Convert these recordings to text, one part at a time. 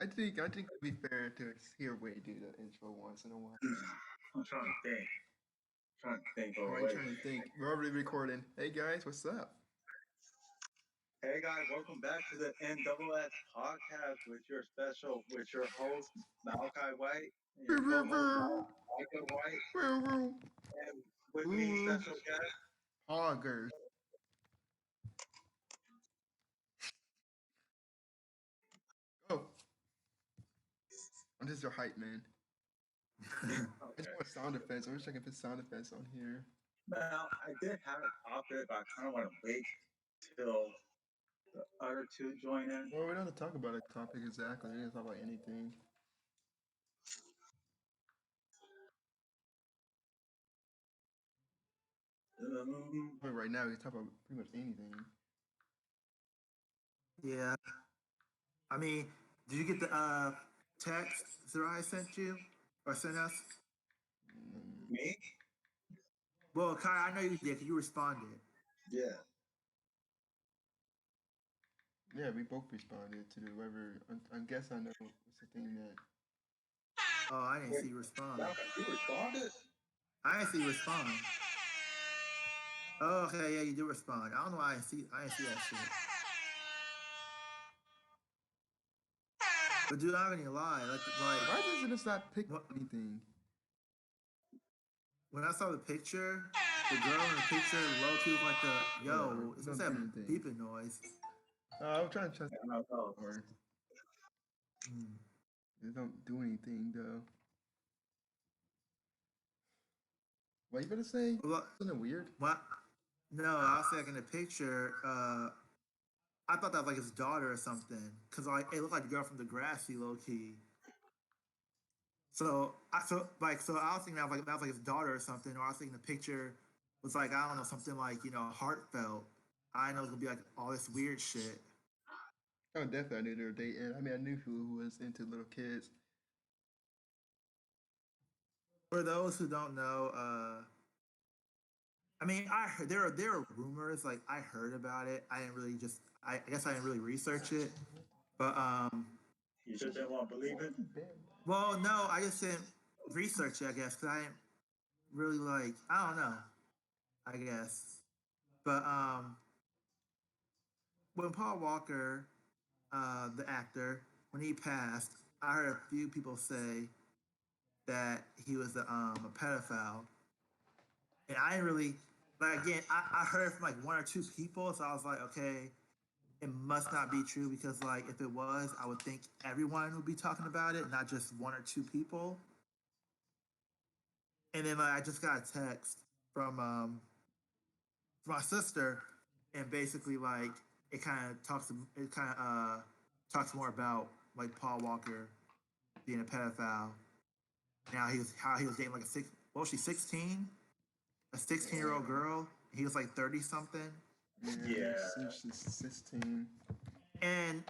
I think it'd be fair to hear Wade do the intro once in a while. I'm trying to think. Trying to think All of a right, way. trying to think. We're already recording. Hey guys, what's up? Hey guys, welcome back to the NXX podcast with your host Malachi White and your co-host Micah White, and with me Ooh, special guest. hoggers. Oh, I'm just your hype man. I just Okay. want sound effects. I wish I could put sound effects on here. Now I did have a topic, but I kind of want to wait till the other two join in. Well, we don't have to talk about a topic exactly. We can talk about anything. Um, But right now, we can talk about pretty much anything. Yeah. I mean, did you get the text Zerai sent you or sent us? Mm, Me? Well, Kai, I know you did because you responded. Yeah. yeah, we both responded to the whoever. I guess I know what's the thing that. Oh, I didn't Wait, see you respond. Malachi, you responded? I didn't see you respond. Oh, okay, yeah, you did respond. I don't know why I didn't see that shit. But dude, I have any lie. Why doesn't it not pick what, anything? when I saw the picture, the girl in the picture, low key was like the Whatever. yo, it's Don't that do anything. beeping noise. I'm trying to trust I don't know. or Hmm. they don't do anything though. What you gonna say? Well, Something weird? what? No, I was taking the picture. I thought that was like his daughter or something, cause like it looked like the girl from Degrassi, low key. So I was thinking that was like his daughter or something, or I was thinking the picture was like I don't know something like heartfelt. I know it's gonna be like all this weird shit. Oh, definitely I knew they were dating. I mean, I knew who was into little kids. For those who don't know, I mean, I heard, there are rumors. Like I heard about it. I didn't really just. I guess I didn't really research it. But You just didn't want to believe it? well, no, I just didn't research it. I guess because I didn't really like. I don't know. I guess. But when Paul Walker, the actor, when he passed, I heard a few people say that he was a pedophile, and I didn't really. Like again, I heard from like one or two people, so I was like, okay, it must not be true because like if it was, I would think everyone would be talking about it, not just one or two people. And then like I just got a text from my sister, and basically like it kind of talks more about like Paul Walker being a pedophile. Now how he was dating like a six. What was she 16? A 16-year-old girl. He was like 30 something. Yeah, Yeah. since she's 16. And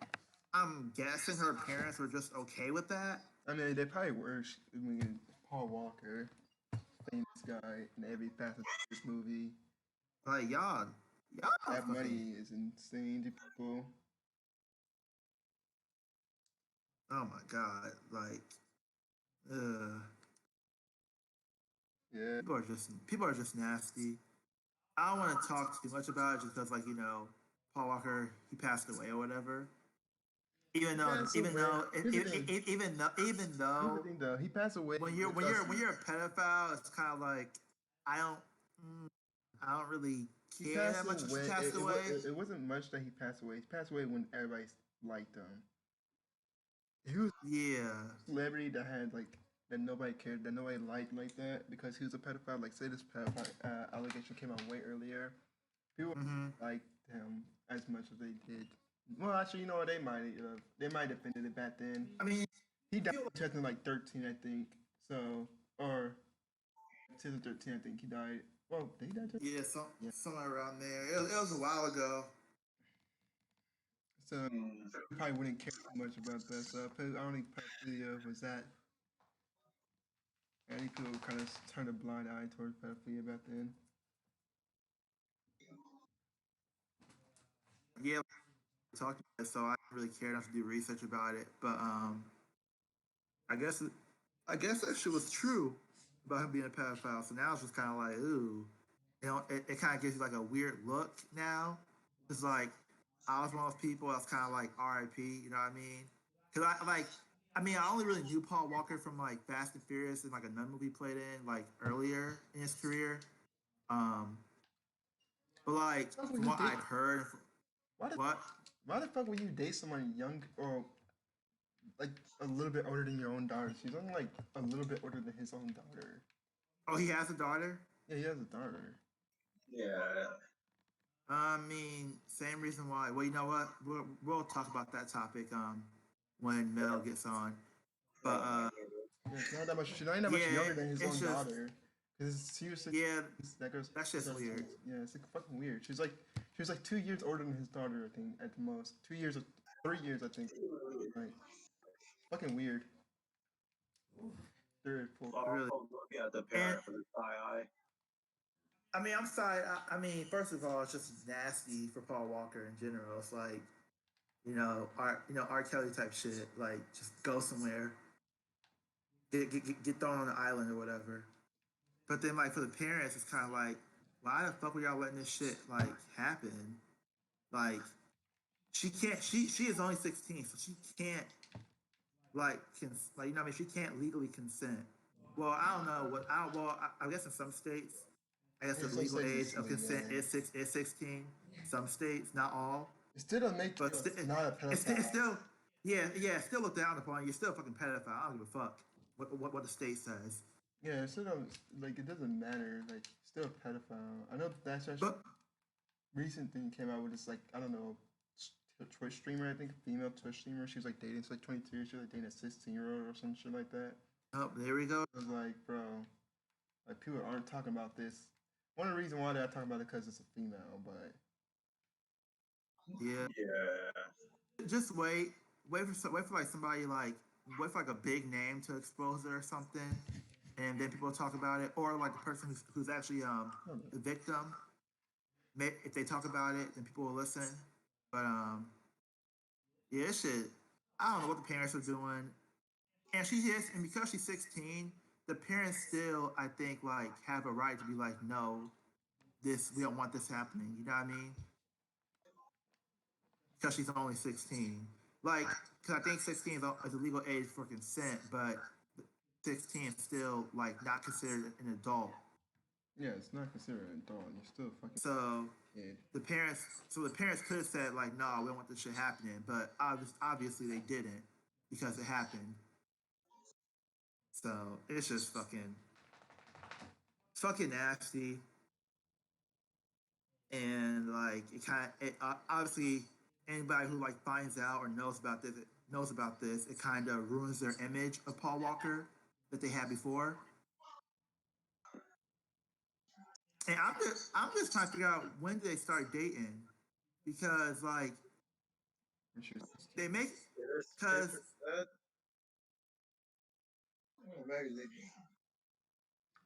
I'm guessing her parents were just okay with that. I mean, they probably were. I mean, Paul Walker, famous guy in every Fast and Furious movie. Like y'all That fucking. money is insane to people. Oh my god! Like, Yeah. people are just nasty. I don't want to talk too much about it just because like Paul Walker he passed away or whatever. Even He though passed even away. though Here's the thing. even Here's the though thing, though. He passed away when you're a pedophile, it's kind of like I don't mm, I don't really He care passed that much if she away. passed away. It wasn't much that he passed away. He passed away when everybody liked him. He was Yeah. a celebrity that had like that nobody cared, that nobody liked like that because he was a pedophile. Like say this pedophile allegation came out way earlier. People Mm-hmm. liked him as much as they did. Well, actually, you know what? They might have defended it back then. I mean, He I died feel in 2013, I think. So or 2013, I think he died. Well, did he die? yeah, Yeah. somewhere around there. It was a while ago. So Mm. you probably wouldn't care too much about that stuff. I don't think pedophilia was that. I think people kind of turned a blind eye towards pedophilia back then. Yeah, talked about it, so I really care enough to do research about it. But I guess I guess that shit was true about him being a pedophile. So now it's just kind of like, ooh, it kind of gives you like a weird look now. It's like I was one of those people that's kind of like R.I.P. You know what I mean? Because I only really knew Paul Walker from like Fast and Furious and like another movie he played in like earlier in his career. Um, but like Why would from you what date? I'd heard, Why the what Why the fuck would you date someone young or like a little bit older than your own daughter? She's only like a little bit older than his own daughter. oh, he has a daughter. Yeah, he has a daughter. Yeah. I mean, same reason why. Well, you know what? We'll talk about that topic when Mel gets on. But Oh my goodness. Yeah, she's not that much. She's not even that much yeah, younger than his it's own just daughter. Because she was six. yeah, That goes. that's just weird. Yeah, it's like fucking weird. She was like 2 years older than his daughter. I think at the most 2 years or 3 years. I think. Like it's fucking weird. Third, fourth. Really. Also looking at the And parent for the side eye. I mean, I'm sorry. I mean, first of all, it's just nasty for Paul Walker in general. It's like R. Kelly type shit. Like just go somewhere, get thrown on an island or whatever. But then like for the parents, it's kind of like, why the fuck were y'all letting this shit like happen? Like she can't. She is only 16, so she can't like you know what I mean. She can't legally consent. Well, I don't know what. I guess in some states, I guess Yeah, the some legal states age it's of consent yeah. is 16. Some states, not all, It still doesn't make you but not a it's pedophile. still it's still looked down upon. You're still a fucking pedophile. I don't give a fuck what the state says. Yeah, it still don't like it doesn't matter. Like still a pedophile. I know that's actually But recent thing came out with this like I don't know Twitch streamer I think female Twitch streamer. She was like dating. She's like 22. She was like dating a 16-year-old or some shit like that. oh, there we go. I was like, bro, like people aren't talking about this. One of the reasons why they're talking about it because it's a female, but Yeah, Yeah. just wait for like somebody like wait for like a big name to expose it or something, and then people talk about it, or like the person who's actually I don't know. the victim. If they talk about it, then people will listen. But yeah, it should. I don't know what the parents are doing, and and because she's 16, the parents still, I think, like have a right to be like, no, we don't want this happening. You know what I mean? Because she's only 16. Like, because I think 16 is a legal age for consent, but 16 is still like not considered an adult. Yeah, it's not considered an adult. You're still a fucking So kid. the parents could have said like, no, we don't want this shit happening, but obviously they didn't because it happened. So it's just fucking nasty, and like obviously anybody who like finds out or knows about this, it kind of ruins their image of Paul Walker that they had before. And I'm just trying to figure out when did they start dating because like When she was they 16. make There's because that. Oh, maybe they.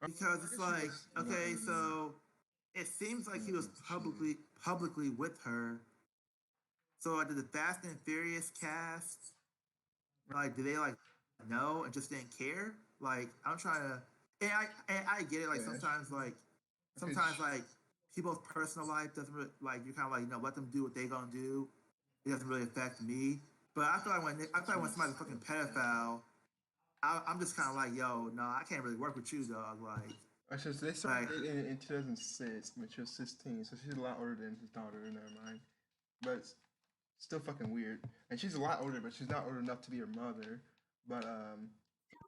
because I it's guess she like was a lot okay, older than so it seems like he was she. publicly with her. So like, did the Fast and Furious cast like did they like know and just didn't care? Like I'm trying to and I get it like Yeah. Okay. sometimes like people's personal life doesn't really like you kind of like let them do what they gonna do. It doesn't really affect me. But I feel like when somebody's a fucking pedophile, I'm just kind of like, yo, no, I can't really work with you, dog. Actually, so they started Like, dating in 2006 when she was 16, so she's a lot older than his daughter. Never mind, but it's still fucking weird. And she's a lot older, but she's not old enough to be her mother. But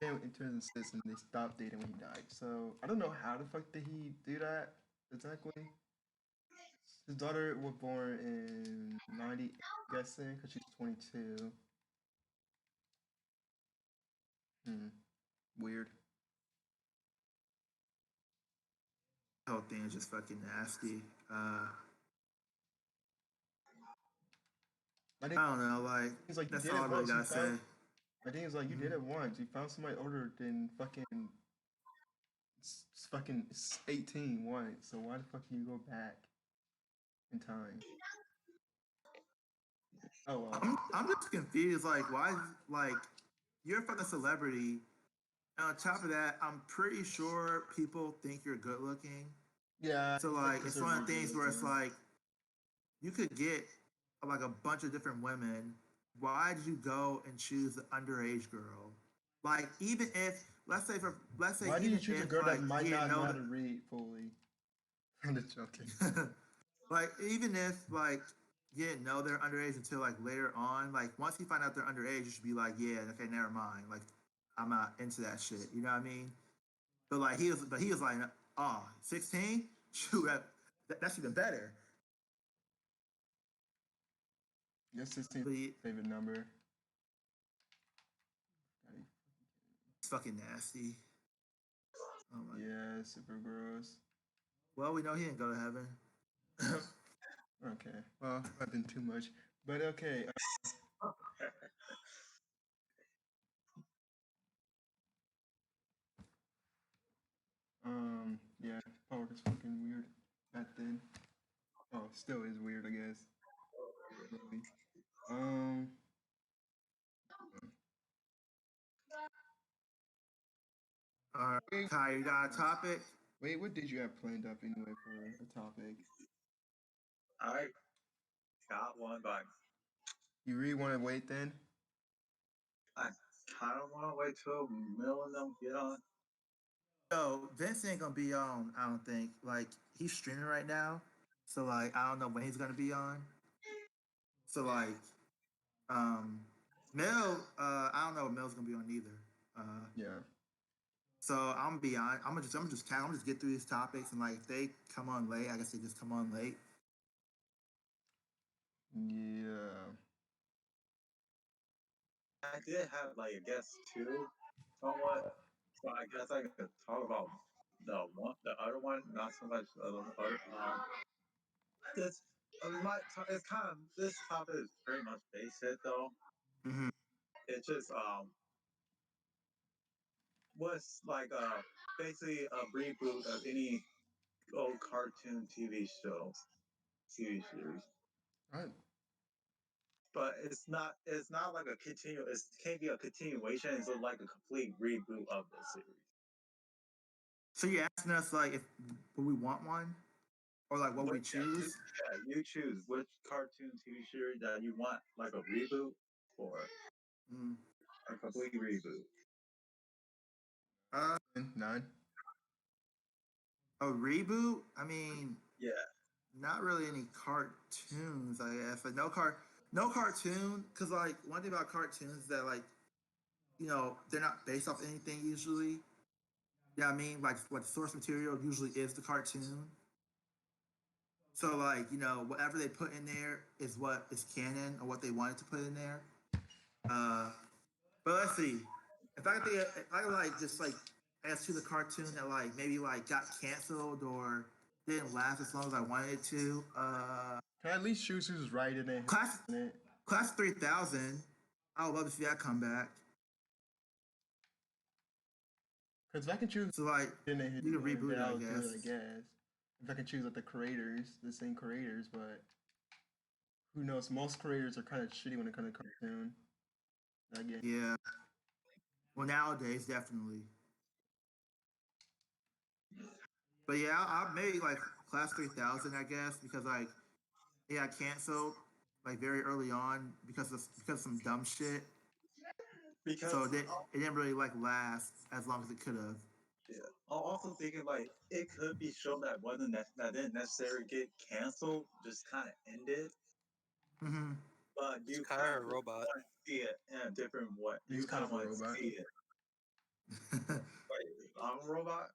in 2006, and they stopped dating when he died. So I don't know how the fuck did he do that exactly. His daughter was born in '98, I'm guessing, because she's 22. Hmm, weird. the whole thing is just fucking nasty. I think I don't know. Like, it's like you that's did all I it really once. You gotta say. found. I think it's like you did Mhm. it once. You found somebody older than fucking 18 once. So why the fuck do you go back in time? Oh well. I'm just confused. Like, why? Like, you're a fucking celebrity. And on top of that, I'm pretty sure people think you're good looking. Yeah. So like, it's one of the things where it's like, you could get like a bunch of different women. Why did you go and choose the underage girl? Like, even if let's say Why do you even choose a if girl like that might you didn't not know know how to read fully? I'm just joking. like even if like you didn't know they're underage until like later on, like once you find out they're underage, you should be like, yeah, okay, never mind. Like I'm not into that shit. You know what I mean? But he was like, oh, 16? Shoot, that's even better. Guess 16 But favorite number. it's fucking nasty. Oh my. Yeah, super gross. Well, we know he didn't go to heaven. Okay. Well, I've been too much, but okay. Yeah, Power is fucking weird back then. Oh, still is weird, I guess. Maybe. Um, All right, wait, Kai, you got a topic? wait, what did you have planned up anyway for a topic? I got one, but You really want to wait then? I kind of want to wait till Mill and them get on. So Vince ain't gonna be on. I don't think. Like he's streaming right now, so like I don't know when he's gonna be on. So like, um, Mel, I don't know if Mel's gonna be on either. Uh, Yeah. so I'm gonna be on. I'm gonna just get through these topics, and like if they come on late, I guess they just come on late. Yeah. I did have like a guess too, somewhat. So I guess I could talk about the other one, not so much the other. This it's kind of this topic is pretty much basic though. Mm-hmm. It's just what's like basically a reboot of any old cartoon TV series. Right. But it's not like a continue. It can't be a continuation. It's like a complete reboot of the series. So you're asking us like if would we want one, or like what But we choose? you choose which cartoon TV series that you want, like a reboot or Mm. a complete reboot. Uh, Nine. a reboot? I mean, Yeah, not really any cartoons, I guess. Like no cartoon. Cause like one thing about cartoons is that like they're not based off anything usually. Yeah, I mean like what the source material usually is the cartoon. So like whatever they put in there is what is canon or what they wanted to put in there. Uh, but let's see. If I like just like as to the cartoon that like maybe like got canceled or didn't last as long as I wanted it to. Can I at least choose who's right in it? Class In it? Class 3000. I would love to see that come back. Because if I can choose So like in it, you can then reboot it, I I'll do it, I guess. guess. If I can choose like the same creators, but who knows? Most creators are kind of shitty when it comes to cartoon. Again. Yeah. Well, nowadays definitely. But yeah, I'll maybe like Class 3000, I guess, because like it got canceled like very early on because of some dumb shit. So because it didn't really like last as long as it could have. yeah, I'm also thinking like it could be show that that didn't necessarily get canceled, just kind of ended. Mm-hmm. But It's you kind kind of of a robot. want to see it in a different way. He's You kind kind of of a want to robot. see it. Like, I'm a robot.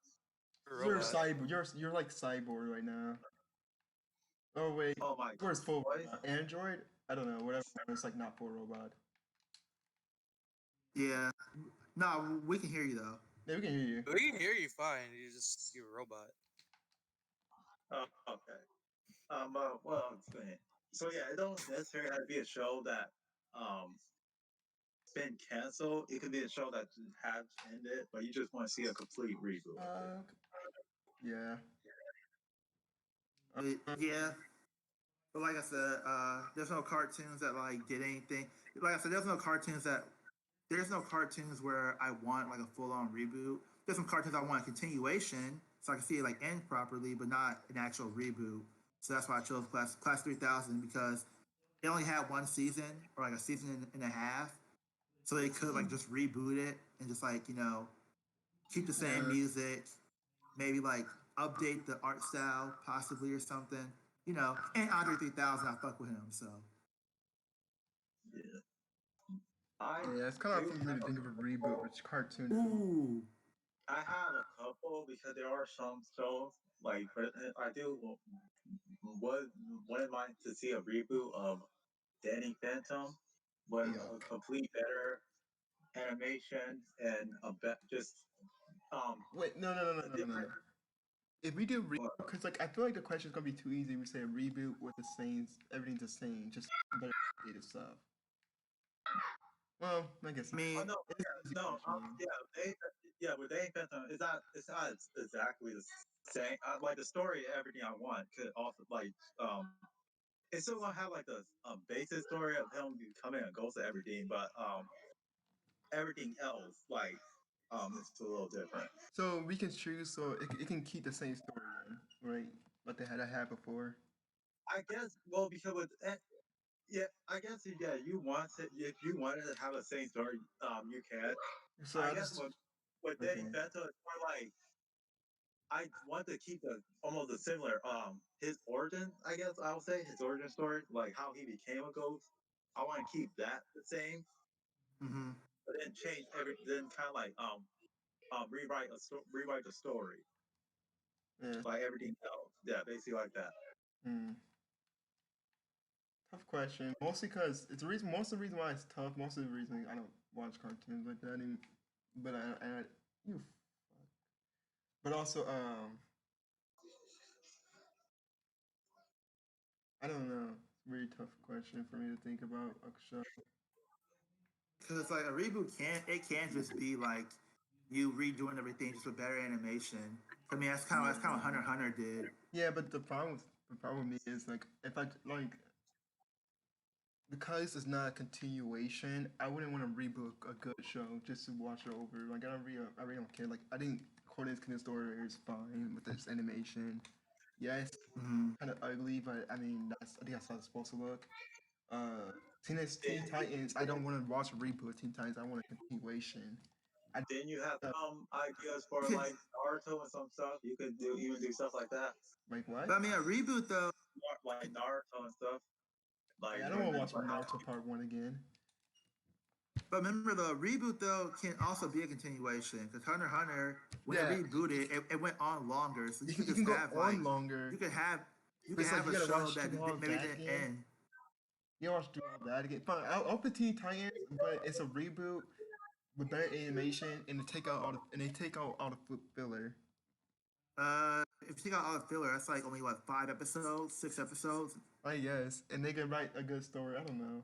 A You're a robot. cyborg. You're like cyborg right now. Oh wait, Oh my where's full voice. Android? I don't know. Whatever. It's like not full robot. Yeah. No, we can hear you though. Yeah, we can hear you. We can hear you fine. You're a robot. Oh, okay. Well, I'll explain. So yeah, it don't necessarily have to be a show that um been canceled. It could be a show that has ended, but you just want to see a complete reboot of it. Yeah. But, yeah. But like I said, there's no cartoons that like did anything. Like I said, there's no cartoons where I want like a full on reboot. There's some cartoons I want a continuation so I can see it like end properly, but not an actual reboot. So that's why I chose Class 3000 because it only had one season or like a season and a half, so they could like just reboot it and just like keep the same music, maybe like update the art style possibly or something. And Andre 3000, I fuck with him, so Yeah. I Yeah, it's kind of do hard for me to have think of a a reboot couple. which cartoon. ooh, I have a couple because there are some shows like, but I do would wouldn't mind to see a reboot of Danny Phantom with a Yuck. complete better animation and just Wait, no, no, no, no, a no, no, no. different. If we do reboot, Well, because like I feel like the question is gonna be too easy. We say a reboot with the same, everything's the same, just better updated stuff. Well, I guess I not. oh mean, no, It is an easy no, question. yeah, yeah, with Danny Phantom, it's not exactly the same. Like the story, everything I want could also like it's still gonna have like the basic story of him becoming a ghost and everything, but everything else like it's a little different. So we can choose, so it can keep the same story then, right? What they had before. I guess well because with yeah, I guess yeah, you want it if you wanted to have the same story, you can. So I I guess just with Danny okay. Phantom, it's more like I want to keep the almost a similar his origin. I guess I would say his origin story, like how he became a ghost. I want to keep that the same, mm-hmm. but then change then kind of like rewrite the story Yeah. like everything else. Yeah, basically like that. Hmm. Tough question. Mostly because it's the reason. Most of the reason why it's tough. Most of the reason I don't watch cartoons like that. But you. But also, I don't know. It's a very tough question for me to think about a show. Because like a reboot can just be like you redoing everything just with better animation. I mean, that's kind of what Hunter x Yeah. Hunter did. Yeah, but the problem with me is like if I like because it's not a continuation, I wouldn't want to reboot a good show just to watch it over. Like I really don't care. Like I think Courtney's Kingdom Story is fine with this animation. Yes, Mm-hmm. kind of ugly, but I mean I think that's how it's supposed to look. Uh, Teen Then, Titans. I don't want to watch a reboot of Teen Titans. I want a continuation. I then you have uh, some ideas for Okay, like Naruto and some stuff. You could do stuff like that, like what? but I mean, a reboot though. like Naruto and stuff. Like Like I don't when want to watch like how Naruto Part One again. But remember, the reboot though can also be a continuation because Hunter x Hunter, when it Yeah, rebooted, it went on longer. So you could you just can go have like on longer, you could have you but could it's like have you a gotta show watch that through all maybe that didn't again. end. You gotta watch through all that again. Fine, I'll put Teen Titans, but it's a reboot with better animation, and they take out all the filler. If you take out all the filler, that's like only what 5 episodes, 6 episodes. I guess, and they can write a good story. I don't know.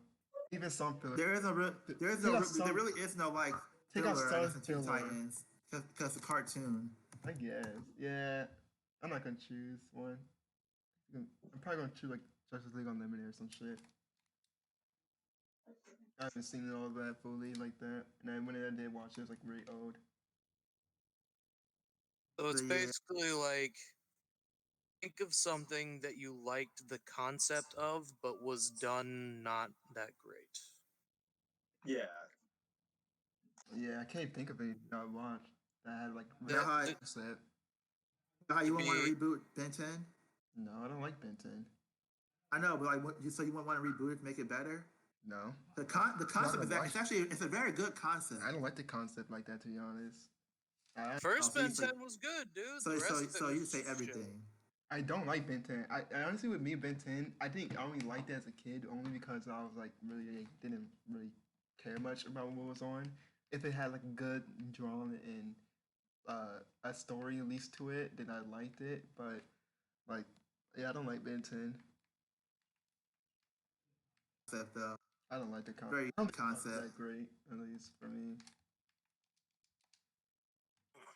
Even some filler. There is no real, Take out there some. really is no like Take out filler, I guess, some in Teen filler. Titans because the cartoon. I guess. Yeah. I'm not gonna choose one. I'm probably gonna choose like Justice League Unlimited or some shit. I haven't seen all of that fully like that, and then when I did watch it, it was like really old. So So it's yeah, basically like think of something that you liked the concept of, but was done not that great. yeah. Yeah, I can't think of anything I watched that had like you know That, how that set. you could wouldn't want to be reboot Ben 10? No, I don't like Ben 10. I know, but like, so you wouldn't want to reboot it to make it better? No, The I'm not concept gonna is that watch. it's a very good concept. I don't like the concept like that to be honest. I Oh, first so you Ben say 10 was good, dude. The rest of it so was you say just shit. everything. I don't like Ben 10. I honestly with me Ben 10, I think I only liked it as a kid only because I was like really didn't really care much about what was on. If it had like good drawn and a story at least to it, then I liked it. But like yeah, I don't like Ben 10. Concept though, I don't like the concept. very I don't good think the concept's concept. that great, at least for me.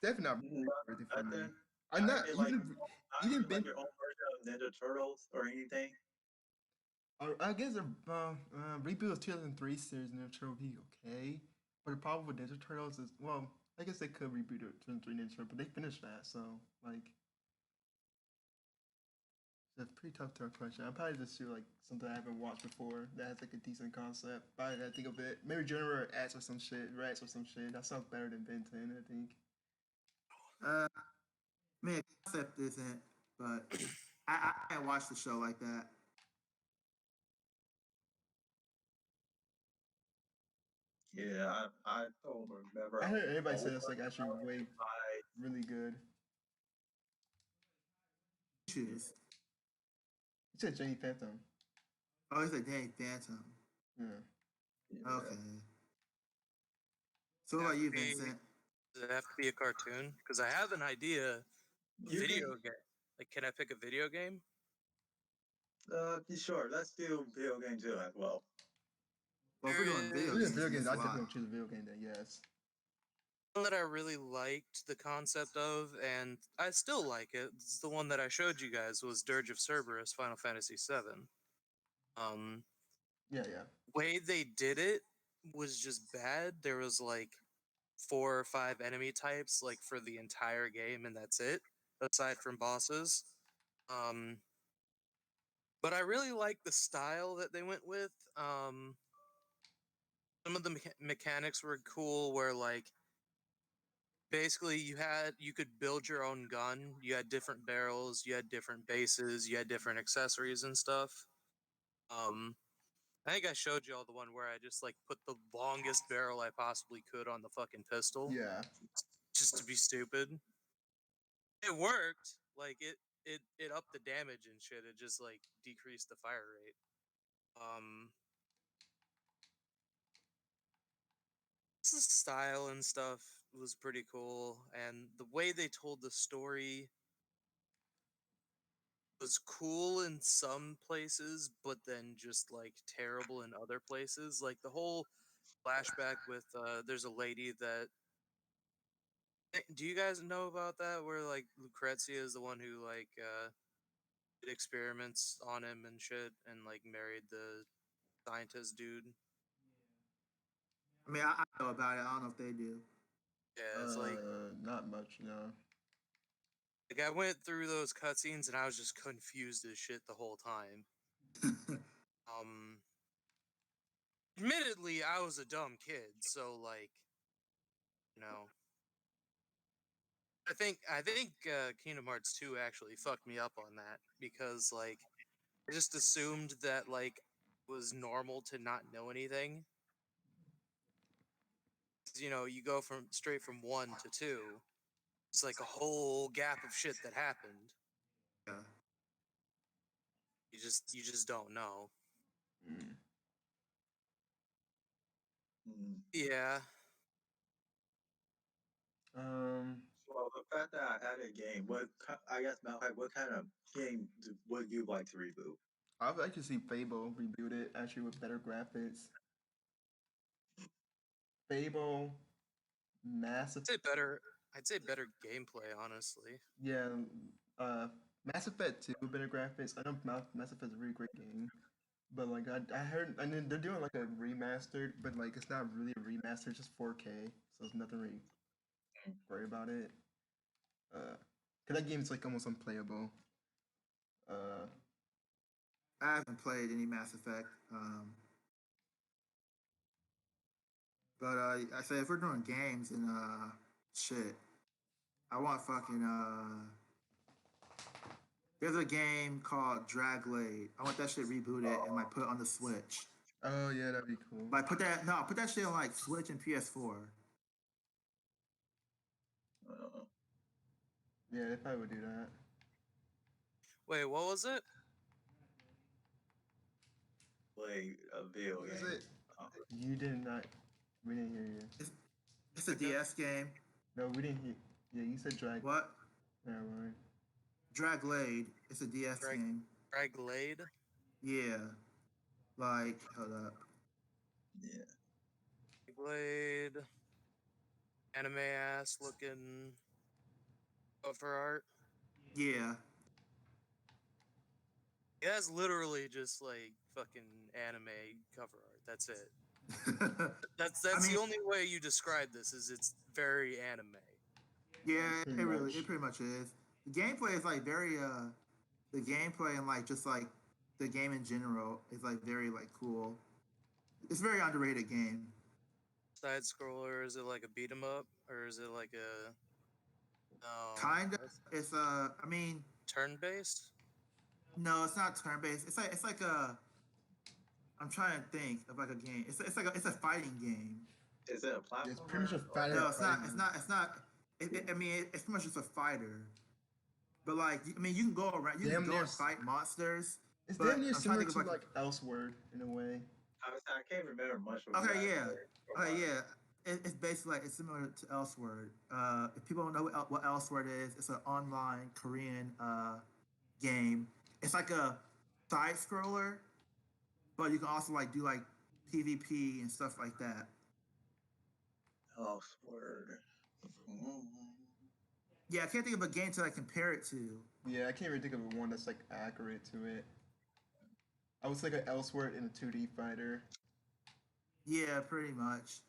Definitely not Not worthy for me. nothing. I'm Not not even like even not even even like Ben your own version of Ninja Turtles or anything. I guess the reboot of 2003 series Ninja Turtle would be okay, but the problem with Ninja Turtles is, well, I guess they could reboot it 2003 Ninja Turtle, but they finished that, so like it's a pretty tough question. I'll probably just do like something I haven't watched before that has like a decent concept. Probably I think of it. Maybe General X or some shit, Rats or some shit. That sounds better than Ben 10, I think. I mean, the concept isn't, but I can't watch the show like that. Yeah, I don't remember. I heard everybody say all it's like actually way I really good. Choose. You said Jenny Phantom. Oh, it's like Danny Phantom. Yeah. yeah. Okay. So what Have about you, to be- Vincent? Does it have to be a cartoon? Because I have an idea. You Video can, game. Like, can I pick a video game? sure. Let's do video game too as well. Well, if we're doing video If games, video games, there's I a lot. definitely choose a video game then, yes. One that I really liked the concept of, and I still like it. It's the one that I showed you guys was Dirge of Cerberus, Final Fantasy VII. Yeah, yeah. Way they did it was just bad. There was like 4 or 5 enemy types like for the entire game, and that's it, aside from bosses. But I really like the style that they went with. Some of the mechanics were cool, where like basically you could build your own gun. You had different barrels, you had different bases, you had different accessories and stuff. Um, I think I showed you all the one where I just like put the longest barrel I possibly could on the fucking pistol, Yeah. just to be stupid. It worked. Like it upped the damage and shit. It just like decreased the fire rate. Um, the style and stuff was pretty cool, and the way they told the story was cool in some places, but then just like terrible in other places. Like the whole flashback with there's a lady that do you guys know about that where like Lucrezia is the one who like did experiments on him and shit and like married the scientist dude. I mean, I know about it. I don't know if they do. Yeah, it's like Not much, no. I went through those cutscenes and I was just confused as shit the whole time. Um Admittedly, I was a dumb kid, so like, you know, I think Kingdom Hearts 2 actually fucked me up on that because like I just assumed that like it was normal to not know anything. 'Cause, you know, you go from straight from 1 to 2. It's like a whole gap of shit that happened. Yeah. You just don't know. Mm. Mm. Yeah. Well, the fact that I had a game, I guess Malachi, what kind of game would you like to reboot? I would like to see Fable rebooted actually with better graphics. Fable, Mass I'd say better I'd say better gameplay, honestly. Yeah, Mass Effect 2 better graphics. I know Mass Effect is a really great game, but like I heard, and then they're doing like a remastered, but like it's not really a remaster, it's just 4K, so it's nothing really great about it. Cause that game's like almost unplayable. Uh, I haven't played any Mass Effect. But I say if we're doing games and shit, I want fucking there's a game called Draglade. I want that shit rebooted and like put on the Switch. oh yeah, that'd be cool. Like put that shit on like Switch and PS4. Uh, Yeah, they probably would do that. Wait, what was it? play a video What is game. it? You did not. We didn't hear you. It's a DS game. No, we didn't hear. Yeah, you said drag. What? Never mind. Draglade. It's a DS game. Draglade? Yeah. Like, hold up. Yeah. Draglade. Anime ass looking cover art. Yeah. It has literally just like fucking anime cover art. That's it. That's I the mean, only way you describe this is it's very anime. yeah, Pretty it pretty much is. The gameplay is like very the gameplay and like just like the game in general is like very like cool. It's a very underrated game. Side scroller, is it like a beat 'em up or is it like a no Kinda. It's I mean, turn based? no, it's not turn based. It's like a. I'm trying to think of like a game. It's like it's a fighting game. Is it a Yeah, it's platformer? pretty much a or- fighter. No, it's not. fighting It's game. not. It's not. I mean, it's pretty much just a fighter. But like, I mean, you can go around. You can Damn go near and fight monsters. It's But damn near I'm trying similar to to think of like. like Elseword in a way. I can't remember much of Okay, that. yeah. Okay, yeah. It's basically like it's similar to Elseword. If people don't know what Elseword is, it's an online Korean game. It's like a side scroller, but you can also like do like PvP and stuff like that. Elseword. Mm. Yeah, I can't think of a game to like compare it to. Yeah, I can't really think of one that's like accurate to it. I was like an Elseword in a 2D fighter. Yeah, pretty much.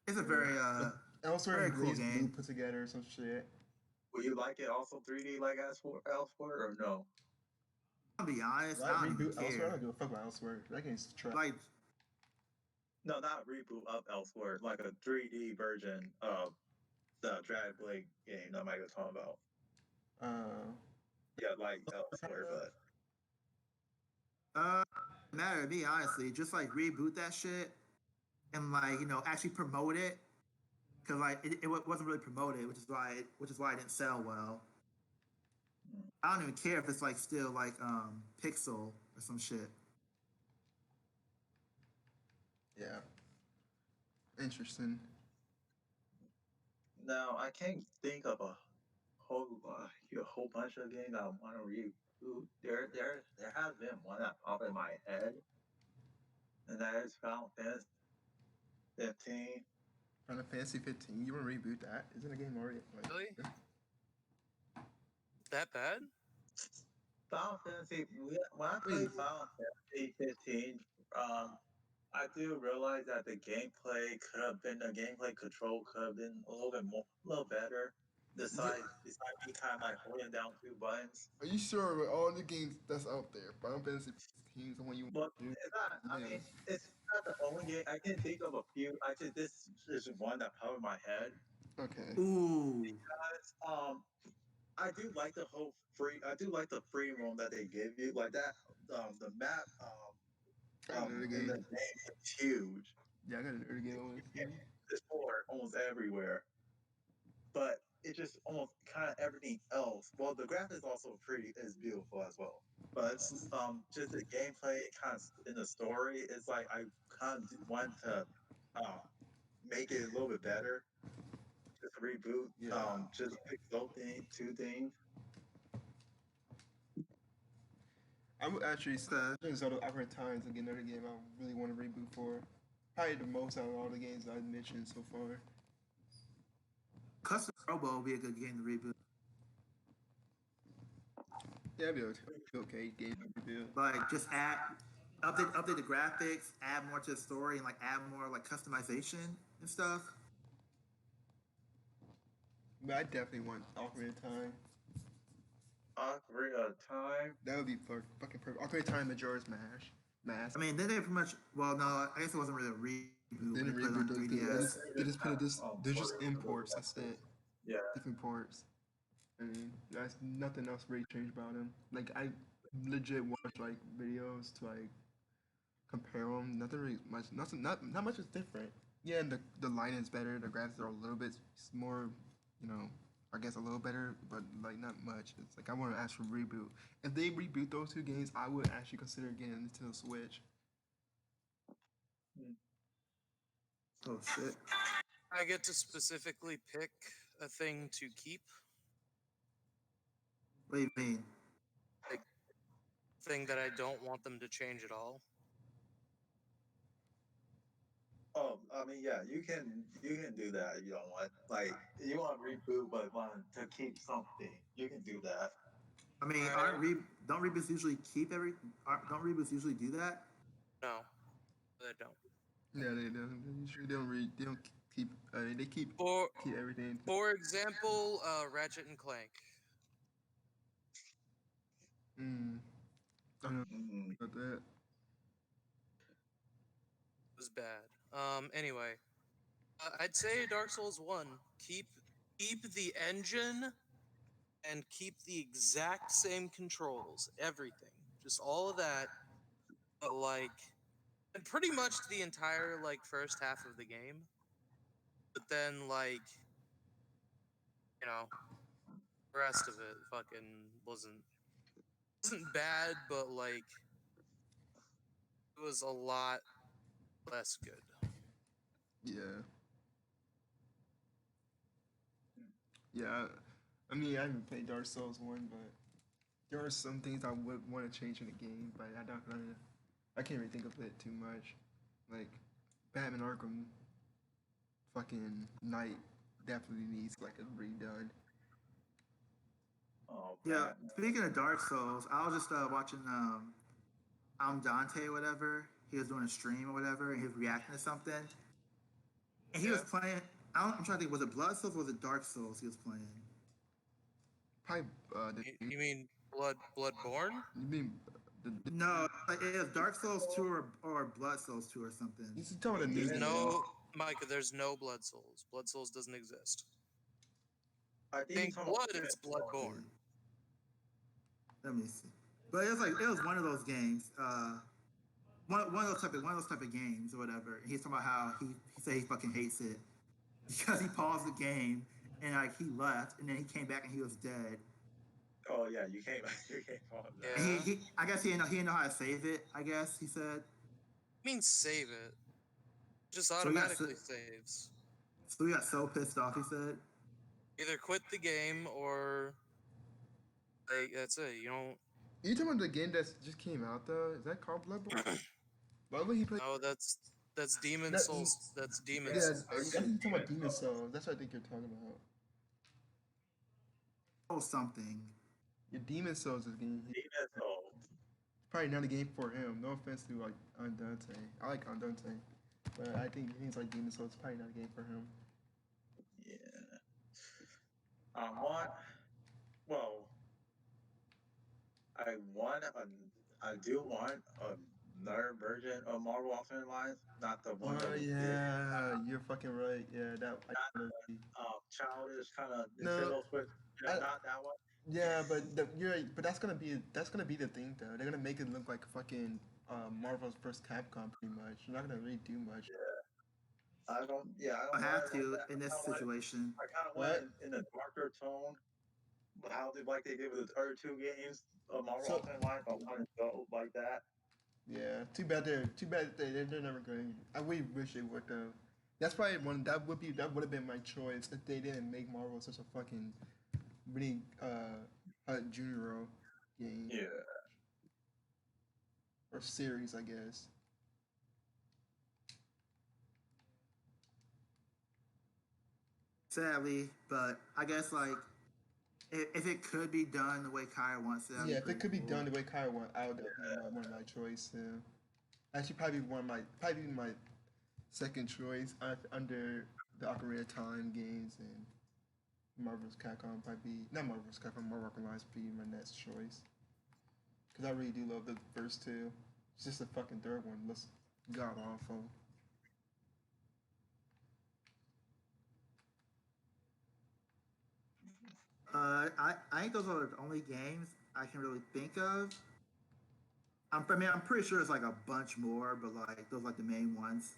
It's a Yeah. Elseword very and cool Blaze Blue game. put together or some shit. Will you like it also 3D like Elseword or no? I'll be honest, Will I I don't even reboot Elseword? I don't care. give a fuck about Elseword. That game's trash. Like, No, not reboot of Elseword, like a 3D version of the Drag Blade game that Mike was talking about. Uh, Yeah, like Elseword, but uh, matter to me honestly. Just like reboot that shit and like actually promote it because like it wasn't really promoted, which is why it didn't sell well. I don't even care if it's like still like pixel or some shit. yeah. Interesting. now I can't think of a whole bunch of games I want to reboot. There has been one that popped in my head, and that is Final Fantasy 15. Final Fantasy 15. You want to reboot that? Isn't the game already like? Really? That bad? Final Fantasy. When I Wait, played Final Fantasy 15, I do realize that the gameplay control could have been a little better. Besides me kind of like holding down two buttons. are you sure with all the games that's out there, Final Fantasy 15 is the one you want But to do? it's not. I mean, Man. it's not the only game. I can think of a few. Actually, this is one that popped in my head. Okay. Ooh, I do like the whole free. I do like the free roam that they give you, like that. The map I got another in the game. game is huge. Yeah, I got another game I want to see. It's for almost everywhere, but it just almost kind of everything else. Well, the graphics also pretty is beautiful as well, but it's just the gameplay kind of in the story. It's like I kind of want to um make it a little bit better. Just reboot. Yeah. Just fix those two things. I would actually okay. there's Zelda Ocarina of Time is again another game I really want to reboot for. Probably the most out of all the games I've mentioned so far. Custom Robo would be a good game to reboot. Yeah, it'd be okay. Game to rebuild. Like just update the graphics, add more to the story, and like add more like customization and stuff. But I definitely want Ocarina of Time. Ocarina of Time. That would be fucking perfect. Ocarina of Time Majora's Mask. I mean, then they pretty much. Well, no, I guess it wasn't really a reboot They when they didn't put it on reboot those games. 3DS. They just put it this. They're just Ported a little imports. bit. That's it. Yeah. Different ports. I mean, that's nothing else really changed about them. Like I legit watch like videos to like compare them. Nothing really much. Nothing. Not much is different. Yeah, and the line is better. The graphics are a little bit more. You know, I guess a little better, but like not much. It's like I want to ask for reboot. If they reboot those two games, I would actually consider getting Nintendo Switch. Oh shit! I get to specifically pick a thing to keep, What do you mean? like thing that I don't want them to change at all. Oh, I mean, yeah, you can do that if you don't want you want to reboot but want to keep something. You can do that. I mean, don't reboots usually keep every? Don't reboots usually do that? No, they don't. Yeah, they don't. They usually don't read. They don't keep. They keep For everything. for example, Ratchet and Clank. I don't know Mm. about that. It was bad. Anyway, I'd say Dark Souls 1. Keep the engine and keep the exact same controls, everything, just all of that, but like, and pretty much the entire like first half of the game. But then like, you know, the rest of it fucking wasn't bad, but like it was a lot less good. Yeah. Yeah. I mean, I haven't played Dark Souls 1, but there are some things I would want to change in the game, but I don't know. I can't really think of it too much. Like Batman Arkham, fucking Knight definitely needs like a redone. Oh, Yeah. Batman. Speaking of Dark Souls, I was just watching I'm Dante or whatever. He was doing a stream or whatever, and he was reacting to something, and he was playing. I'm trying to think. Was it Blood Souls or was it Dark Souls he was playing? Probably You mean Bloodborne? you mean No, like it was Dark Souls 2 or Blood Souls 2 or something. you talking about a new There's game? no Micah. There's no Blood Souls. Blood Souls doesn't exist. I think Think he's talking Blood about is Bloodborne. Let me see. But it was one of those games. One of those type of games or whatever. He's talking about how he said he fucking hates it because he paused the game and like he left and then he came back and he was dead. Oh yeah, you can't you can't call him that. Yeah. And I guess he didn't know how to save it. I guess he said. I mean, save it. Just So he got automatically saves. So he got so pissed off. He said. Either quit the game or like that's it. You don't. You talking about the game that just came out though? Is that called Bloodborne? Why would he play? No, that's Demon That- Souls. That's Demon Yeah, Souls. I think you're talking about Demon Souls. That's what I think you're talking about. Oh, something. Your Demon Souls is game. Demon Souls. Probably not a game for him. No offense to like Andante. I like Andante, but I think things like Demon Souls is probably not a game for him. Yeah. Want. Well, I do want another version of Marvel Ultimate Alliance, not the one that Oh we did. yeah, you're fucking right. Yeah, that. Childish kind of No, Nintendo Switch. I- Not that one. Yeah, you're right. But that's gonna be the thing though. They're gonna make it look like fucking Marvel's first Capcom pretty much. You're not gonna really do much. I don't. Yeah, I I don't have want to that. in this situation. I kind of What? went in a darker tone. How they like they did with the other two games of Marvel So- Ultimate Alliance. I want to go like that. Yeah, too bad they're never going. I really wish they would though. That's probably one that would have been my choice if they didn't make Marvel such a fucking really junior game Yeah. or series, I guess. Sadly, but I guess like if it could be done the way Kai wants it, that'd Yeah, be if it pretty could be cool. done the way Kai want, I would definitely one of my choice too. Actually, probably my second choice under the Ocarina of Time games and Marvel's Capcom. Probably not Marvel's Capcom. Marvel Alliance would be my next choice because I really do love the first two. It's just the fucking third one looks god awful. I think those are the only games I can really think of. I'm pretty sure it's like a bunch more, but like those are like the main ones.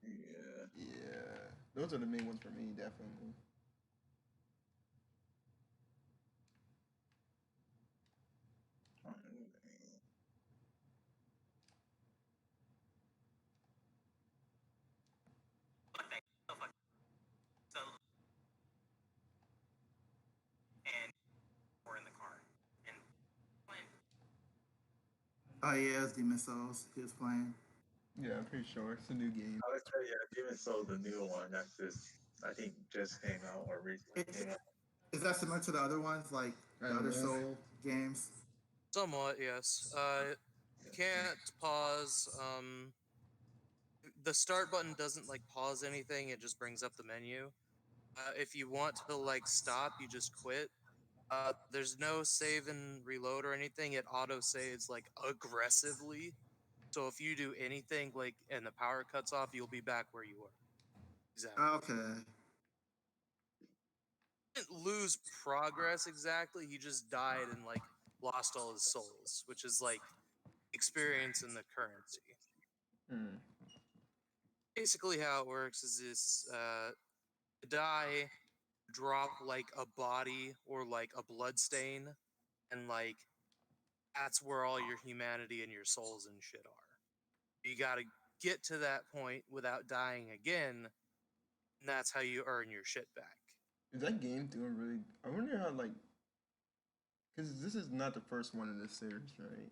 Yeah. Yeah, those are the main ones for me, definitely. Oh yeah, it's Demon Souls. He was playing. Yeah, I'm pretty sure it's a new game. I would say yeah, Demon Souls, the new one that's just I think just came out or recently It's came out. Is that similar to the other ones, like I the don't other know. Soul games? Somewhat, yes. You can't pause. The start button doesn't like pause anything; it just brings up the menu. If you want to like stop, you just quit. There's no save and reload or anything. It auto saves like aggressively. So if you do anything like and the power cuts off, you'll be back where you were. Exactly. Okay. He didn't lose progress exactly. He just died and like lost all his souls, which is like experience in the currency. Hmm. Basically, how it works is this: die, drop like a body or like a blood stain, and like that's where all your humanity and your souls and shit are. You got to get to that point without dying again, and that's how you earn your shit back. Is that game doing really? I wonder how like, because this is not the first one in this series, right?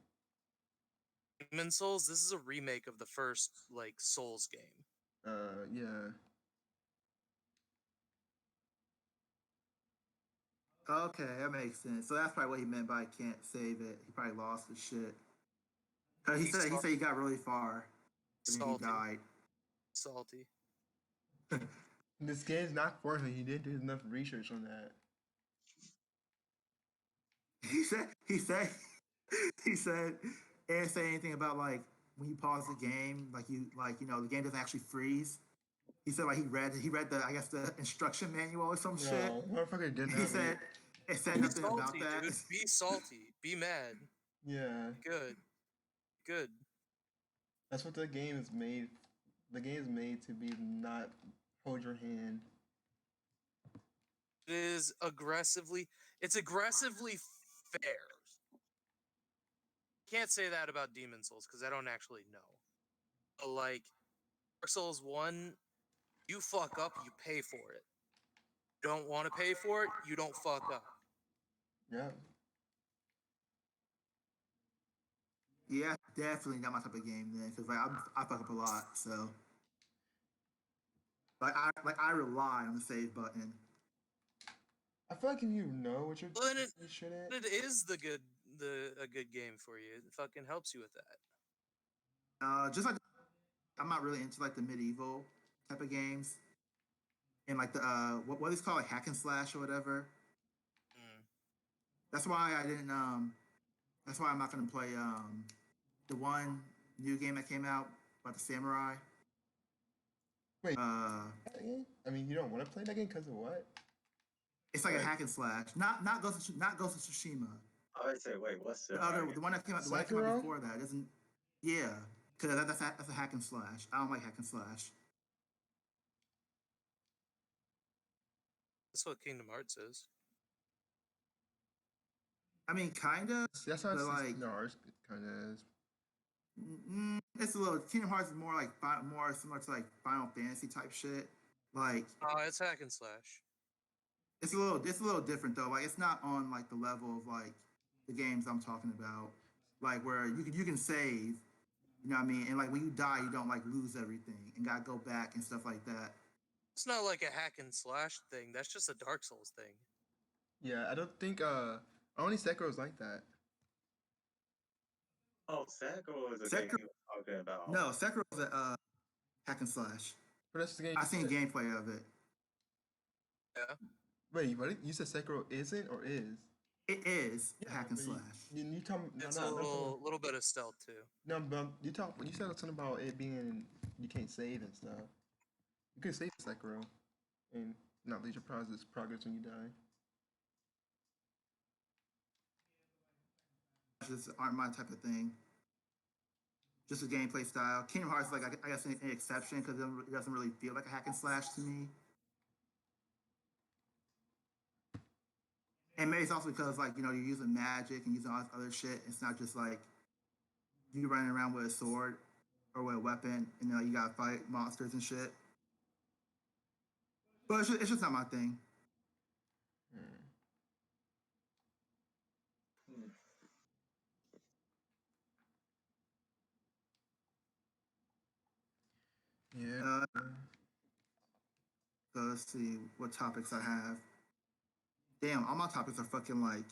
Demon Souls, this is a remake of the first like Souls game. Yeah. Okay, that makes sense. So that's probably what he meant by can't save it. He probably lost his shit. He said he got really far, but then he Salty, died. salty. This game's not for him. He didn't do enough research on that. He said he said it didn't say anything about like when you pause the game, like the game doesn't actually freeze. He said like he read the I guess the instruction manual or some shit. No, motherfucker did He not read. said it said Be nothing about salty, that. dude. Be salty. Be mad. Yeah, Good. Good. that's what the game is made. The game is made to be not hold your hand. It is aggressively. It's aggressively fair. Can't say that about Demon Souls because I don't actually know. But like Dark Souls 1, you fuck up, you pay for it. You don't want to pay for it, you don't fuck up. Yeah, Yeah, definitely not my type of game then, because like I fuck up a lot. So I rely on the save button. I feel like if you know what you're Well, then you shouldn't. it is a good game for you. It fucking helps you with that. Just like I'm not really into like the medieval type of games and like the what is called like hack and slash or whatever. Mm. That's why I didn't That's why I'm not gonna play the one new game that came out about the samurai. Wait, Uh, that game? I mean, you don't want to play that game because of what? it's like a Like hack and slash. Not Ghost of Tsushima. I would say, wait, what's the The one that came out Sekiro? before that isn't. Yeah, because that's a hack and slash. I don't like hack and slash. That's what Kingdom Hearts is. I mean, kinda, That's how but it's like, no, ours kind of is. it's a little. Kingdom Hearts is more like more similar to like Final Fantasy type shit. Like, Oh, it's hack and slash. it's a little different though. Like, it's not on like the level of like the games I'm talking about. Like where you can save, you know what I mean, and like when you die, you don't like lose everything and gotta go back and stuff like that. It's not like a hack and slash thing. That's just a Dark Souls thing. Yeah, I don't think only Sekiro's like that. Oh, Sekiro is a game Sekiro, he was talking about. no, Sekiro's a hack and slash. But that's the game. I seen gameplay of it. Yeah. Wait, what? You said Sekiro isn't or is? It is a hack and But slash. you talking? No, It's no, a I'm not talking. little bit of stealth too. No, but you said something about it being you can't save and stuff. You can save Sekiro and not lose your progress when you die. Just aren't my type of thing. Just a gameplay style. Kingdom Hearts is like I guess an exception because it doesn't really feel like a hack and slash to me. And maybe it's also because like you're using magic and using all this other shit. It's not just like you running around with a sword or with a weapon and you gotta fight monsters and shit. But it's just not my thing. Hmm. Hmm. Yeah. So let's see what topics I have. Damn, all my topics are fucking like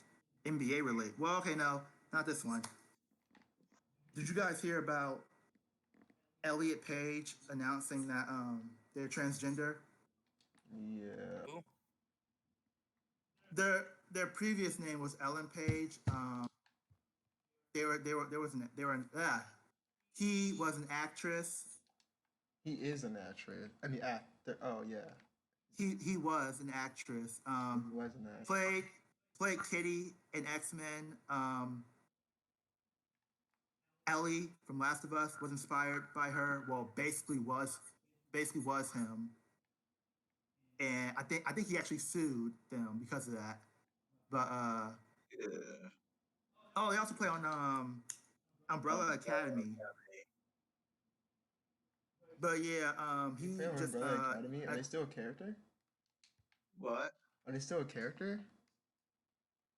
NBA related. Well, okay, no, not this one. Did you guys hear about Elliot Page announcing that they're transgender? Yeah. Who? Their previous name was Ellen Page. He was an actress. He is an actress. I mean, actor. Oh yeah. He was an actress. He was an actor. Played Kitty in X-Men. Ellie from Last of Us was inspired by her. Well, basically was him. And I think he actually sued them because of that. But Yeah. oh, they also play on Umbrella Academy. But yeah, He he failed just Umbrella Academy. Are they still a character? What? Are they still a character?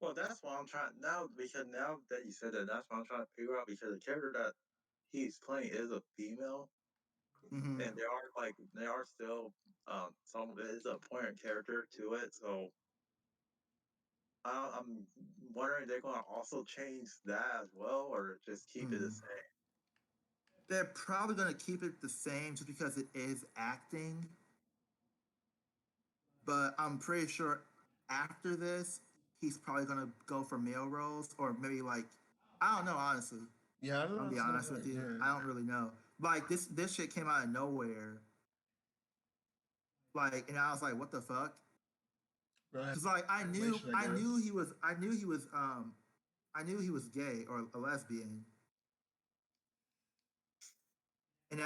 Well, that's what I'm trying now because now that you said that, that's what I'm trying to figure out because the character that he's playing is a female, mhm. and there are still some there is a important character to it. So I'm wondering if they're going to also change that as well, or just keep it the same. They're probably gonna keep it the same just because it is acting. But I'm pretty sure after this, he's probably gonna go for male roles or maybe like I don't know honestly. Yeah, I don't I'm know. gonna be honest with you. I don't really know. Like this shit came out of nowhere. Like and I was like, what the fuck? Cause like I knew he was gay or a lesbian. And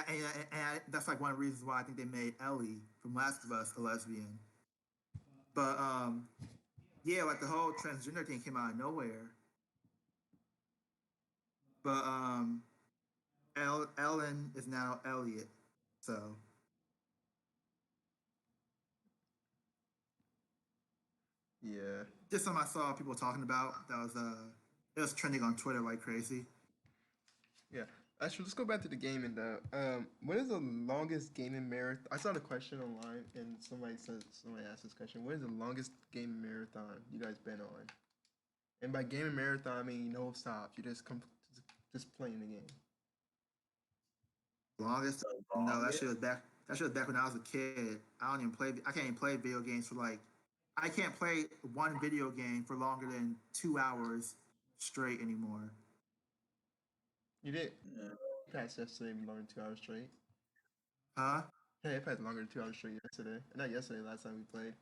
that's like one of the reasons why I think they made Ellie from Last of Us a lesbian. But yeah, like the whole transgender thing came out of nowhere. But Ellen is now Elliot. So Yeah. just something I saw people talking about that was it was trending on Twitter like crazy. Yeah. Actually, let's go back to the gaming though. What is the longest gaming marathon? I saw the question online, and somebody asked this question. What is the longest gaming marathon you guys been on? And by gaming marathon, I mean no stops. You just playing the game. Longest The no, that longest? shit was back. That shit was back when I was a kid. I don't even play. I can't even play video games for like. I can't play one video game for longer than 2 hours straight anymore. You did. Yeah. Passed yesterday longer than 2 hours straight. Huh? Hey, I passed longer than 2 hours straight yesterday. Not yesterday. Last time we played.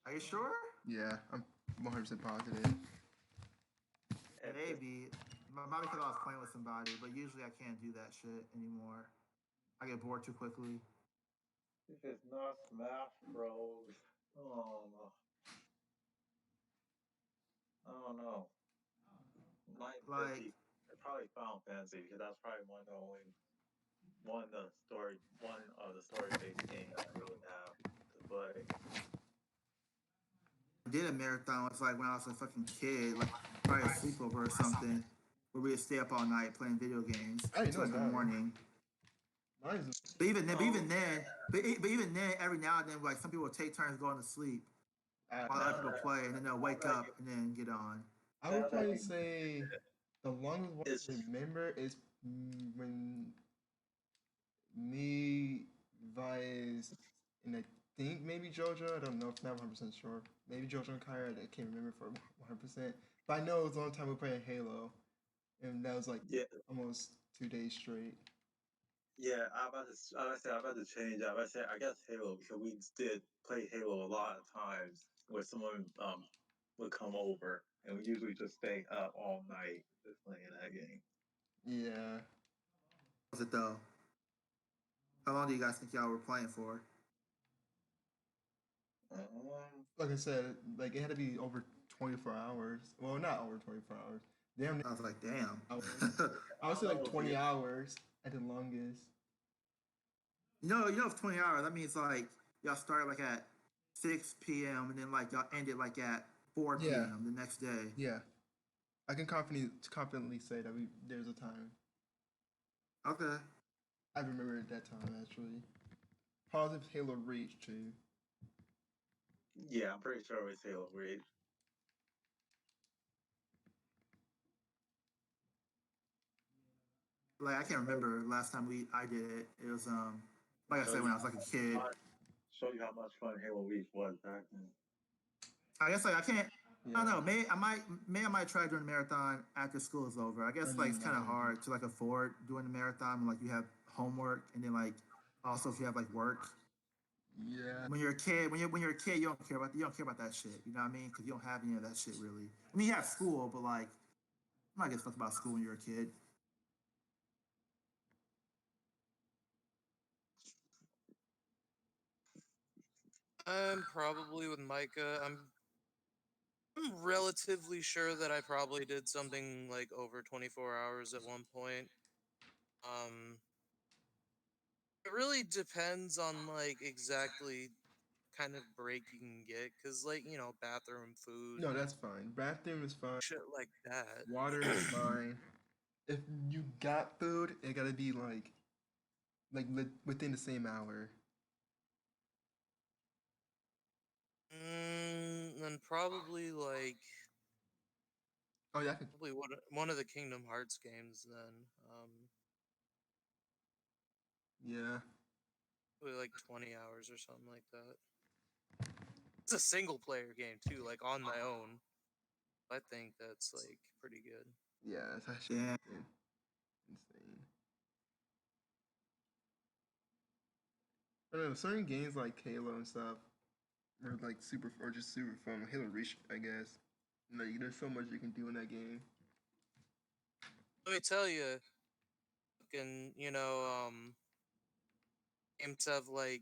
Are you sure? Yeah, I'm 100% positive. Maybe. Maybe because I was playing with somebody, but usually I can't do that shit anymore. I get bored too quickly. This is not Smash Bros. Oh, I don't know. Might just Like, be probably Final Fantasy because that's probably one of the story based games I really have to play. I did a marathon. It's like when I was a fucking kid, like probably a sleepover or something, where we would stay up all night playing video games I didn't till know like the mine. morning. Mine is But even then, every now and then, like some people would take turns going to sleep while other people play, and then they'll wake up and then get on. I would probably say the longest one It's I remember is when me, Vice, and I think maybe JoJo. I don't know. I'm not 100% sure. Maybe JoJo and Kyra. I can't remember for 100%. But I know it was a long time we played Halo, and that was like yeah, almost 2 days straight. yeah. I'm about to change. I'm about to say I guess Halo because we did play Halo a lot of times where someone would come over and we usually just stay up all night just playing that game. Yeah. Was it though? How long do you guys think y'all were playing for? Like I said, like it had to be over 24 hours. Well, not over 24 hours. Damn. I was like, damn. I would say like 20 hours at the longest. It's 20 hours. That means like y'all started like at 6 p.m. and then like y'all ended like at 4 Yeah. p.m. the next day. Yeah. I can confidently say that there's a time. Okay. I remember at that time actually. Positive Halo Reach too. Yeah, I'm pretty sure it was Halo Reach. Like I can't remember last time I did it. It was like I Show said you when I was like a kid. show you how much fun Halo Reach was back then. I guess like I can't. I Yeah. don't know. Maybe I might try doing the marathon after school is over. I guess like it's kind of hard to like afford doing the marathon when like you have homework and then like also if you have like work. Yeah. When you're a kid, when you're a kid, you don't care about that shit. You know what I mean? Because you don't have any of that shit really. I mean, you have school, but like I'm not gonna fuck about school when you're a kid. I'm probably with Micah. I'm relatively sure that I probably did something like over 24 hours at one point. Um, it really depends on like exactly kind of break you can get, cause like bathroom, food, No, that's fine. Bathroom is fine. shit like that. Water is fine. If you got food, it gotta be within the same hour. And probably like Oh yeah, I could. probably one of the Kingdom Hearts games then. Yeah. Probably like 20 hours or something like that. It's a single player game too, like on my own. I think that's like pretty good. Yeah, it's actually Yeah. insane. I don't know, certain games like Halo and stuff are like just super fun. Like Halo Reach, I guess. Like there's so much you can do in that game. Let me tell you, fucking games have like,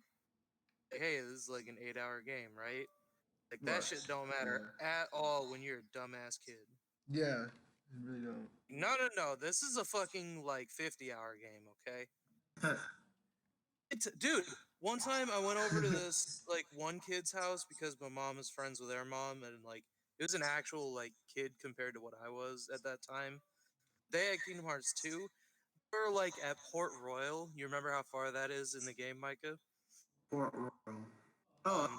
hey, this is like an 8-hour game, right? Like that What? shit don't matter at all when you're a dumbass kid. Yeah, I really don't. No. This is a fucking like 50-hour game, okay? Dude, one time I went over to this like one kid's house because my mom is friends with their mom, and like it was an actual like kid compared to what I was at that time. They had Kingdom Hearts 2. We were like at Port Royal. You remember how far that is in the game, Micah? Port Royal. Oh,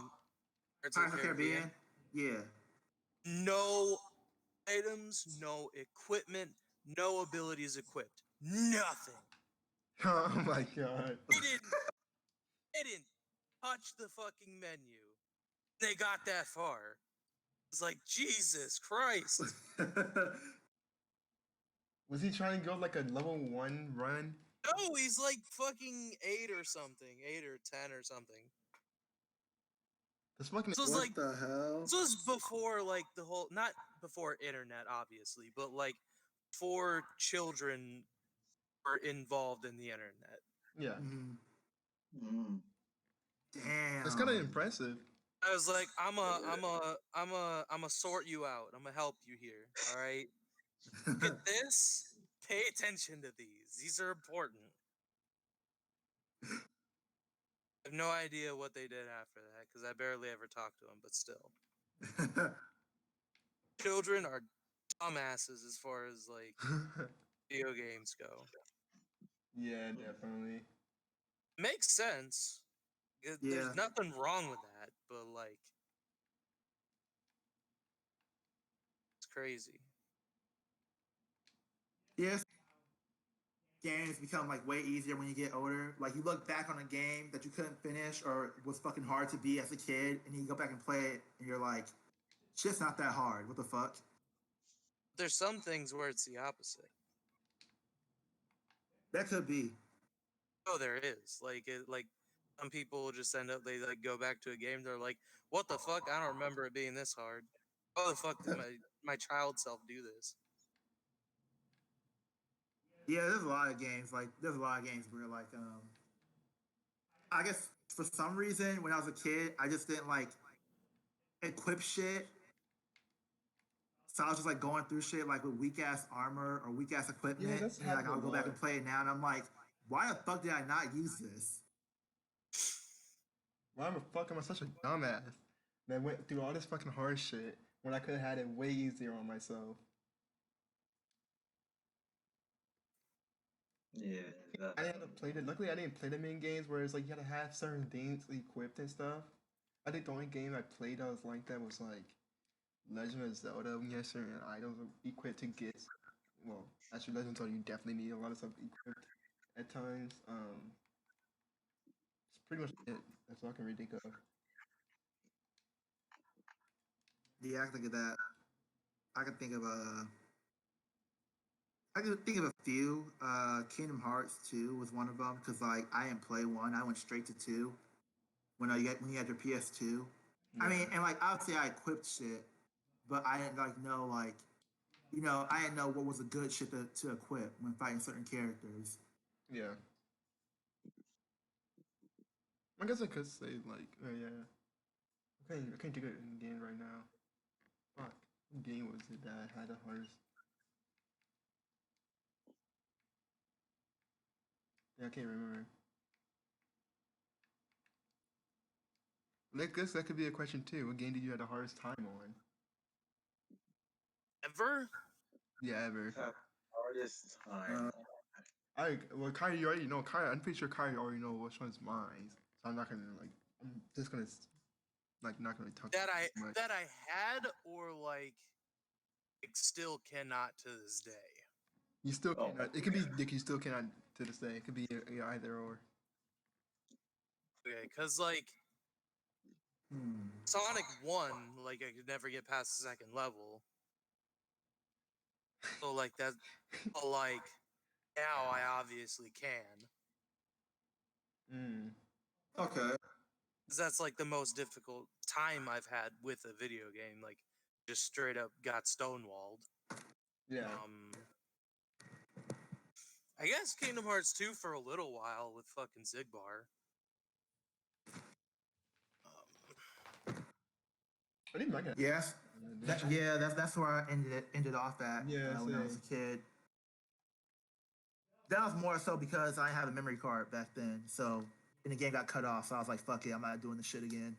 Pirates of the Pirates of the Caribbean. Caribbean. Yeah. No items, no equipment, no abilities equipped. Nothing. Oh my god. They didn't touch the fucking menu. They got that far. It's like Jesus Christ. Was he trying to go like a level 1 run? No, he's like fucking 8 or something, 8 or 10 or something. This fucking This was What like the hell? this was before like the whole, not before internet obviously, but like before children were involved in the internet. yeah. Mm. Damn. It's kind of impressive. I was like, I'm a sort you out. I'm gonna help you here. All right. Look at this. Pay attention to these. These are important. I have no idea what they did after that because I barely ever talked to them. But still, children are dumbasses as far as like video games go. yeah, definitely. Makes sense. Yeah. There's nothing wrong with that, but like, it's crazy. Yes. Games become like way easier when you get older. Like you look back on a game that you couldn't finish or was fucking hard to beat as a kid, and you go back and play it, and you're like, shit's not that hard. What the fuck? There's some things where it's the opposite. That could be. Oh, there is. Like some people just end up, they like go back to a game. They're like, "What the fuck? I don't remember it being this hard. How the fuck did my child self do this?" Yeah, there's a lot of games. Like there's a lot of games where like I guess for some reason when I was a kid, I just didn't like equip shit. So I was just like going through shit like with weak ass armor or weak ass equipment, that's and then like I'll happened a go back lot. and play it now, and I'm like, why the fuck did I not use this? Why the fuck am I such a dumbass that went through all this fucking hard shit when I could have had it way easier on myself? Yeah, I didn't play it. Luckily, I didn't play them in games where it's like you had to have certain things equipped and stuff. I think the only game I played that was like that was like Legend of Zelda. When you have certain items equipped to get, well, actually Legend of Zelda, you definitely need a lot of stuff equipped at times. It's pretty much it. That's all I can really think of. Yeah, I can think of that. I can think of I can think of a few. Kingdom Hearts 2 was one of them because like I didn't play one. I went straight to 2 when you had your PS2. I Yeah, mean, and like obviously I equipped shit, but I didn't like know like I didn't know what was a good shit to equip when fighting certain characters. yeah. I guess I could say like, oh yeah. I can't think of it in game right now. Fuck. What game was it that had the hardest? Yeah, I can't remember. I guess that could be a question too. What game did you have the hardest time on? Ever? Yeah, ever. Hardest time. Kai, you already know. Kai, I'm pretty sure Kai already know which one's mine. So I'm not gonna like. I'm just gonna like not gonna talk That I too much. that I had or like still cannot to this day. You still Oh, cannot. It could be Dick. You still cannot to this day. It could be either or. Okay, because like Hmm. Sonic 1, like I could never get past the second level. So like that, like now I obviously can. Mm. Okay. Because that's like the most difficult time I've had with a video game. Like just straight up got stonewalled. Yeah. I guess Kingdom Hearts 2 for a little while with fucking Zigbar. I think Manga. Yes. That's where I ended off at Yeah, when I was same. a kid. That was more so because I had a memory card back then, so and the game got cut off. So I was like, "Fuck it, I'm not doing this shit again."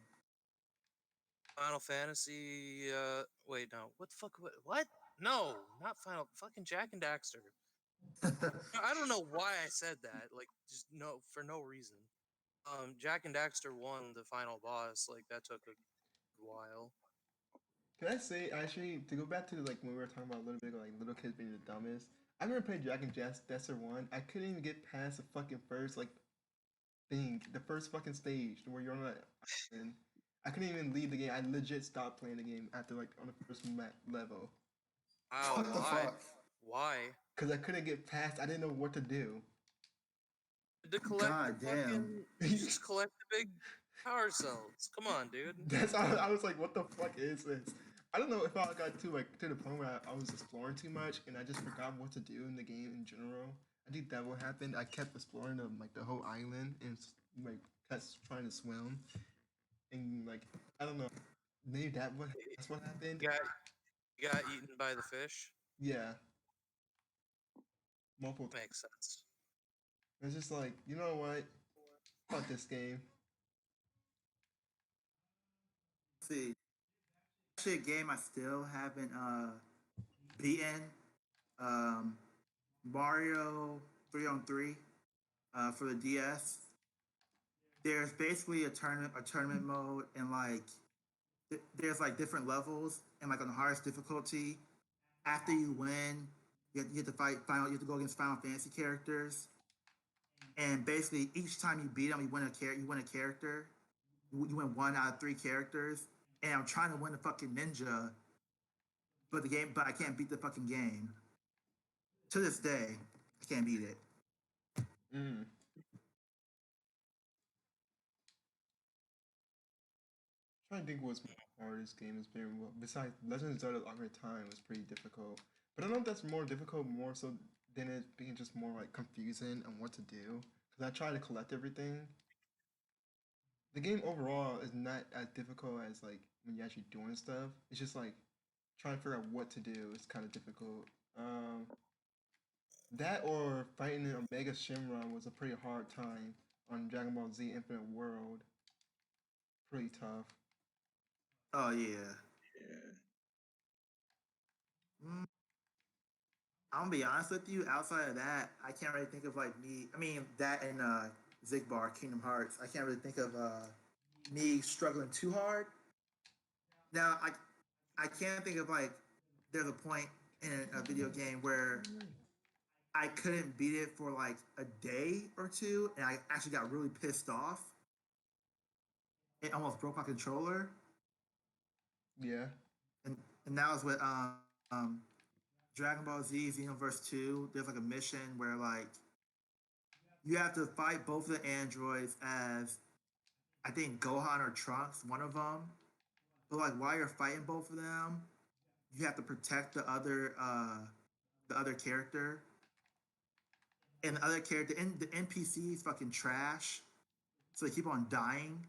Final Fantasy. Wait, no. What the fuck? What? No, not Final. Fucking Jack and Daxter. I don't know why I said that. Like, just no, for no reason. Jack and Daxter won the final boss. Like, that took a while. Can I say actually to go back to like when we were talking about a little bit like little kids being the dumbest? I remember playing Dragon Desert one. I couldn't even get past the fucking first like thing, the first fucking stage where you're on that island. I couldn't even leave the game. I legit stopped playing the game after like on the first level Wow, What the why? fuck? Why? because I couldn't get past. I didn't know what to do. To collect the God damn. fucking. You just collect the big power cells. Come on, dude. That's I was like, what the fuck is this? I don't know if I got to like to the point where I was exploring too much and I just forgot what to do in the game in general. I think that what happened. I kept exploring like the whole island and like kept trying to swim and like I don't know. Maybe that's what happened. You got eaten by the fish. Yeah, multiple. Makes sense. It's just like you know what? Fuck this game. See, actually, a game I still haven't beaten. Um, Mario 3 on 3 for the DS. There's basically a tournament mode, and like there's like different levels, and like on the hardest difficulty, after you win, you have to fight final. You have to go against Final Fantasy characters, and basically each time you beat them, you win a character. You win a character. You win 1 out of 3 characters, and I'm trying to win the fucking ninja, but I can't beat the fucking game. To this day, I can't beat it. Mm. Trying to think what's my hardest game has been. Well, besides Legend of Zelda: Ocarina of Time was pretty difficult, but I don't know if that's more difficult more so than it being just more like confusing on what to do. Because I try to collect everything. The game overall is not as difficult as like when you're actually doing stuff. It's just like trying to figure out what to do is kind of difficult. That or fighting in Omega Shinra was a pretty hard time on Dragon Ball Z Infinite World. Pretty tough. Oh yeah. Yeah. Mm, I'm gonna be honest with you. Outside of that, I can't really think of like me. I mean, that and Zigbar, Kingdom Hearts. I can't really think of me struggling too hard. Now I can't think of like there's a point in a video game where I couldn't beat it for like a day or two, and I actually got really pissed off. It almost broke my controller, Yeah. and that was with Dragon Ball Z Xenoverse 2. There's like a mission where like you have to fight both of the androids as I think Gohan or Trunks, one of them. But like while you're fighting both of them, you have to protect the other character. And the other character and the NPC is fucking trash. So they keep on dying.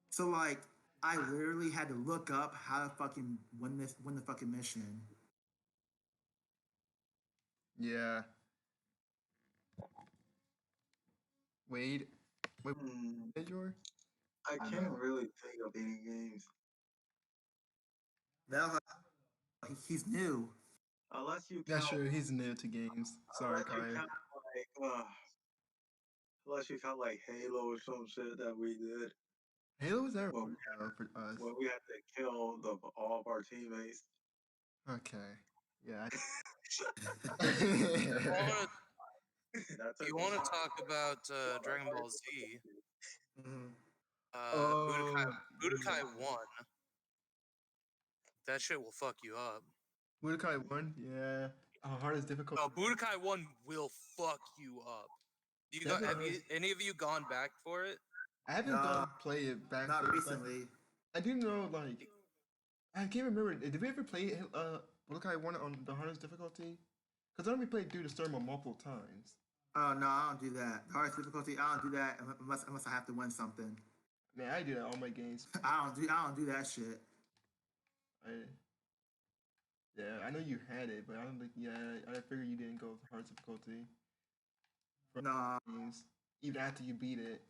So like I literally had to look up how to fucking win the fucking mission. Yeah. Wade. Wait, Hmm, Major? I can't really think of any games That was like, he's new. unless you Yeah, count. sure. He's new to games. Sorry, Unless you Kaya. count unless you count like Halo or some shit that we did Halo was never when fun for us. when we had to kill all of our teammates. Okay. Yeah. That's You want to talk about Dragon Ball Z? Mhm. Budokai Oh, Budokai 1. That shit will fuck you up. Budokai 1? Yeah. Hardest difficult. No, Budokai 1 will fuck you up. Have you any of you gone back for it? I haven't No, gone play it back. not but recently. I do know, like, I can't remember. Did we ever play Budokai 1 on the hardest difficulty? Because I only played through the story multiple times. Oh no, I don't do that. The hardest difficulty, I don't do that unless I have to win something. Man, I do that all my games. I don't do that shit. Yeah, I know you had it, but I don't think. Yeah, I figured you didn't go with hard difficulty for No, games, even after you beat it.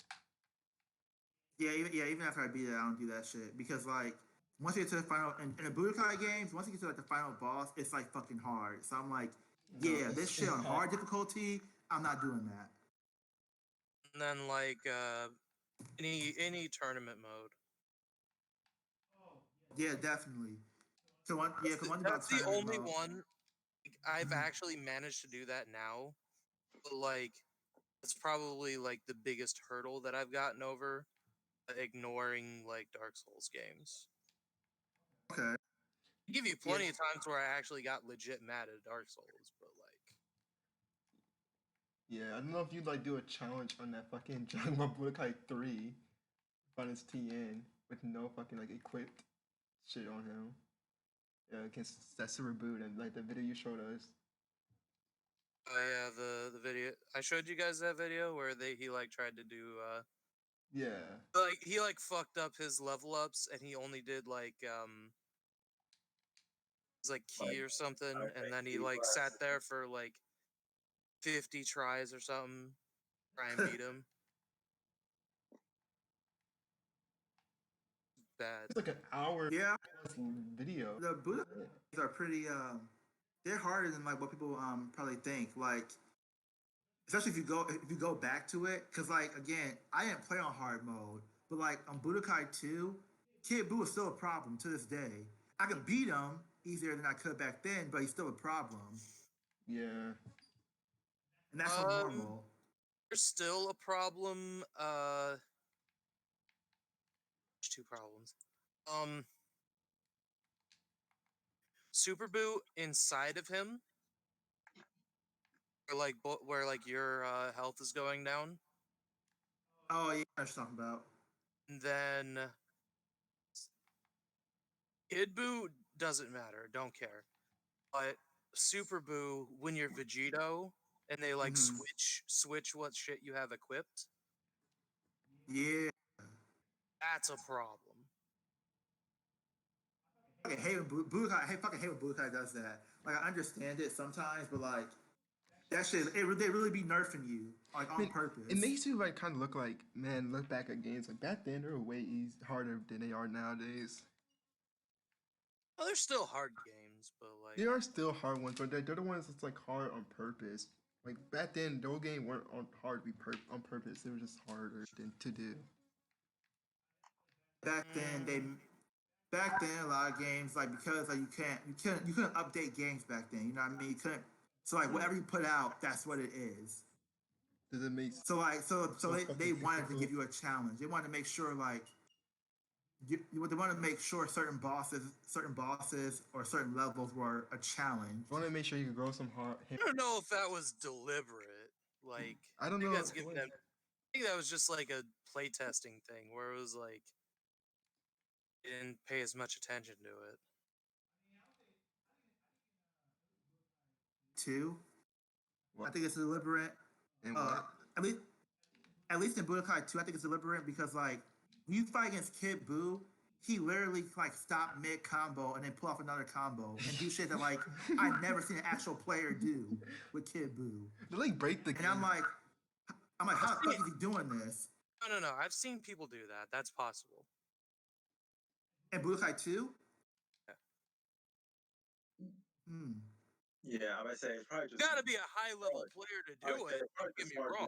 even after I beat it, I don't do that shit because like once you get to the final in the Budokai games, once you get to like the final boss, it's like fucking hard. So I'm like, No, yeah, this shit on hard difficulty, I'm not doing that. And then like any tournament mode. Yeah, definitely. So one, yeah, because one thing about That's the tournament only mode, one I've actually managed to do that now. But like it's probably like the biggest hurdle that I've gotten over, ignoring like Dark Souls games. okay, I give you yeah, plenty of times where I actually got legit mad at Dark Souls, but like yeah, I don't know if you'd like do a challenge on that fucking Dragon Ball Budokai 3 Finest TN with no fucking like equipped shit on him. Yeah, against that super boot and like the video you showed us. oh yeah, the video I showed you guys, that video where he like tried to do Yeah. like he like fucked up his level ups and he only did like it was like key or something, and then he like sat there for like 50 tries or something, try and beat him. Bad. It's like an hour yeah. plus video. The Budokai are pretty they're harder than like what people probably think. Like especially if you go back to it, because like again, I didn't play on hard mode, but like on Budokai 2, Kid Buu is still a problem to this day. I can beat him easier than I could back then, but he's still a problem, Yeah. and that's not normal. There's still a problem. There's two problems. Super Boo inside of him, where like your health is going down. Oh yeah, I was talking about. And then Kid Boo doesn't matter, don't care. But Super Boo, when you're Vegito and they like Mm-hmm. switch what shit you have equipped, Yeah, that's a problem. I fucking hate when Budokai. I fucking hate when Budokai does that. Like I understand it sometimes, but like that shit, they really be nerfing you like I on mean, purpose. it makes you like kind of look like, man, look back at games like back then they were way harder than they are nowadays. Well, they're still hard games, but like They are still hard ones, but they're the ones that's like hard on purpose. Like back then, those games weren't on hard on purpose. They were just harder to do. back then a lot of games like because like you couldn't update games back then. You know what I mean? You couldn't. So like whatever you put out, that's what it is. Does it make So like so they fucking wanted to difficult? give you a challenge. They wanted to make sure like they want to make sure certain bosses or certain levels were a challenge. I want to make sure you can grow some heart. I don't know if that was deliberate. Like, I don't think know. that's giving them. I think that was just like a playtesting thing where it was like they didn't pay as much attention to it. Too, What? I think it's deliberate. And what? At least in Budokai 2, I think it's deliberate because like when you fight against Kid Buu, he literally like stop mid combo and then pull off another combo and do shit that like I've never seen an actual player do with Kid Buu. They like break the And game. I'm like, how the fuck is he doing this? No. I've seen people do that. That's possible. In Budokai 2? Yeah. Hmm. Yeah, I would say it's probably just. You gotta be a high level player to do it. Don't get me wrong.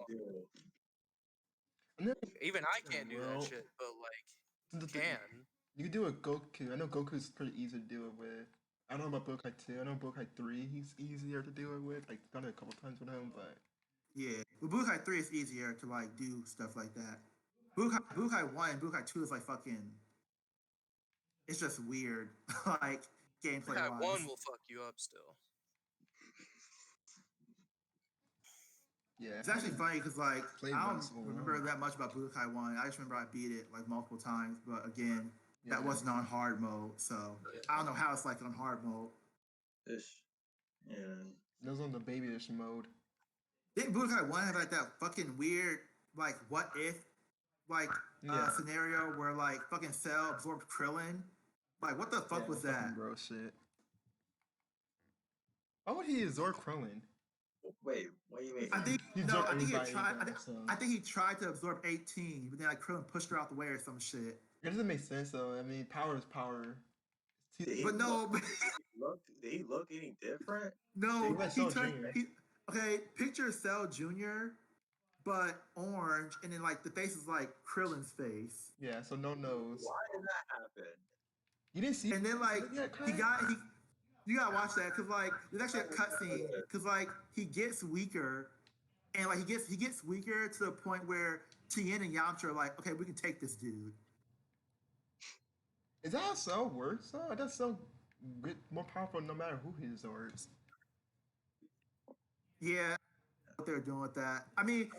And then, Even I can't do well, that shit, but like, the thing- can. You can do it with Goku. I know Goku's pretty easy to do it with. I don't know about Budokai 2. I know Budokai 3 he's easier to do it with. Like done it a couple times with him, but Yeah. With Budokai 3 it's easier to like do stuff like that. Budokai 1 and Budokai 2 is like fucking it's just weird. Like gameplay That wise. one will fuck you up still. yeah. It's actually funny because like Played I don't once in a remember while. that much about Budokai 1. I just remember I beat it like multiple times, but again, Yeah. that wasn't on hard mode, so I don't know how it's like on hard mode. Yeah. That was on the babyish mode. Didn't Budokai 1 have like that fucking weird like what if like Yeah. scenario where like fucking Cell absorbed Krillin? Like what the fuck Yeah, was Fucking that? gross shit. Why would he absorb Krillin? Wait, what do you mean? I think He no, absorbed I think he everybody tried. though, so. I think he tried to absorb 18, but then like Krillin pushed her out the way or some shit. It doesn't make sense though. I mean, power is power. Did he But no, did he look any different? no, He went he Cell turned. Jr. Okay, picture Cell Jr. but orange, and then like the face is like Krillin's face. Yeah, so no nose. Why did that happen? You didn't see. And then like Yeah, you gotta watch that because like there's actually a cutscene because like he gets weaker, and like he gets weaker to the point where Tien and Yamcha are like, okay, we can take this dude. Is that how Cell works? Oh, that's so good, more powerful no matter who he absorbs. Yeah, what they're doing with that. I mean,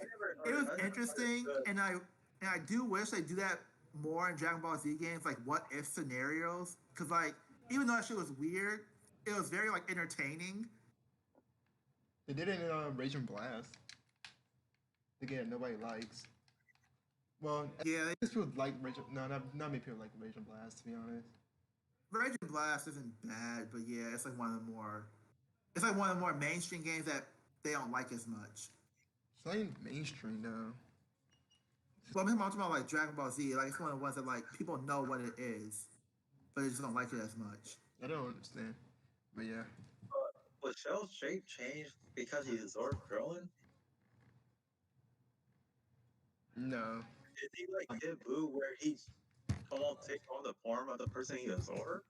it was interesting, and I do wish they do that more in Dragon Ball Z games, like what if scenarios. Because like even though that shit was weird, it was very like entertaining. They did it in Raging Blast. Again, nobody likes. Well, Yeah, I guess people like Raging. No, not many people like Raging Blast, to be honest. Raging Blast isn't bad, but yeah, it's like one of the more mainstream games that they don't like as much. It's not even mainstream though. Well, I'm talking about like Dragon Ball Z. Like it's one of the ones that like people know what it is, but they just don't like it as much. I don't understand, but yeah. Was Cell's shape changed because he absorbed Krillin? No. Is he like Kid Buu where he's take on the form of the person he absorbed?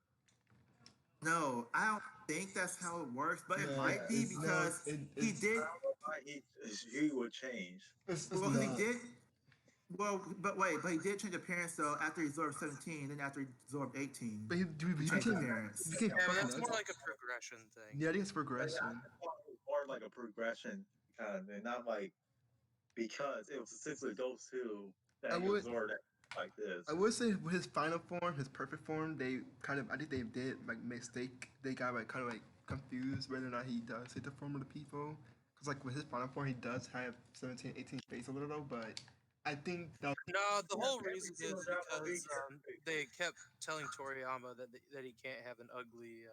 No, I don't think that's how it works, but it No, might be it's- no, because it- he it's- did. I don't know why he would change. It's Well, not. he did. Well, but he did change appearance though after he absorbed 17, then after he absorbed 18. But he changed became, appearance. he became Yeah, but fucking that's more nuts. like a progression thing. Yeah, I think it's progression. More like a progression kind of thing, not like because it was essentially those two that I he would- absorbed like this. I would say with his final form, his perfect form, they kind of, I think they did like mistake. They got like kind of like confused whether or not he does hit the form of the people. Cause like with his final form, he does have 17, 18 face a little, but I think that No, the whole every reason is single Dragon Ball Z because they kept telling Toriyama that he can't have an ugly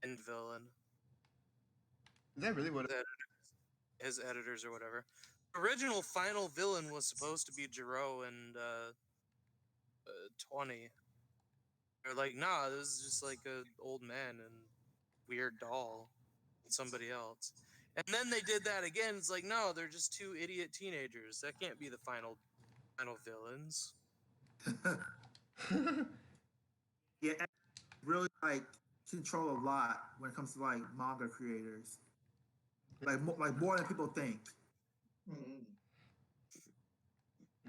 end villain. is that really what? His editors or whatever. Original final villain was supposed to be Jiro and 20. They're like, nah, this is just like an old man and weird doll and somebody else. And then they did that again. It's like, no, they're just two idiot teenagers. That can't be the final villains. Yeah, and really like control a lot when it comes to like manga creators. Like more than people think. Mm-hmm.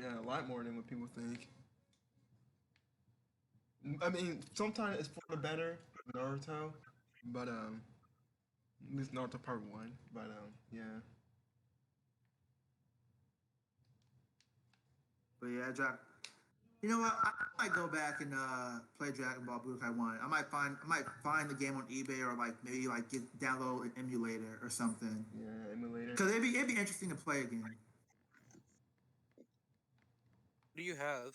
Yeah, a lot more than what people think. I mean, sometimes it's for the better, Naruto, but at least Naruto Part One. But yeah. But yeah, you know what? I might go back and play Dragon Ball Budokai One. I might find the game on eBay or like maybe like download an emulator or something. Yeah, emulator. Because it'd be interesting to play again. What do you have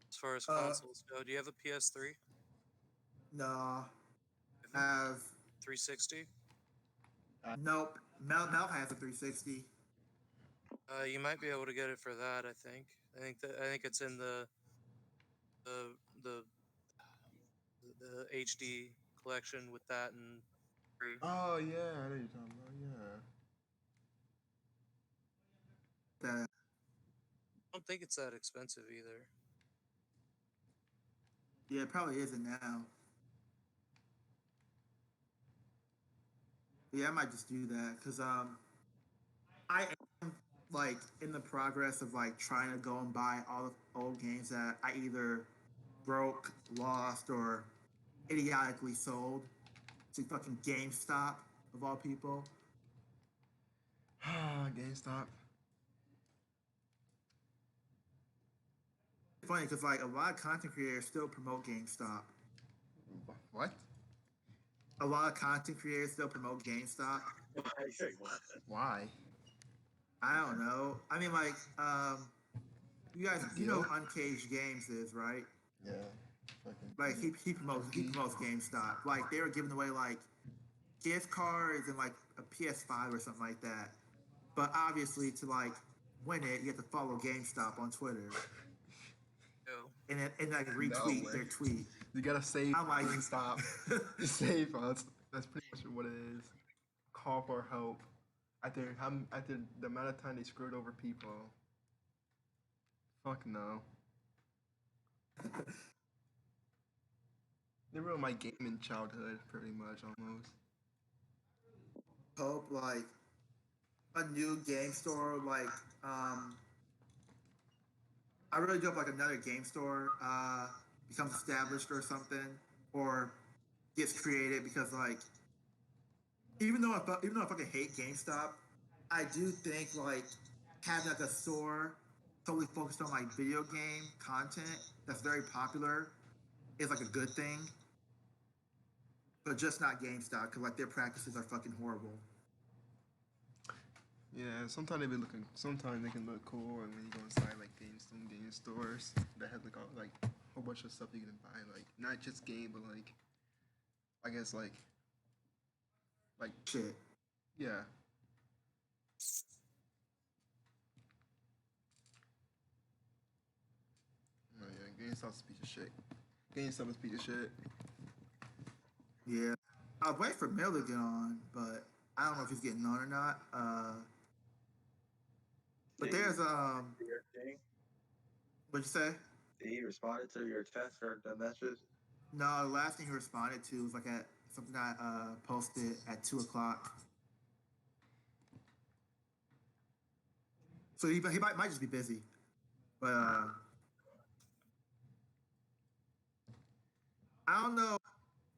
as far as Uh, consoles go? Do you have a PS3? no, Have I have 360? nope. Mel has a 360. You might be able to get it for that. I think it's in the the the HD collection with that and free. Oh yeah, I know you're talking about. Yeah. That I don't think it's that expensive either. yeah, it probably isn't now. Yeah, I might just do that because I am like in the progress of like trying to go and buy all the old games that I either broke, lost, or idiotically sold to fucking GameStop of all people. GameStop. It's funny because like a lot of content creators still promote GameStop. What? A lot of content creators still promote GameStop. I say what? Why? I don't know. I mean, like, you guys, you know Deal? who Uncaged Games is, right? Yeah. Fucking. Like he promotes GameStop. Like they were giving away like gift cards and like a PS5 or something like that. But obviously, to like win it, you have to follow GameStop on Twitter Yo, and like No retweet way. their tweet. You gotta save. I'm like, GameStop. Save us. That's pretty much what it is. Call for help. After the amount of time they screwed over people. Fuck no. They ruined my gaming childhood, pretty much almost. hope like a new game store like I really do hope like another game store becomes established or something or gets created because like even though I fucking hate GameStop, I do think like having like a store totally focused on like video game content that's very popular is like a good thing, but just not GameStop because like their practices are fucking horrible. Yeah, sometimes they be looking. Sometimes they can look cool, and then you go inside like some game stores that have like like a whole bunch of stuff you can buy, like not just game, but like I guess like Shit. yeah. Oh yeah, GameStop's a piece of shit. GameStop is a piece of shit. Yeah. I was waiting for Mel to get on, but I don't know if he's getting on or not. But Did he there's respond to your thing? what'd you say? Did he responded to your text or the message? No, the last thing he responded to was like at something I posted at 2 o'clock. So he might just be busy. But I don't know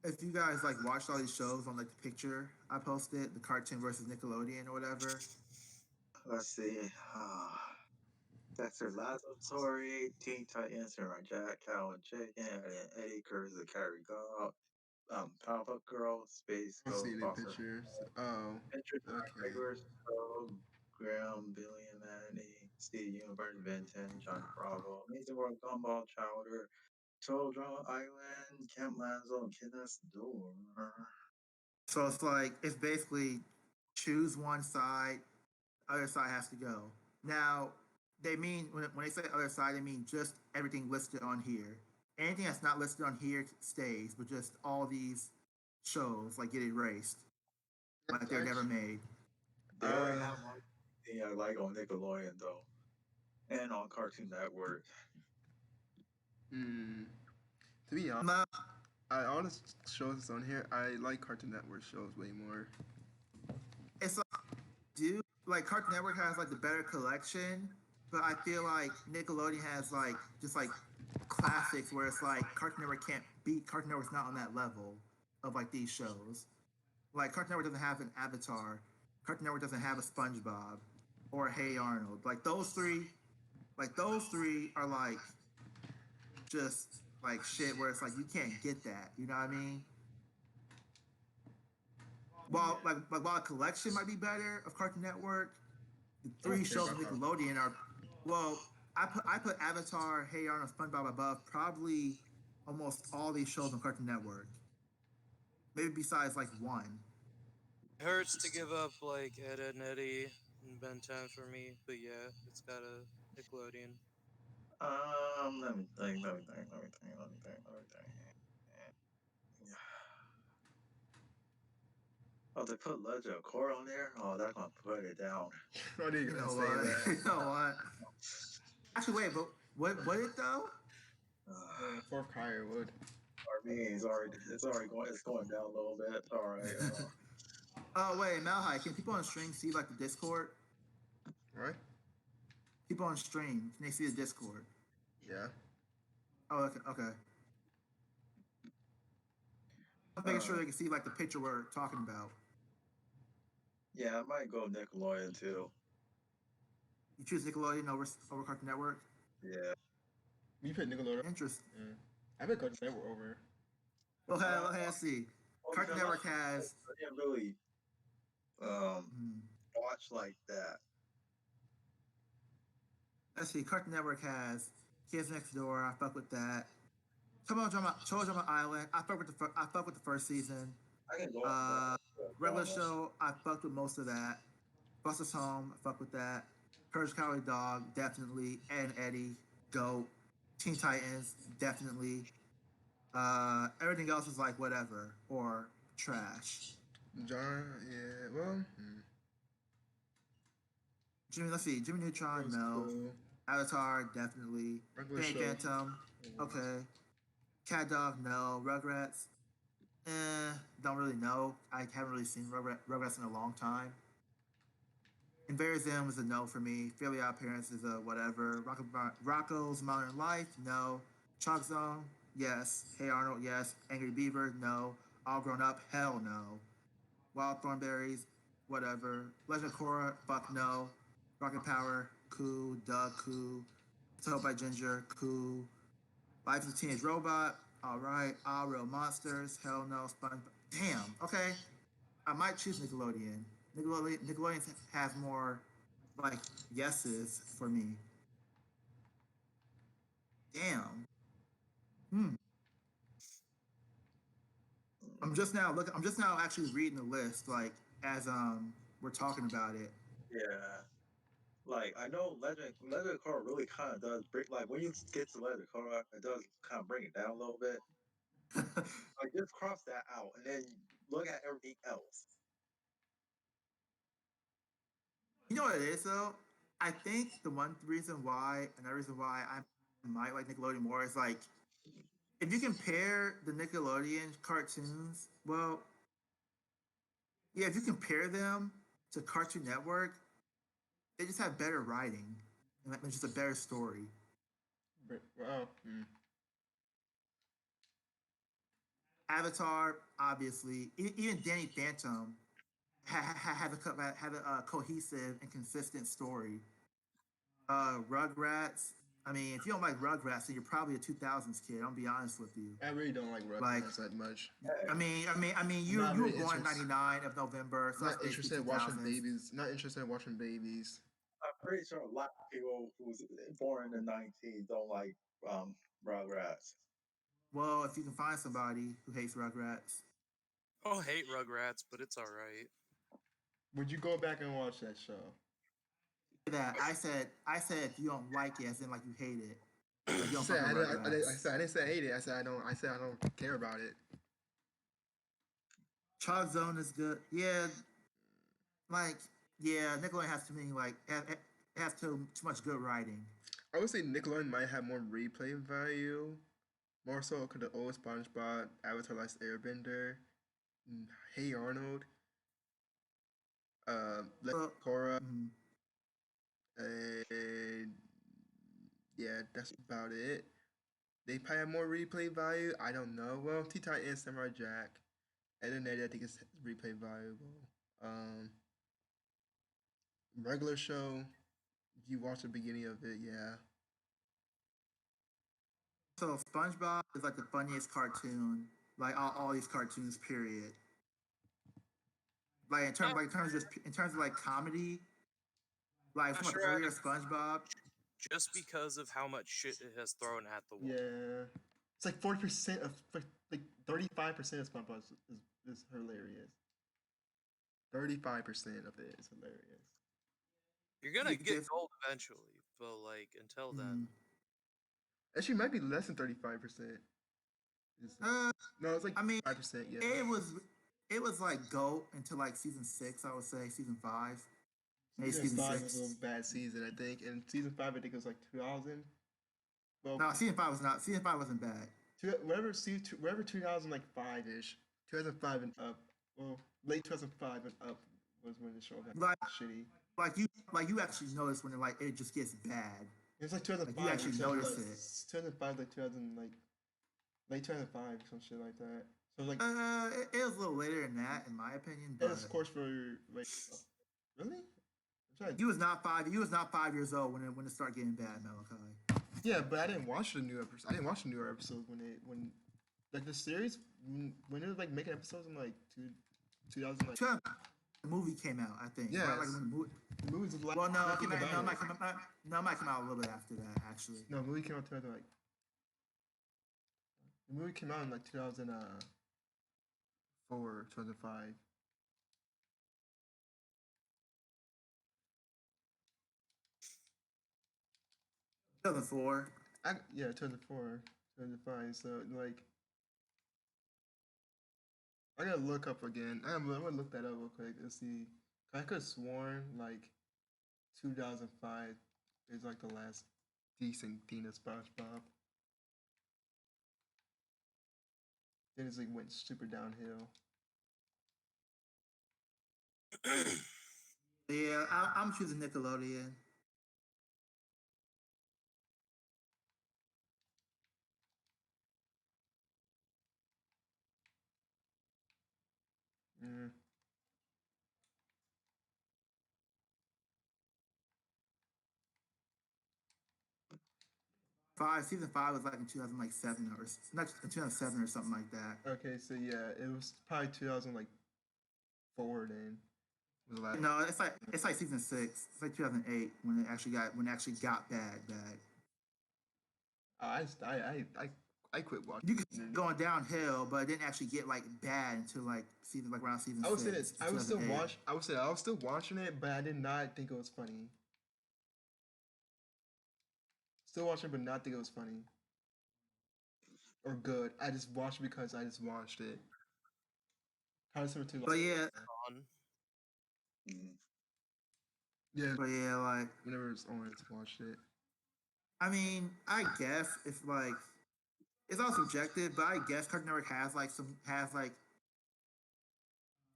if you guys like watched all these shows on like the picture I posted, the cartoon versus Nickelodeon or whatever. Let's see. Dexter Laboratory, Teen Titans, Samurai Jack, Cow and Chicken, and Eddie Curtis, the Carry God, Pop-Up Girl, Space I see Ghost, the Foster, pictures. Oh, Enter okay. Regular Show, Graham, Billy and Manny, Steve Universe, Ben 10, Johnny Bravo, Amazing World Gumball, Chowder, Children Island, Camp Lanzo, and Kidness Door. So it's like it's basically choose one side, other side has to go. Now they mean when they say other side, they mean just everything listed on here. Anything that's not listed on here stays, but just all these shows like get erased, like they're never made. They already have one thing I like on Nickelodeon though, and on Cartoon Network. Mm, to be honest, Nah, all the shows on here, I like Cartoon Network shows way more. it's like, do like Cartoon Network has like the better collection, but I feel like Nickelodeon has like just like classics where it's like Cartoon Network can't beat Cartoon Network's not on that level of like these shows. Like Cartoon Network doesn't have an Avatar, Cartoon Network doesn't have a SpongeBob or Hey Arnold. Like those three are like just like shit where it's like you can't get that. You know what I mean? While while a collection might be better of Cartoon Network, the I don't three care shows of about that. Nickelodeon are well. I put Avatar, Hey Arnold, SpongeBob above probably almost all these shows on Cartoon Network. Maybe besides like one. It hurts to give up like Ed, Ed and Eddie and Ben 10 for me, but yeah, it's got a Nickelodeon. Let me think. Let me think. Let me think. Let me think. Let me think. Yeah. Oh, they put Legend of Korra on there. Oh, that's gonna put it down. I knew you You were gonna know say what? that. You know what? Actually, wait, but what it though? Fourth Higher would. For me, it's already going down a little bit. All right. Oh wait, Malhai, can people on stream see like the Discord? Right? People on stream, can they see the Discord? Yeah. Oh, okay, okay. I'm making sure they can see like the picture we're talking about. Yeah, I might go Nickelodeon too. You choose Nickelodeon over Cartoon Network. Yeah. You put Nickelodeon. Interesting. Mm. I put Cartoon Network over. Okay, Uh, okay, let's see. well, Cartoon because Network has. I didn't really Hmm, watch like that. let's see. Cartoon Network has Kids Next Door. I fuck with that. Show Drama Island. I fuck with the first season. I can go on Uh, regular drama. show. I fucked with most of that. Buster's Home. I fuck with that. Courage the Cowardly Dog. Definitely. Ed and Eddie. Goat. Teen Titans. Definitely. Everything else is like whatever or trash. John, yeah. Well, Let's see. Jimmy that Neutron. was No. cool. Avatar. Definitely. Regular Danny show. Phantom. Okay. Cat Dog. No. Rugrats. Don't really know. I haven't really seen Rugrats in a long time. Invader Zim is a no for me. Fairly Odd Parents is a whatever. Rocco's Modern Life, no. Chalk Zone, yes. Hey Arnold, yes. Angry Beaver, no. All Grown Up, hell no. Wild Thornberries, whatever. Legend of Korra, fuck no. Rocket Power, cool. Doug, cool. Told by Ginger, cool. Life of a Teenage Robot, all right. All Real Monsters, hell no. Damn, okay. I might choose Nickelodeon. Nickelodeon has more like yeses for me. Damn. Hmm. I'm just now actually reading the list like as we're talking about it. Yeah. Like I know Legend of Korra really kind of does bring like when you get to Legend of Korra, it does kind of bring it down a little bit. Like just cross that out and then look at everything else. You know what it is though? I think the one reason why, another reason why I might like Nickelodeon more is like if you compare the Nickelodeon cartoons, well, yeah, if you compare them to Cartoon Network, they just have better writing and like, just a better story. Wow. Avatar, obviously, even Danny Phantom have a cohesive and consistent story. Rugrats. I mean, if you don't like Rugrats, then you're probably a 2000s kid. I'll be honest with you. I really don't like Like, Rugrats that much. you Not you were really born interested. 99 of November, so Not that's basically interested in watching 2000s. babies. Not interested in watching babies. I'm pretty sure a lot of people who's born in the 90s don't like Rugrats. Well, if you can find somebody who hates Rugrats, Oh, I hate Rugrats, but it's alright. Would you go back and watch that show? that I said if you don't like it, as in like you hate it, like you I don't said fuck with I Rugrats. didn't say I hate it. I said I don't care about it. Chalk Zone is good. Yeah, like yeah, Nickelodeon has too many like it has too much good writing. I would say Nickelodeon might have more replay value, more so because the old SpongeBob, Avatar: Last Airbender, Hey Arnold, Legend Well, of Korra, mm, and yeah, that's about it. They probably have more replay value. I don't know. Well, Teen Titans, Samurai Jack, and then I think it's replay valuable. Um, Regular show, if you watch the beginning of it, yeah. so SpongeBob is like the funniest cartoon, like all these cartoons. Period. Like in terms of like comedy, like Not from like sure earlier I, SpongeBob. just because of how much shit it has thrown at the wall. Yeah. It's like 40% of, like 35% of SpongeBob is hilarious. 35% of it is hilarious. You're gonna You get just, gold eventually, but like until then, mm, Actually, it might be less than 35%. uh, No, it's like I mean, 5%, yeah. it was like GOAT until like season 6. I would say season 5, maybe Season season 5 was 6. a bad season, I think. And season 5, I think it was like 2000. Well, No, season 5 was not. Season 5 wasn't bad. whatever 2000 like 5-ish, 2005 and up. Well, late 2005 and up was when the show got Like shitty. like you actually notice when it just gets bad. It's like Like you 2005, actually notice it. 2005, like 2000, like late 2005, some shit like that. So like, It was a little later than that, in my opinion. and But it's of course for like, really? I'm trying to- you was not 5. You was not 5 years old when it started getting bad, Malachi. Yeah, but I didn't watch the new episode. I didn't watch the newer episodes when like the series when it was like making episodes in like 2000 like 2000, the movie came out, I think. Right, like yes, when the movie. the movies was like Well, no, it nothing came out. about it. No, it might come out a little bit after that, actually. No, the movie came out 2000 like the movie came out in like 2004, 2005. 2004. Yeah, 2004, 2005. So like I gotta look up again. I'm gonna look that up real quick and see. I could have sworn like 2005 is like the last decent Dina SpongeBob. Then it like went super downhill. Yeah, I'm choosing Nickelodeon. Mm. Season 5 was like in 2007 or not 2007 or something like that. Okay, so yeah, it was probably 2000 like four then. Was the last. No, it's like season 6. It's like 2008 when it actually got bad. I I quit watching. You could see it going downhill, but it didn't actually get like bad until like season like around season I would say 6, that I was still 2008. watch. I would say I was still watching it, but I did not think it was funny. Still watching, but not think it was funny or good. I just watched because I just watched it. Kind of similar to But like yeah, fun. yeah, but yeah, like whenever it's on, it's watched it. I mean, I guess if like it's all subjective, but I guess Cartoon Network has like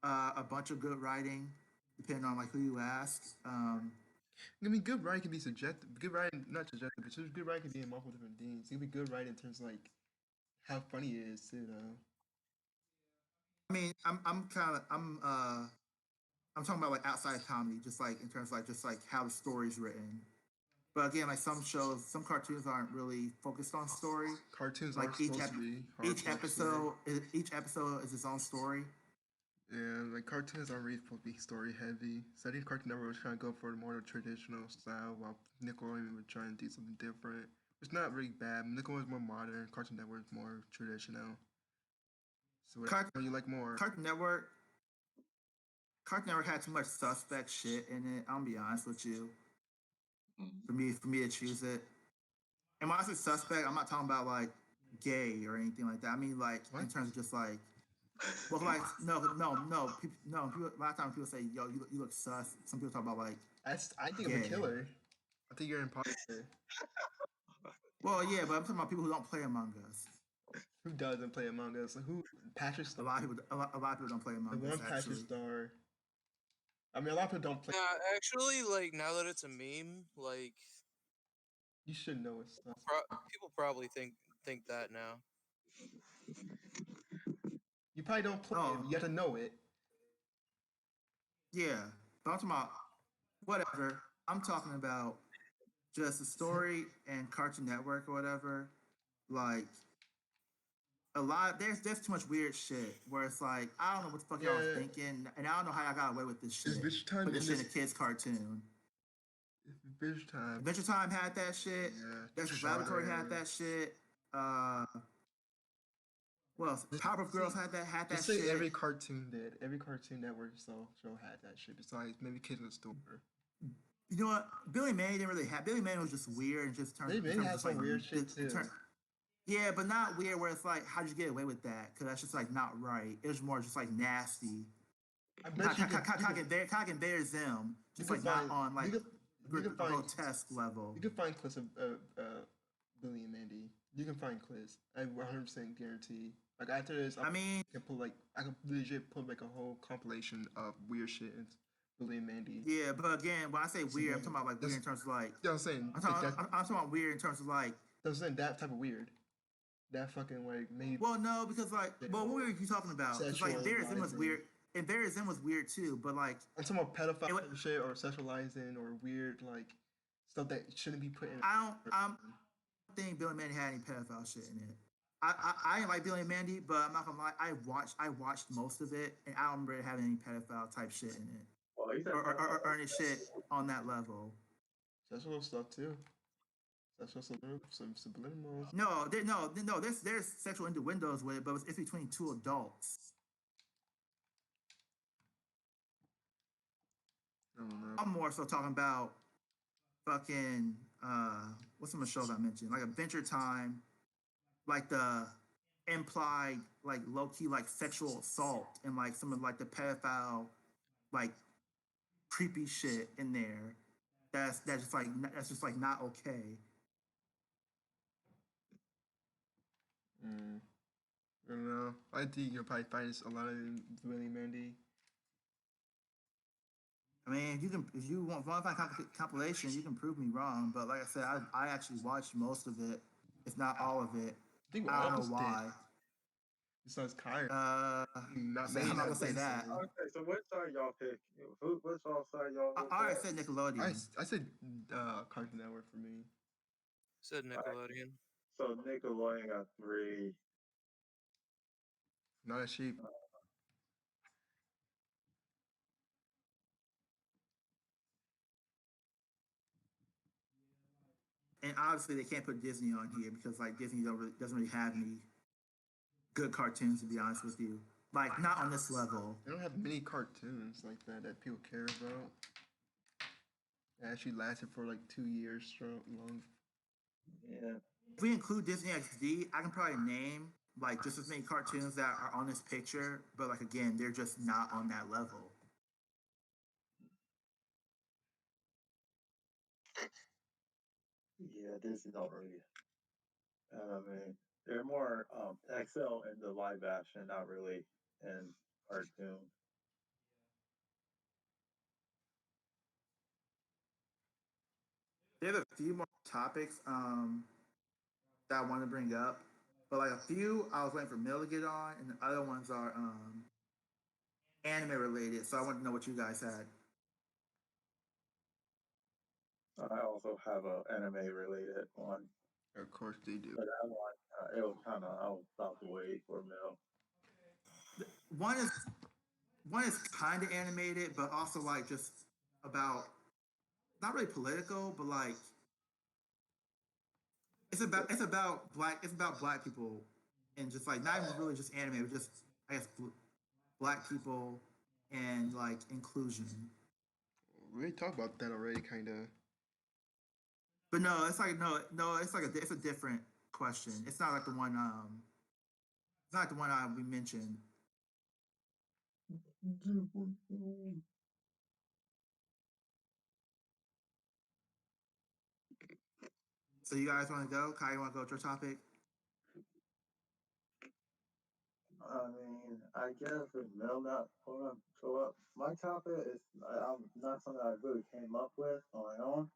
a bunch of good writing, depending on like who you ask. I mean, good writing can be subjective. Good writing, not subjective, but just good writing can be in multiple different things. It can be good writing in terms of like how funny it is too, though. I mean, I'm talking about like outside comedy, just like in terms of like just like how the story's written. But again, like some cartoons aren't really focused on story. Cartoons Like aren't supposed to be hard each episode is its own story. Yeah, like cartoons aren't really supposed to be story heavy. So I think Cartoon Network was trying to go for a more traditional style, while Nickelodeon was trying to do something different. It's not really bad. Nickelodeon is more modern. Cartoon Network is more traditional. So what Cart- do you like more? Cartoon Network, Cartoon Network had too much suspect shit in it. I'll be honest with you. For me to choose it, and when I say suspect, I'm not talking about like gay or anything like that. I mean like What? in terms of just like, well, like no. People, a lot of times people say, "Yo, you look sus." Some people talk about like I think of a gay. killer. I think you're imposter. Well, yeah, but I'm talking about people who don't play Among Us. Who doesn't play Among Us? Who? Patrick A Star. lot of people, a lot of people don't play The Among one Us. Patrick Actually, Star. I mean, a lot of people don't play. Yeah, actually, like now that it's a meme, like You should know it's stuff. people probably think that now. You probably don't play Oh. it. You have to know it. yeah, but I'm talking about whatever. I'm talking about just the story and Cartoon Network or whatever. Like a lot, there's too much weird shit where it's like I don't know what the fuck y'all was Yeah. thinking, and I don't know how y'all got away with this shit. Adventure Time Put this in shit in a this. kids cartoon. Adventure Time. Adventure Time had that shit. Yeah. Dexter's Laboratory had that shit. What else? Powerpuff Girls had that Just shit. say every cartoon did. Every Cartoon Network show had that shit. Besides maybe Kids in the Store. You know what? Billy Mandy didn't really have. Billy Mandy was just weird and just turned. They had some weird shit too. Yeah, but not weird where it's like, how'd you get away with that? Because that's just like not right. It was more just like nasty. I bet you Cock and Bear Zim, just like not on like grotesque level. You can find clips of Billy and Mandy. You can find clips. I 100% guarantee. Like after this, I can legit put like a whole compilation of weird shit in Billy and Mandy. Yeah, but again, when I say weird, I'm talking about like weird in terms of like. Yeah, I'm saying. I'm talking about weird in terms of like. I'm saying that type of weird. That fucking like maybe. Well, no, because like, what were you talking about? Because like, Bear Zim was weird, and Bear Zim was weird too. But like, I'm talking about pedophile shit or sexualizing or weird like stuff that shouldn't be put in. I don't think Billy and Mandy had any pedophile shit in it. I didn't like Billy and Mandy, but I'm not gonna lie. I watched most of it, and I don't remember it having any pedophile type shit in it, or any shit on that level. Sexual stuff too. Sexual subliminals. No. There's sexual innuendos with it, but it's between two adults. I don't know. I'm more so talking about fucking what's some of the shows I mentioned, like Adventure Time, like the implied like low key like sexual assault and like some of like the pedophile like creepy shit in there. That's just like not okay. I don't know. I think you'll probably find a lot of Billy and Mandy. I mean, if you want to find compilation, you can prove me wrong. But like I said, I actually watched most of it, if not all of it. I don't know why. Besides Kyrie. I'm not gonna say that. Okay, so which side y'all pick? Which side y'all? I said Nickelodeon. I said Cartoon Network for me. Said Nickelodeon. So Nickelodeon got 3. Not a sheep. And obviously they can't put Disney on here because like Disney doesn't really have any good cartoons, to be honest with you. Like not on this level. They don't have many cartoons like that people care about. It actually lasted for like 2 years strong long. Yeah. If we include Disney XD, I can probably name like just as many cartoons that are on this picture, but like again, they're just not on that level. Yeah, Disney don't really. I mean, they're more excel in the live action, not really in cartoon. There's a few more topics that I want to bring up, but like a few I was waiting for Mill to get on, and the other ones are anime related. So I want to know what you guys had. I also have an anime related one. Of course they do. But that one, it was kind of, I was about to wait for Mel. One is kind of animated, but also like just about not really political, but like it's about black people and just like not even really just anime, but just I guess black people and like inclusion. We already talked about that already, kind of. But no, it's like it's a different question. It's not like the one it's not like the one we mentioned. So you guys want to go? Kai, you want to go with your topic? I mean, I guess if Mel not hold on, show up. My topic is I'm not something I really came up with on my own.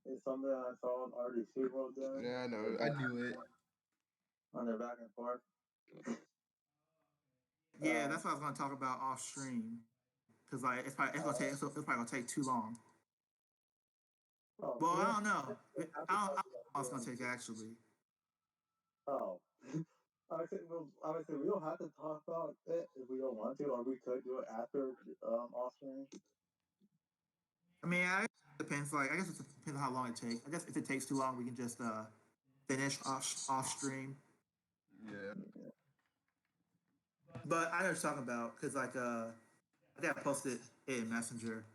It's something I saw RDC World doing. Yeah, I know. I knew it. On their back and forth. Yeah, that's what I was going to talk about off stream. Because like it's probably gonna take too long. Oh, Well, I well, don't know. I don't know about how it's gonna take actually. Oh. Obviously, we don't have to talk about it if we don't want to, or we could do it after off stream. I mean, I depends. Like, I guess it depends on how long it takes. I guess if it takes too long, we can just finish off stream. Yeah. But I know what you're talking about because like I think I posted it in Messenger.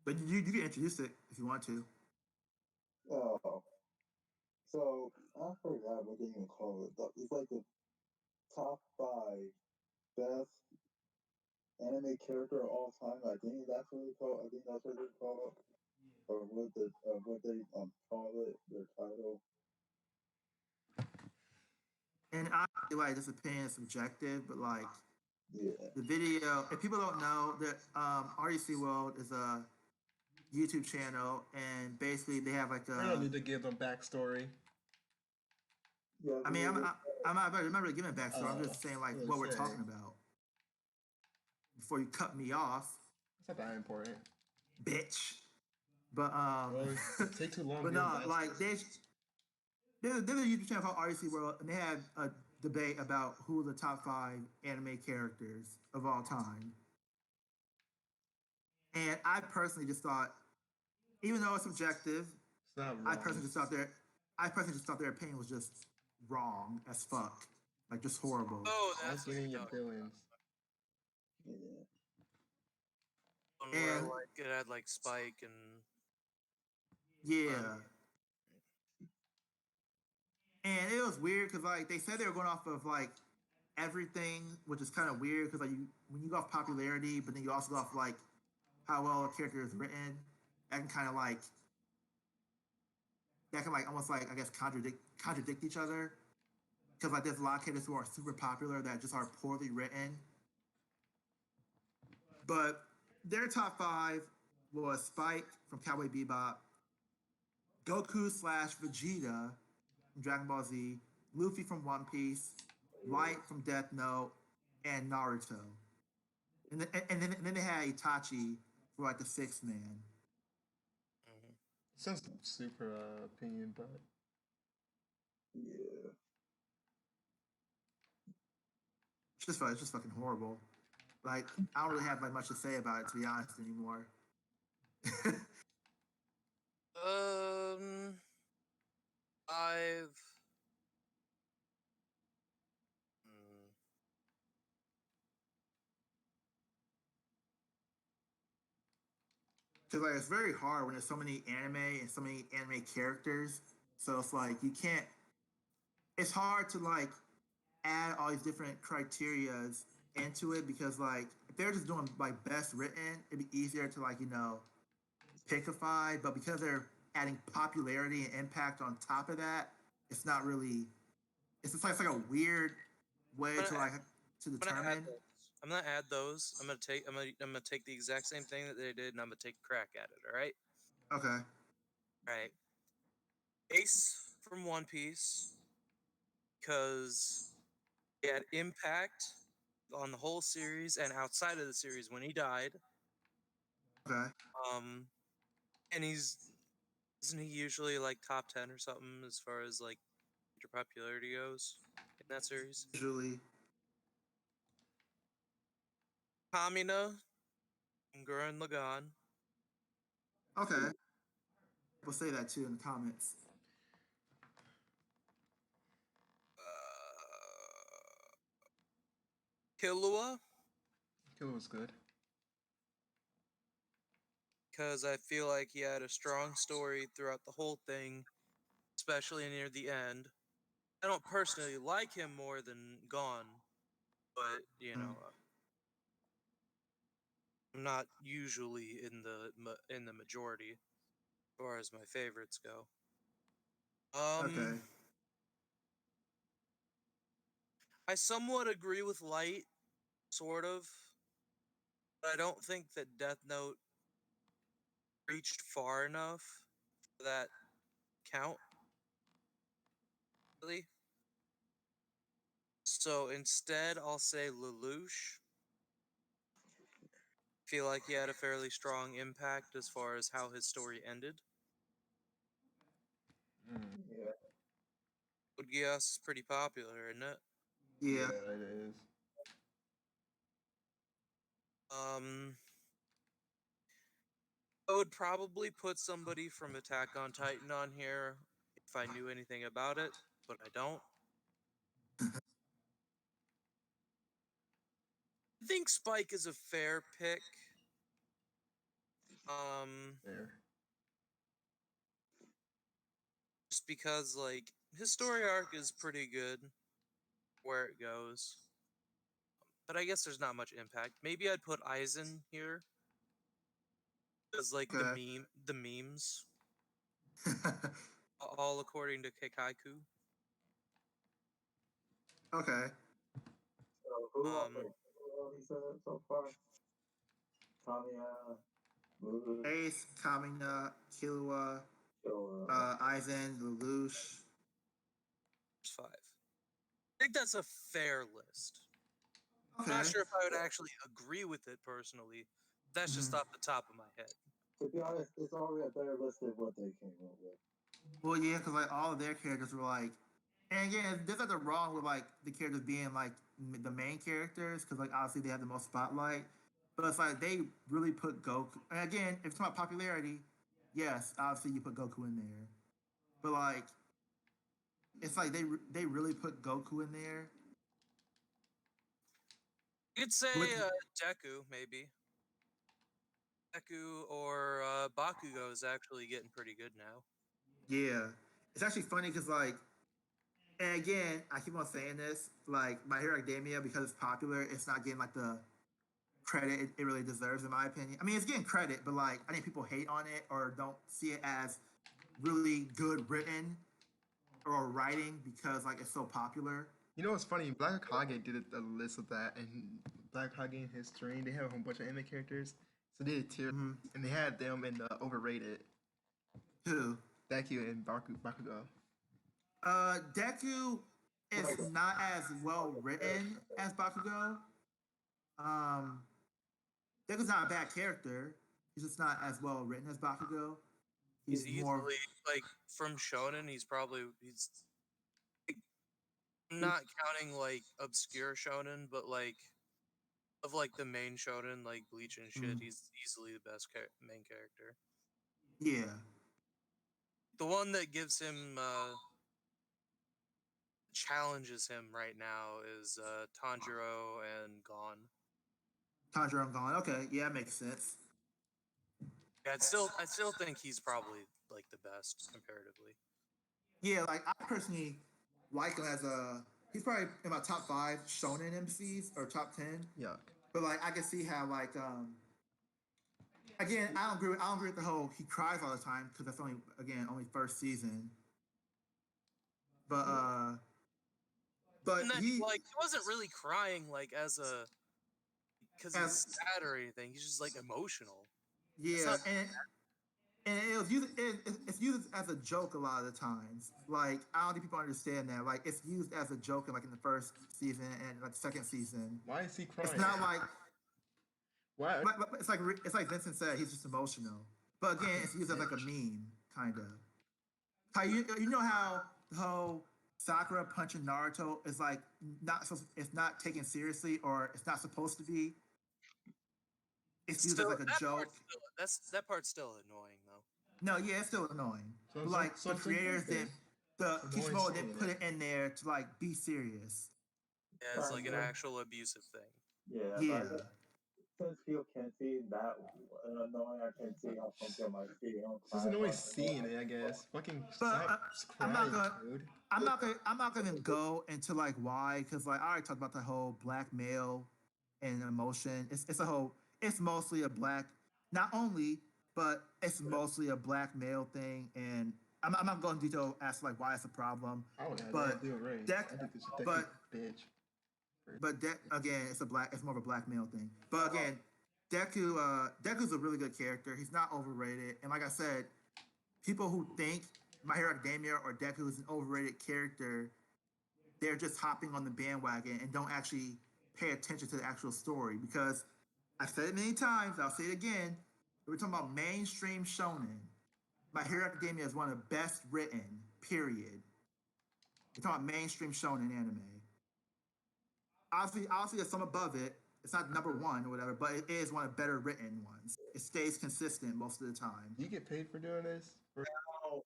But you can introduce it if you want to. Oh, so I forgot what they even call it. It's like the top 5 best anime character of all time. I think that's what they call. I think that's what they call it, or what they call it. Their title. And I feel like this opinion is subjective, but like Yeah. the video, if people don't know that REC World is a YouTube channel, and basically they have like I don't need to give them backstory. Yeah. I mean, I'm not really giving backstory. I'm just saying like what we're say. talking about. Before you cut me off, It's not that important. bitch. But Well, take too long. but giving no, like backstory. there's a YouTube channel called REC World, and they had a debate about who are the top 5 anime characters of all time. And I personally just thought, even though it's subjective, It's not wrong. I personally just thought their opinion was just wrong as fuck, like just horrible. Oh, I was that's what getting you're your talking billions. Yeah. about. Where And like it had like Spike and yeah. And it was weird because like they said they were going off of like everything, which is kind of weird because like when you go off popularity, but then you also go off like how well a character is written, that can kind of like almost like I guess contradict each other. Because like there's a lot of characters who are super popular that just are poorly written. But their top 5 was Spike from Cowboy Bebop, Goku/Vegeta from Dragon Ball Z, Luffy from One Piece, Light from Death Note, and Naruto. And then they had Itachi for like the 6th man. Sounds super opinion, but Yeah. It's just fucking horrible. Like I don't really have like much to say about it to be honest anymore. I've. Hmm. Cause like it's very hard when there's so many anime and so many anime characters. So it's like you can't. It's hard to like add all these different criterias into it because like if they're just doing like best written, it'd be easier to like pick a 5. But because they're adding popularity and impact on top of that, it's not really. It's like a weird way to like to determine. I'm gonna add those. I'm gonna take the exact same thing that they did, and I'm gonna take a crack at it. All right. Okay. All right. Ace from One Piece, because he had impact on the whole series and outside of the series when he died. Okay. And isn't he usually like top 10 or something as far as like popularity goes in that series? Usually. Kamina from Gurren Lagann. Okay. We'll say that too in the comments. Killua, Kill was good. because I feel like he had a strong story throughout the whole thing, especially near the end. I don't personally like him more than Gon, but you know. I'm not usually in the majority as far as my favorites go. Okay. I somewhat agree with Light, sort of, but I don't think that Death Note reached far enough for that count, really. So instead, I'll say Lelouch. Feel like he had a fairly strong impact as far as how his story ended. Yeah. Would Geass is pretty popular, isn't it? Yeah. it is. Um, I would probably put somebody from Attack on Titan on here if I knew anything about it, but I don't. I think Spike is a fair pick. There. Just because like his story arc is pretty good where it goes. But I guess there's not much impact. Maybe I'd put Aizen here as like Okay. the memes, all according to Keikaku. Okay. So who Um, who he said so far? Tanya, Lulu, Ace, Kamina, Killua, so Aizen, Lelouch. there's five. I think that's a fair list. I'm Okay. not sure if I would actually agree with it personally. That's just off the top of my head. to be honest, it's already a better list than what they came up with. Well, yeah, because like all of their characters were like, and again, there's nothing wrong with like the characters being like the main characters, because like obviously they have the most spotlight. But it's like they really put Goku. And again, if it's about popularity, yes, obviously you put Goku in there. But like, it's like they really put Goku in there. You'd say With Deku, maybe. Deku or Bakugo is actually getting pretty good now. yeah, it's actually funny because like, and again, I keep on saying this, like My Hero Academia, because it's popular, it's not getting like the credit it really deserves, in my opinion. I mean, it's getting credit, but like I think people hate on it or don't see it as really good written or writing because like it's so popular. You know what's funny? Black Hage did a list of that, and Black Hage and his stream, they have a whole bunch of anime characters. So they did tier, Mm-hmm. and they had them in the overrated. Who? Deku and Bakugo. Deku is not as well written as Bakugo. Um, Deku's not a bad character. He's just not as well written as Bakugo. He's He's more. easily like from Shonen. He's not counting like obscure Shonen, but like of like the main Shonen, like Bleach and shit. He's easily the best main character. Yeah. The one that gives him challenges him right now is Tanjiro and Gon. Tanjiro and Gone. Okay, yeah, that makes sense. Yeah, I still think he's probably like the best comparatively. Yeah, like I personally like him as a. He's probably in my top 5 shonen MCs or top 10. Yuck. But like I can see how like again I don't agree with the whole he cries all the time because that's only first season. But And then he like he wasn't really crying like as a because he's as sad or anything. He's just like emotional. It's yeah not and it's used as a joke a lot of the times. Like I don't think people understand that. Like it's used as a joke in like in the first season and like second season. Why is he crying? It's not like Why? it's like Vincent said. He's just emotional. But again, it's used as like a meme, kind of. How you know how the whole Sakura punching Naruto is like not so it's not taken seriously or it's not supposed to be. It's used as still like a joke. that part's still annoying though. No, yeah, it's still annoying. So, But like so the it's like creators okay. did, the No one's Kishimoto saying didn't put it. it in there to like be serious. Yeah, it's like an actual abusive thing. Yeah, but Yeah. since people can't see that annoying, I can't see how someone might see it. It's just annoying seeing it, I guess. Fucking But stop I'm crying, not gonna. dude. I'm not gonna go into like why because like I already talked about the whole black male and emotion. It's a whole it's mostly a black, not only, but it's mostly a black male thing, and I'm not going to detail as to like why it's a problem, I would have but that do it right. Deck, I think this Deku but bitch. Again, it's more of a black male thing. But again, Deku's a really good character. He's not overrated, and like I said, people who think My Hero Academia or Deku is an overrated character, they're just hopping on the bandwagon and don't actually pay attention to the actual story. Because I've said it many times, I'll say it again. We're talking about mainstream shonen. My Hero Academia is one of the best written. Period. We're talking about mainstream shonen anime. Obviously, there's some above it. It's not number one or whatever, but it is one of the better written ones. It stays consistent most of the time. Do you get paid for doing this? Oh,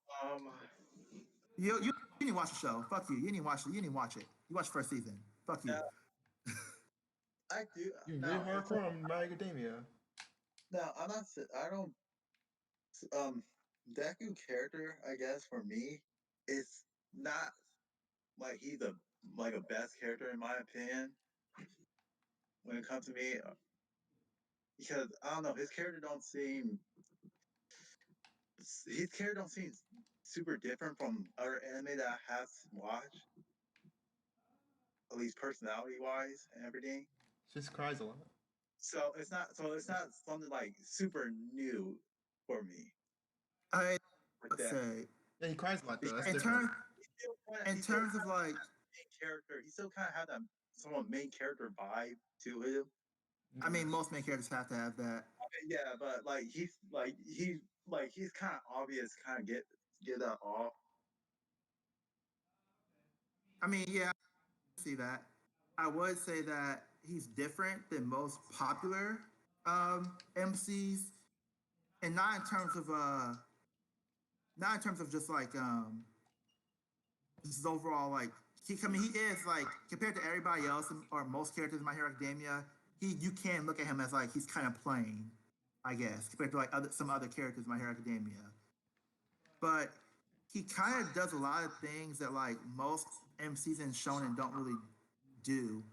You didn't watch the show. Fuck you. You didn't watch it. You didn't watch it. You watched the first season. Fuck you. I do. You're No, really it's hardcore on My Academia. no, I'm not. I don't. Deku character, I guess for me, it's not like he's a best character in my opinion when it comes to me because I don't know his character don't seem super different from other anime that I have watched, at least personality wise and everything. Just cries a lot. So it's not something like super new for me. I Like that. say Yeah, he cries a lot though. That's in different. terms of like main character, he still kind of had that somewhat main character vibe to him. I mean, most main characters have to have that. Yeah, but he's kind of obvious, kind of get that off. I mean, yeah, I see that. I would say that he's different than most popular MCs, and not in terms of just like just overall like I mean he is like compared to everybody else or most characters in My Hero Academia, you can look at him as like he's kind of plain, I guess, compared to like some other characters in My Hero Academia. But he kind of does a lot of things that like most MCs in Shonen don't really do.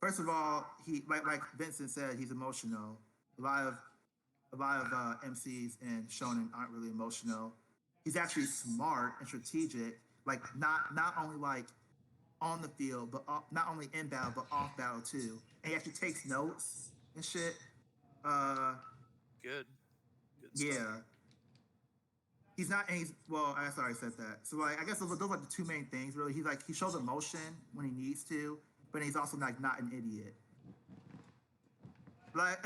First of all, he like Vincent said, he's emotional. A lot of MCs in Shonen aren't really emotional. He's actually smart and strategic. Like not only like on the field, but not only in battle, but off battle too. And he actually takes notes and shit. Uh, Good stuff. yeah. He's not. And he's well. I already said that. So like, I guess those are like the two main things. Really, he shows emotion when he needs to, but he's also like not an idiot. Like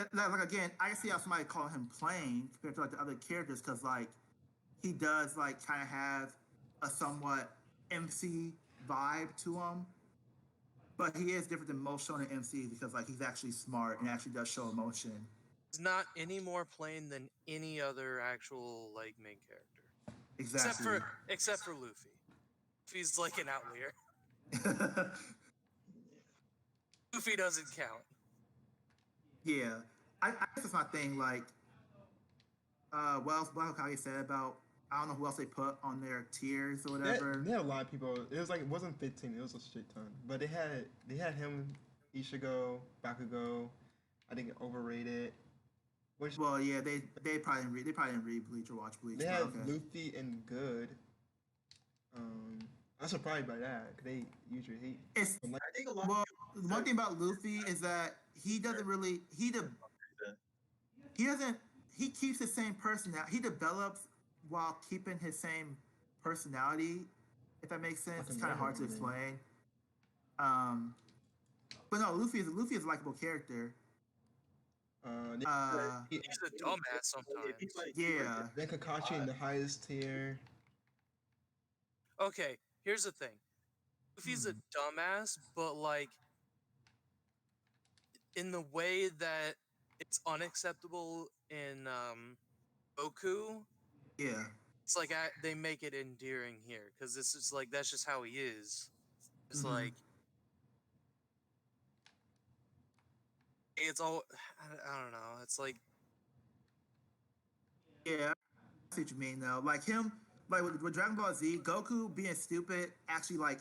again, I see how somebody call him plain compared to like the other characters because like he does like kind of have a somewhat MC vibe to him, but he is different than most shonen MCs because like he's actually smart and actually does show emotion. He's not any more plain than any other actual like main character, Exactly. except for Luffy. Luffy's like an outlier. Luffy doesn't count. Yeah, I guess that's my thing. Like, what Hokage said about I don't know who else they put on their tiers or whatever. They had a lot of people. It was like it wasn't 15. It was a shit ton. But they had him, Ishigo, Bakugo. I think overrated. Which Well, yeah, they probably didn't read Bleach or watch Bleach. they had Okay. Luffy and Good. I'm surprised by that. 'Cause they usually hate. It's I think a lot. well, one thing about Luffy is that he doesn't really he doesn't he keeps the same personality. He develops while keeping his same personality. If that makes sense, it's kind of hard to explain. But no, Luffy is a likable character. They, He's a dumbass sometimes. Yeah. then Kakashi in the highest tier. Okay, here's the thing. Luffy's a dumbass, but like in the way that it's unacceptable in Goku, Yeah. it's like they make it endearing here because this is like that's just how he is. It's Mhm. like it's all I don't know. It's like Yeah. I see what you mean though. Like him, like with Dragon Ball Z, Goku being stupid actually like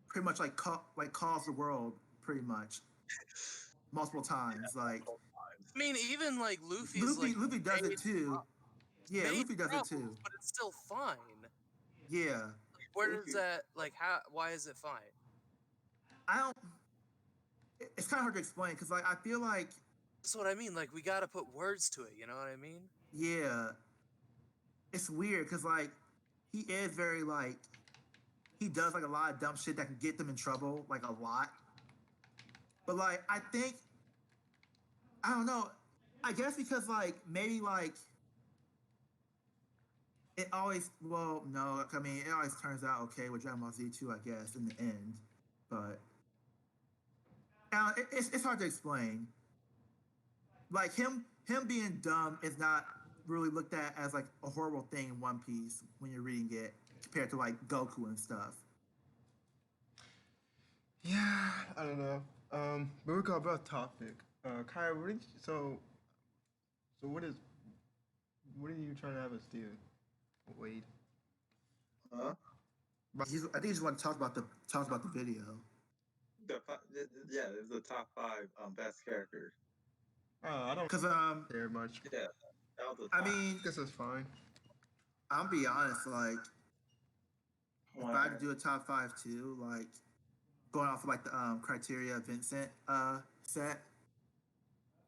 pretty much like calls the world pretty much multiple times. Like I mean, even like Luffy's Luffy, like Luffy does made, it too. Yeah, made Luffy does it problems, too. but it's still fine. Yeah, Where Luffy. does that like how? Why is it fine? I don't. It's kind of hard to explain because like I feel like That's what I mean. Like we gotta put words to it. You know what I mean? yeah, it's weird because like he is very like he does like a lot of dumb shit that can get them in trouble like a lot. But like I think I don't know. I guess because like maybe like it always well no I mean it always turns out okay with Dragon Ball Z 2 I guess in the end, but it's hard to explain. Like him being dumb is not really looked at as like a horrible thing in One Piece when you're reading it compared to like Goku and stuff. Yeah, I don't know. But we got about topic. Kyle, so what are you trying to have us do? Wade. Huh? But I think you just want to talk about the video. Yeah, it's the top 5 best characters. I don't Cause care much. Yeah, that was the I top. mean I guess that's fine. I'll be honest like if one. I had to do a top 5 too like going off of like the criteria Vincent set.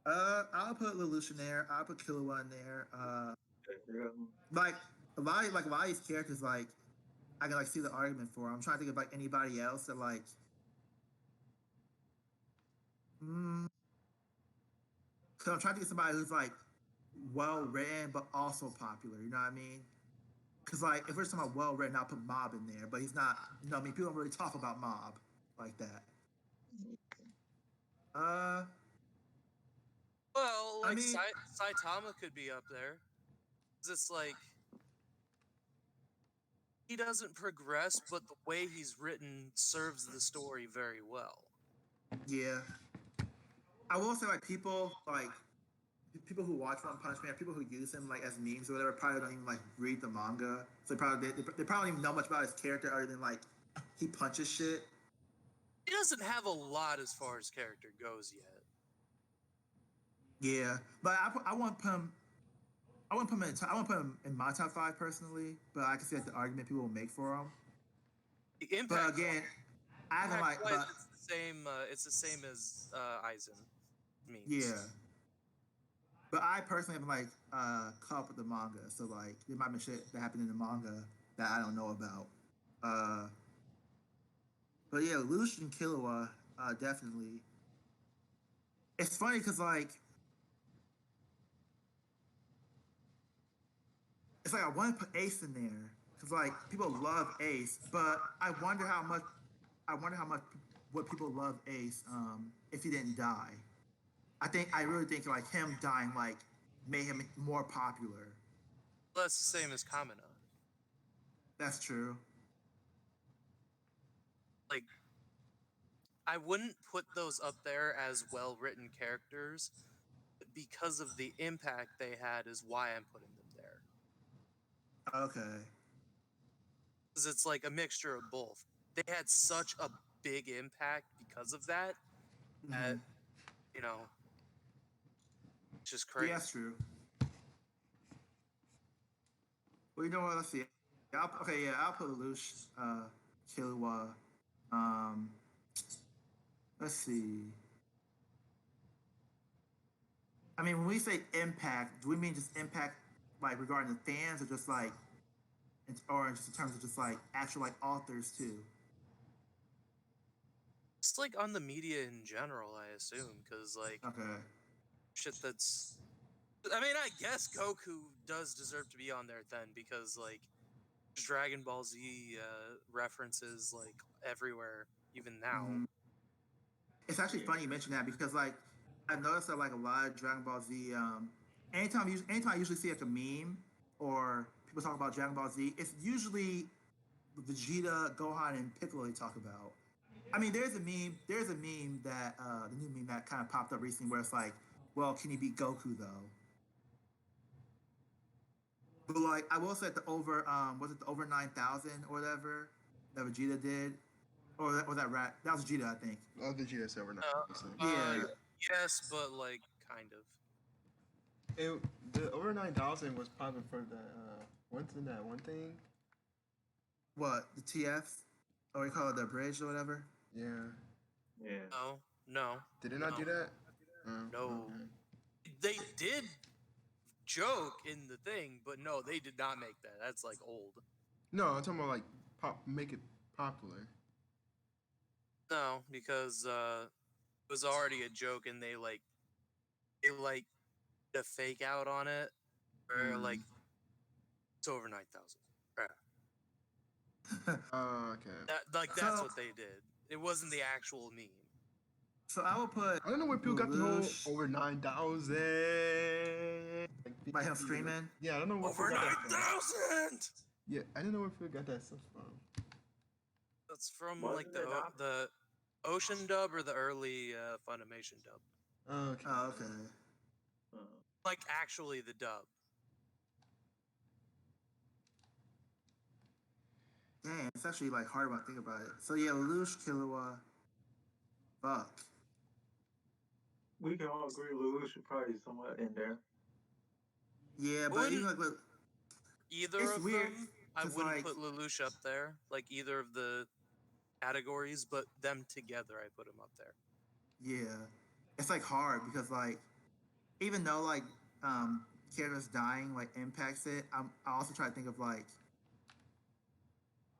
I'll put Lelouch in there. I'll put Killua in there. Like a lot of these characters, like I can like see the argument for. I'm trying to think of like anybody else that like. Cause I'm trying to get somebody who's like well written but also popular. You know what I mean? Cause like if we're talking about well written, I'll put Mob in there, but he's not. You know what I mean? People don't really talk about Mob like that. Well, I like mean, Saitama could be up there. 'Cause it's like he doesn't progress, but the way he's written serves the story very well. yeah. I will say like people who watch One Punch Man, people who use him like as memes or whatever, probably don't even like read the manga. So they probably don't even know much about his character other than like he punches shit. He doesn't have a lot as far as character goes yet. Yeah, but I want to put him. I want to put him in. I want to put him in my top 5 personally. But I can see like, the argument people will make for him. The But impact, again, I haven't like. wise, But it's the same. It's the same as Aizen memes. yeah, but I personally haven't like caught up with the manga, so like there might be shit that happened in the manga that I don't know about. But yeah, Lucian Killua, definitely. It's funny because like it's like I want to put Ace in there because like people love Ace, but I wonder how much would people love Ace if he didn't die. I really think like him dying like made him more popular. Well, that's the same as Kamina. That's true. Like, I wouldn't put those up there as well written characters, but because of the impact they had, is why I'm putting them there. Okay. Because it's like a mixture of both. They had such a big impact because of that. That you know, it's just crazy. Yeah, that's true. Well, you know what? Let's see. Okay, yeah, I'll put Lelouch, Killua. Um, let's see. I mean, when we say impact, do we mean just impact like regarding the fans, or just like, or just in terms of just like actual like authors too? It's like on the media in general, I assume, because like Okay. shit that's. I mean, I guess Goku does deserve to be on there then, because like Dragon Ball Z references like everywhere, even now. It's actually funny you mention that because like I've noticed that like a lot of Dragon Ball Z, anytime I usually see like a meme or people talk about Dragon Ball Z, it's usually Vegeta, Gohan, and Piccolo they talk about. I mean, there's a meme that the new meme that kind of popped up recently where it's like, well, can he beat Goku though? But like, I will say that the over, was it the over 9,000 or whatever that Vegeta did, or that rat? That was Vegeta, I think. Oh, the GS over now. Yeah. Yes, but like kind of. It, the over 9,000 was probably for the what's in that one thing? What, the TF? Or we call it the bridge or whatever? Yeah. Yeah. No, Did it not do no, that? Oh, no. okay. They did joke in the thing, but no, they did not make that. That's like old. No, I'm talking about like make it popular. No, because it was already a joke, and they did a fake out on it, or like it's over 9,000. Okay. That's So, what they did. It wasn't the actual meme. so I will put I don't know where people got the whole Lelouch over 9,000. Like, by him streaming. yeah, I don't know where Over people got that from. 9,000. Yeah, I don't know where people got that stuff from. That's from like Wasn't it not? the Ocean dub or the early Funimation dub. Okay. Oh, okay. Uh, Like actually the dub. Damn, it's actually like hard when I think about it. So yeah, Lelouch, Killua, fuck. we can all agree Lulu should probably be somewhat in there. Yeah, I but even wouldn't like with, either it's of weird them. I because wouldn't like put Lelouch up there, like either of the categories, but them together, I put them up there. yeah, it's like hard because like even though like characters dying like impacts it, I also try to think of like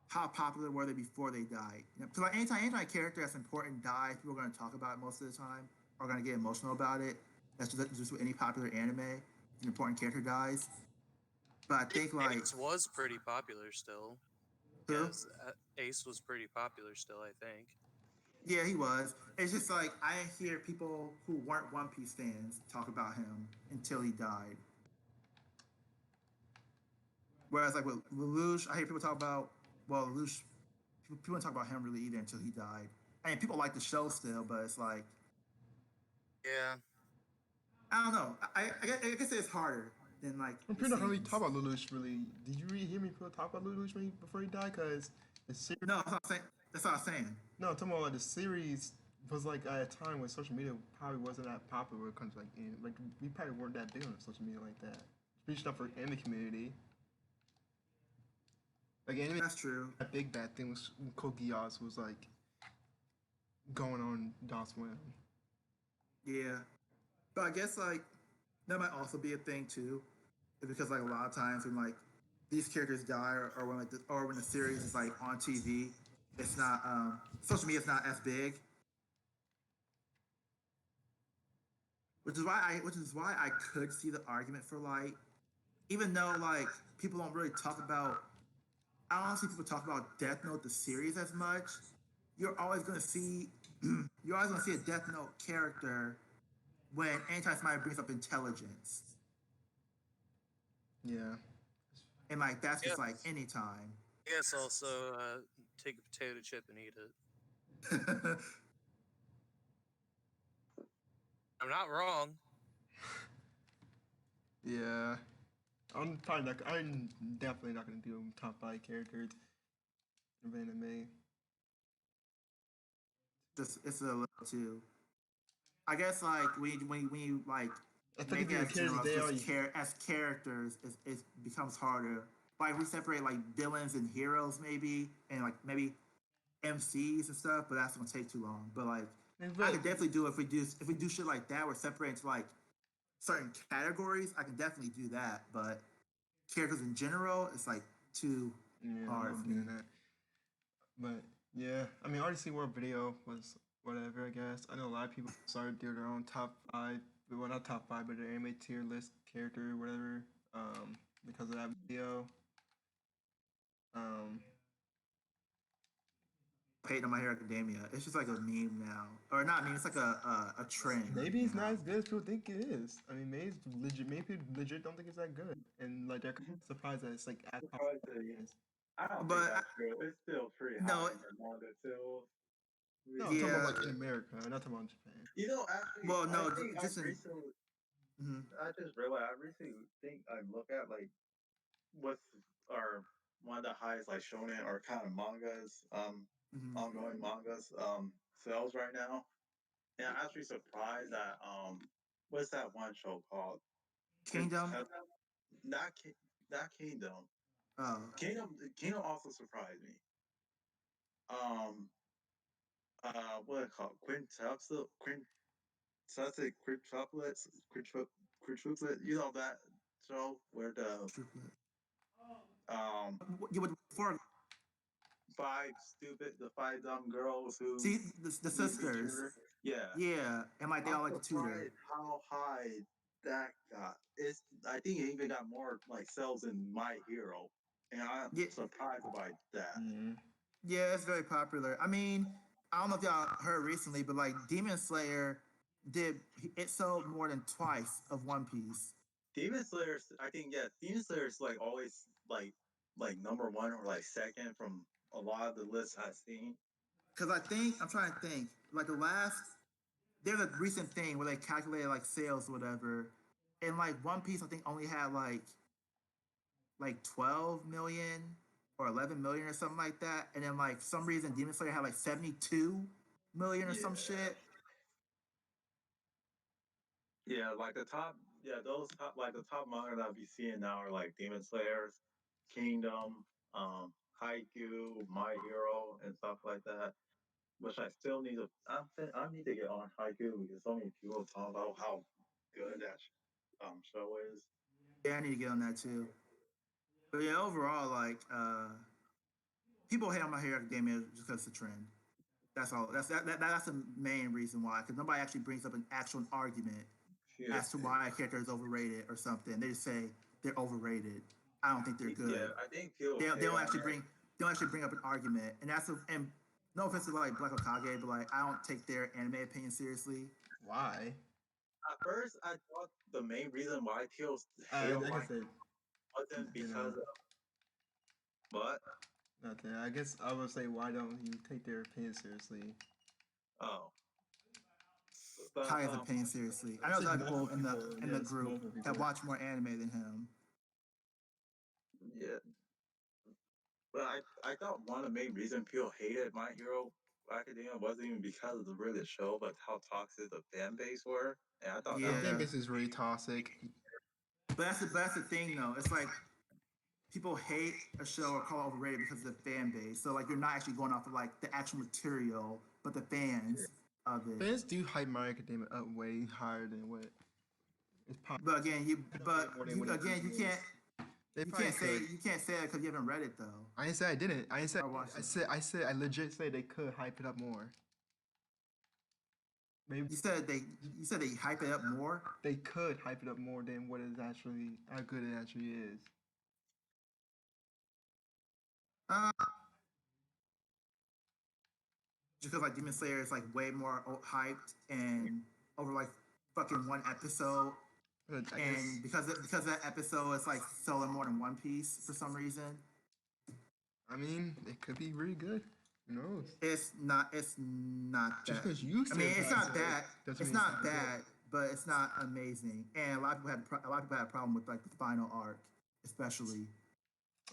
how popular were they before they died. Because like anytime a character that's important dies, people are going to talk about it most of the time, or going to get emotional about it. That's just with any popular anime. If an important character dies. But I think like Ace was pretty popular still. who? Yes, Ace was pretty popular still, I think. Yeah, he was. It's just like I didn't hear people who weren't One Piece fans talk about him until he died. Whereas like with Lelouch, I hear people talk about Lelouch. People don't talk about him really either until he died. I mean, people like the show still, but it's like Yeah. I don't know. I guess it's harder than like I'm it pretty not really seems. talk about Lelouch really. Did you really hear me people talk about Lelouch before he died? Cause the series. No, that's what I'm saying. That's what I'm saying. No, I'm talking about like the series was like at a time when social media probably wasn't that popular when it comes to like we probably weren't that big on social media like that. Especially not for anime community. Like anime, That's true. that big bad thing was when Code Geass was like going on DOS Swim. Yeah, but I guess like that might also be a thing too, because like a lot of times when like these characters die or when like or when the series is like on TV, it's not social media is not as big, which is why I could see the argument for like even though like people don't really talk about I don't see people talk about Death Note the series as much. You're always gonna see you're always gonna see a Death Note character when anytime somebody brings up intelligence. Yeah. And like that's just like Yes. anytime. I guess also take a potato chip and eat it. I'm not wrong. Yeah. I'm probably not. I'm definitely not gonna do top 5 characters of anime. Just it's a little too. I guess like when you like I think make if it you as characters general they are. as characters, it becomes harder. Like we separate like villains and heroes maybe, and like maybe MCs and stuff, but that's gonna take too long. But like I But could definitely do if we do shit like that, we're separating to like certain categories. I can definitely do that, but characters in general, it's like too yeah, I'm hard not for me. doing that. But yeah, I mean, Odyssey World Video was whatever. I guess I know a lot of people started doing their own top 5. Well, not top 5, but their anime tier list character, whatever. Because of that video. Um, Hating on My Hero Academia. It's just like a meme now, or not meme. It's like a trend maybe it's not now. as good as people think it is. I mean, maybe it's legit. Maybe people legit don't think it's that good, and like they're kind of surprised that it's like as popular Surprised that as it is. I don't think But that's true. It's still pretty no, high in the manga sales. No, I'm talking yeah. about like in America, not talking about Japan. You know, actually, Well, I no, think just in. Mhm, I just realized I recently think I look at like what's our one of the highest like shonen or kind of mangas, mhm. ongoing mangas, sales right now. And I'm actually surprised that what's that one show called? Kingdom. Not Kingdom. Oh, Kingdom also surprised me. What it called? Quintuplets. You know that show where the triplet. um You would before the five dumb girls who see the need to be sisters. tutored. Yeah. Yeah, and like they all I'm like the tutor. surprised how high that got. I think it even got more like sales than My Hero, and I'm Yeah, surprised by that. yeah, it's very popular. I mean, I don't know if y'all heard recently, but like Demon Slayer did it sold more than twice of One Piece. Demon Slayer, I think, yeah, Demon Slayer is like always like number one or like second from a lot of the lists I've seen. Because I think I'm trying to think like there's a recent thing where they calculated like sales or whatever, and like One Piece I think only had like 12 million or 11 million or something like that, and then like for some reason Demon Slayer had like 72 million or some shit. Yeah, like the top manga that I'll be seeing now are like Demon Slayers, Kingdom, Haikyuu, My Hero, and stuff like that. Which I still need to. I need to get on Haikyuu because so many people talk about how good that show is. Yeah, I need to get on that too. But yeah, overall, like people hate on My Hero Academia just because it's a trend. That's all. That's the main reason why. Because nobody actually brings up an actual argument Yeah, as to why a character is overrated or something. They just say they're overrated. I don't think they're good. yeah, I think people. They don't actually bring up an argument, and and no offense to like Black Okage, but like I don't take their anime opinion seriously. Why? At first, I thought the main reason why people hate on Like I my said, wasn't you because know, of what. nothing. I guess I would say, why don't you take their opinion seriously? Oh, but Kage's opinion seriously. I know It's there's like people in multiple people, the yes, group multiple that people. watch more anime than him. yeah, but I thought one of the main reasons people hated My Hero Academia wasn't even because of the really show, but how toxic the fan base were. And I thought The that fan Yeah, base is really toxic. but that's the thing though. It's like people hate a show or call it overrated because of the fan base. So like you're not actually going off of like the actual material, but the fans of it. Fans do hype My Academia up way higher than what it's possible. But again, More than what it you really can't is. They probably could. say that because you haven't read it though. I didn't say I didn't. I didn't say. Or watched it. I said. I legit say they could hype it up more. Maybe You said they hype it up more. they could hype it up more than what is actually how good it actually is. Uh, just because like Demon Slayer is like way more hyped and over like fucking one episode, But I and guess because that episode is like selling more than One Piece for some reason. I mean it could be really good. Who knows? It's not. It's not Just that. because you I say mean, it's it's not not good bad. doesn't It's mean not good. bad, but it's not amazing. And a lot of people had a problem with like the final arc, especially.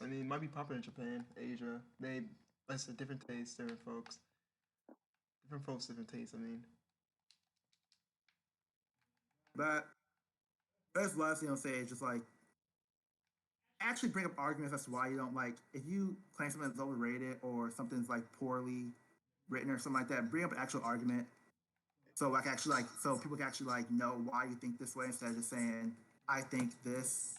I mean, it might be popular in Japan, Asia. They that's a different taste, different folks. Different folks, different tastes. I mean, But that's the last thing I'll say is just like actually bring up arguments as to why you don't like if you claim something that's overrated or something's like poorly written or something like that. Bring up an actual argument so like actually like so people can actually like know why you think this way instead of just saying I think this.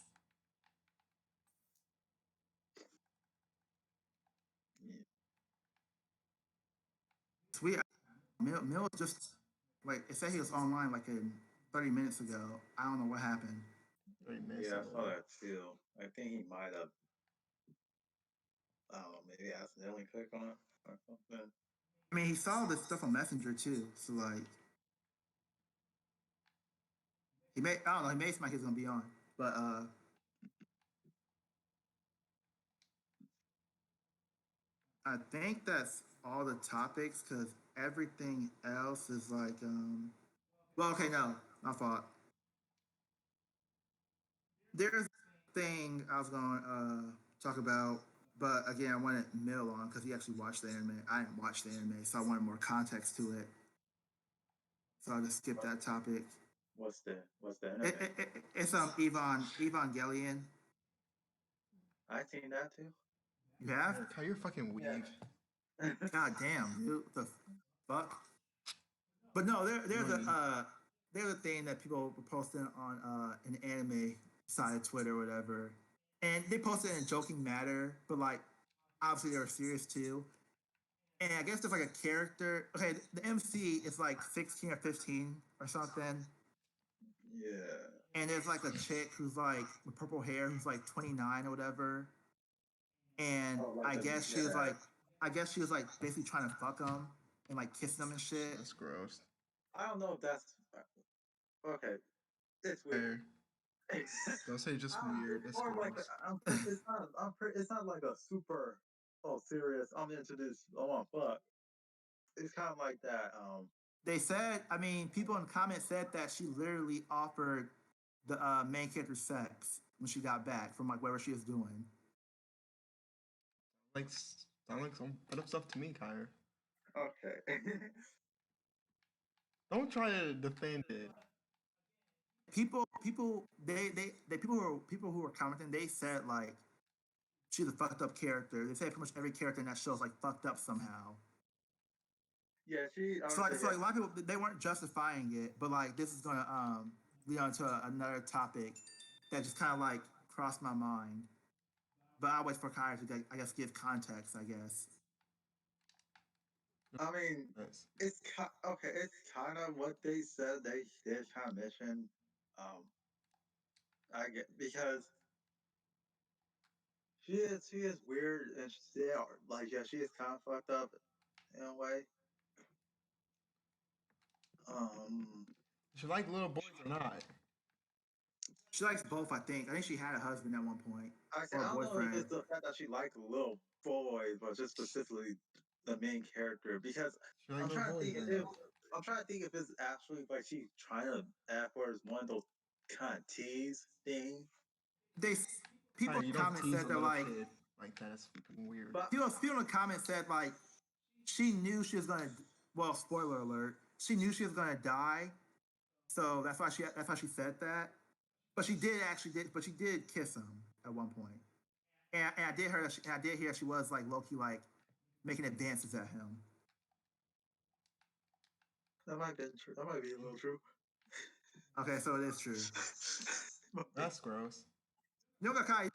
Sweet. Mill just like it said he was online like in 30 minutes ago. I don't know what happened. very yeah, I saw messy. that too. I think he might have, I don't know, maybe accidentally clicked on it or something. I mean, he saw this stuff on Messenger too, so like I don't know, he made seem like he's gonna be on, but I think that's all the topics because everything else is like well, okay, no, my fault. There's a thing I was gonna talk about, but again, I wanted Mill on because he actually watched the anime. I didn't watch the anime, so I wanted more context to it. So I'll just skip that topic. what's the anime? It's Evangelion. I seen that too. You have? How you're fucking weave. God damn, dude. What the fuck? But no, there's a thing that people were posting on an anime side of Twitter or whatever. And they posted in a joking matter, but like obviously they were serious too. And I guess there's like a character. Okay, the MC is like 16 or 15 or something. Yeah. And there's like a chick who's like with purple hair who's like 29 or whatever. And I guess she was like basically trying to fuck him and like kiss them and shit. That's gross. I don't know if that's okay. It's weird. Don't say just weird. It's Or like gross. it's not like a super serious. I'm into this. I want fuck. It's kind of like that. They said, I mean, people in the comments said that she literally offered the main character sex when she got back from like whatever she was doing. Like sound like some put up stuff to me, Kyra. Okay. Don't try to defend it. People, people who were commenting, they said like she's a fucked up character. They said pretty much every character in that show is like fucked up somehow. Yeah, So like a lot of people they weren't justifying it, but like this is gonna lead on to another topic that just kind of like crossed my mind. But I wait for Kyra to I guess give context. I guess. I mean, Yes. it's okay. It's kind of what they said. They did kind of mention. I get because she is weird and she is kind of fucked up in a way. She like little boys or not? She likes both, I think. I think she had a husband at one point. I don't know if it's the fact that she likes little boys, but just specifically the main character. Because I'm trying to think if it's actually like she's trying to act for as one of those kind of tease thing. People in the comments said they're like that's fucking weird. People in the comments said like she knew she was gonna. Well, spoiler alert. She knew she was gonna die, so that's why she said that. But she did kiss him at one point. And I did hear she was like low-key like making advances at him. That might be true. That might be a little true. Okay, so it is true. That's gross. You know, Kai,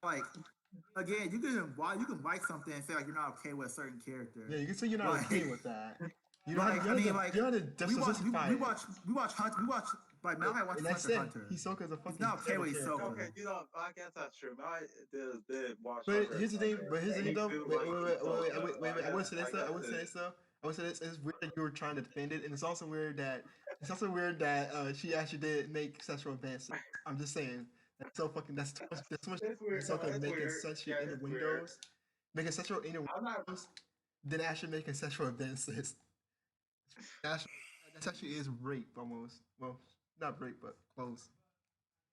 like again, you can like something and say like you're not okay with a certain character. Yeah, you can say you're not okay with that. You don't like, have, you have to we watch like Malachi watches Hunter. Hisoka's a fucking. He's not okay with Hisoka. Okay, I guess that's true. I did watch. But here's the thing. Though. Wait. I want to say this though. It's weird that you were trying to defend it, and it's also weird that she actually did make sexual advances. I'm just saying. That's so fucking. That's too much. Hisoka making sexual innuendos, making sexual innuendos, then actually making sexual advances. That actually is rape almost. Well, not rape, but close.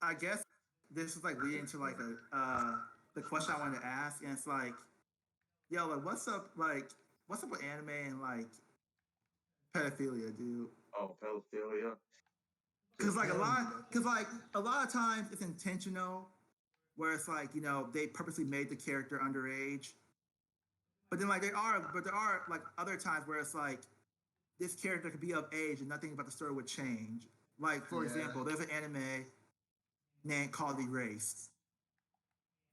I guess this is like leading to like the question I wanted to ask, and it's like, yo, like what's up with anime and like pedophilia, dude? Oh, pedophilia. Because a lot of times it's intentional, where it's like they purposely made the character underage. But then there are like other times where it's like this character could be of age and nothing about the story would change. Like for example, there's an anime named Called Erased,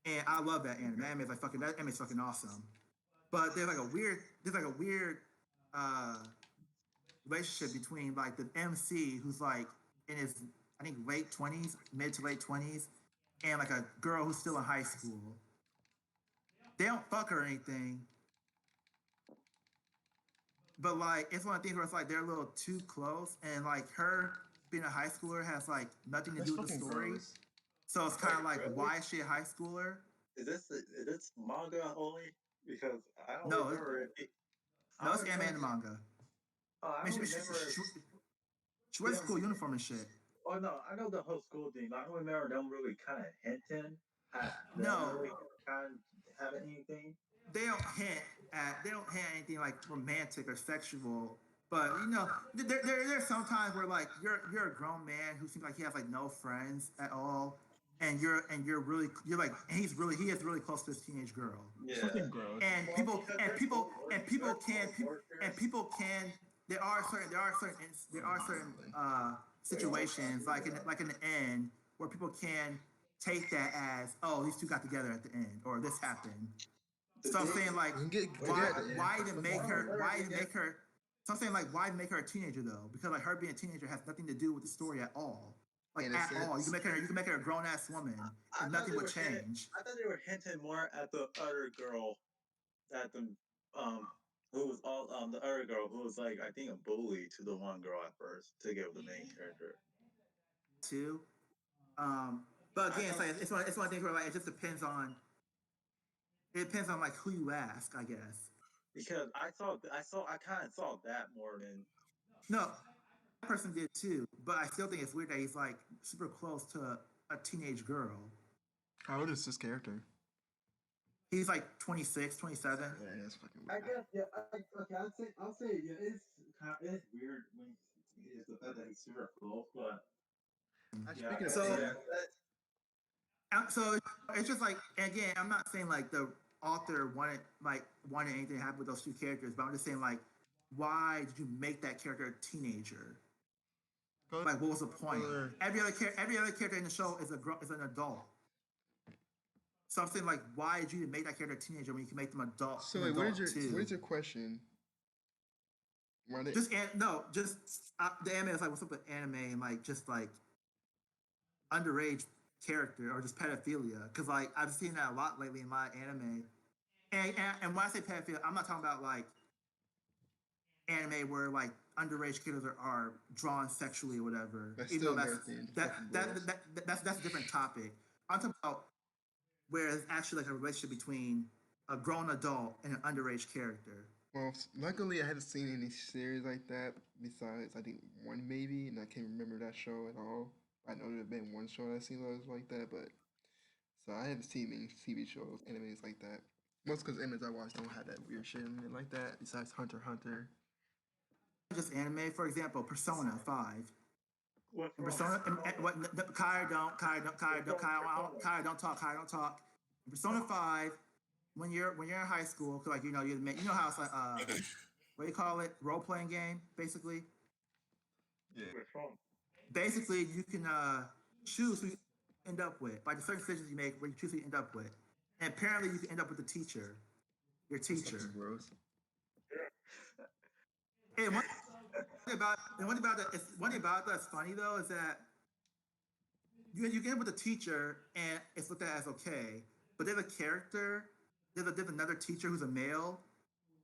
and I love that anime. That anime is fucking awesome. But there's a weird relationship between like the MC who's like in his I think mid to late 20s, and like a girl who's still in high school. They don't fuck her or anything, but like it's one of the things where it's like they're a little too close, and like her being a high schooler has like nothing to do with the story. Gross. So it's kind of like, really? Why is she a high schooler? Is this manga only? Because I don't remember it. No, it's anime and manga. I don't remember. She wears a school uniform and shit. Oh no, I know the whole school thing. I don't remember them really kind of hinting at really kind of having anything. They don't hint at anything like romantic or sexual But you know, there's sometimes where like you're a grown man who seems like he has like no friends at all, and you're like and he is really close to this teenage girl. Yeah. Fucking gross. And Well, people because and there's people both and people there's can both people workers. and people can there are certain situations like in the end where people can take that as, oh, these two got together at the end or this happened. So I'm saying like You can get why together. why to make her Spoiler. so I'm saying like why make her a teenager though? Because like her being a teenager has nothing to do with the story at all. Like In a at all. You sense. can make her a grown ass woman I and thought nothing they would were hinting. change. I thought they were hinting more at the other girl, at the who was all the other girl who was like I think a bully to the one girl at first to get with the main character. Too. But again, it's one of the things where like it just depends on like who you ask, I guess. Because I kind of saw that more than No, that person did too, but I still think it's weird that he's like super close to a teenage girl. How old is this character? He's like 26, 27. Yeah, that's fucking I weird. guess yeah. Okay, I'll say yeah. It's weird when it's the fact that he's super close, but yeah. Speaking of So age, so it's just like again, I'm not saying like the author wanted anything to happen with those two characters, but I'm just saying like why did you make that character a teenager? Like what was the point? Every other character in the show is an adult. So I'm saying like why did you make that character a teenager when you can make them adult? so An wait, adult what is your question? Why they, just the anime is like what's up with anime and like just like underage character or just pedophilia because like I've seen that a lot lately in my anime and when I say pedophilia I'm not talking about like anime where like underage characters are drawn sexually or whatever That's even still though American. Fucking gross. that's a different topic. I'm talking about where it's actually like a relationship between a grown adult and an underage character. Well, luckily I haven't seen any series like that besides I think one maybe, and I can't remember that show at all. I know there's been one show I've seen that was like that, but so I haven't seen many TV shows, animes like that. Most because animes I watch don't have that weird shit in it like that. Besides Hunter x Hunter. Just anime, for example, Persona 5. what's And wrong? Persona, Kyle don't talk, Kyle don't talk. In Persona 5, when you're in high school, 'cause, like you know how it's like what do you call it, role playing game, basically. Yeah. What's wrong? Basically, you can choose who you end up with by the certain decisions you make, where you choose who you end up with. And apparently, you can end up with the teacher, your That's teacher. fucking gross. And one thing about that's funny though is that you get with a teacher and it's looked at as okay, but there's a character, there's another teacher who's a male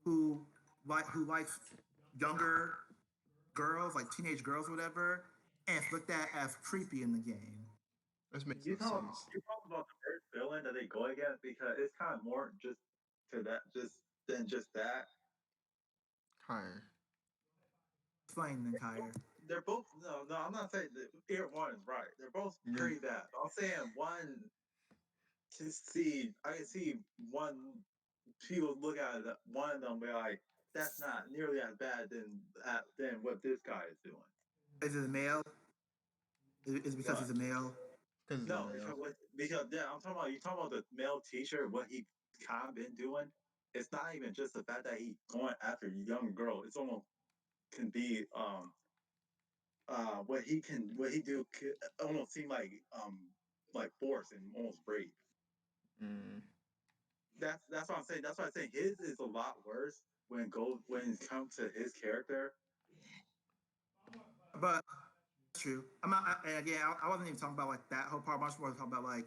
who who likes younger girls, like teenage girls, or whatever, and it's looked at as creepy in the game. That makes You no talk sense. you talk about the first villain that they go against because it's kind of more just to that than just that. Higher. Explain then, Kyrie. They're both no. I'm not saying that either one is right. They're both Yeah. pretty bad. I'm saying one to see. I can see one people look at it, one of them be like, that's not nearly as bad than what this guy is doing. Is it a male? Is it because What? he's a male? Because No, because yeah, I'm talking about you talking about the male teacher, what he kind of been doing. It's not even just the fact that he going after a young girl. It's almost can be what he do could almost seem like force and almost rape. mm, That's what I'm saying. That's why I'm saying his is a lot worse when it comes to his character. But that's true. I'm not. And again, I wasn't even talking about like that whole part. I'm just more talking about like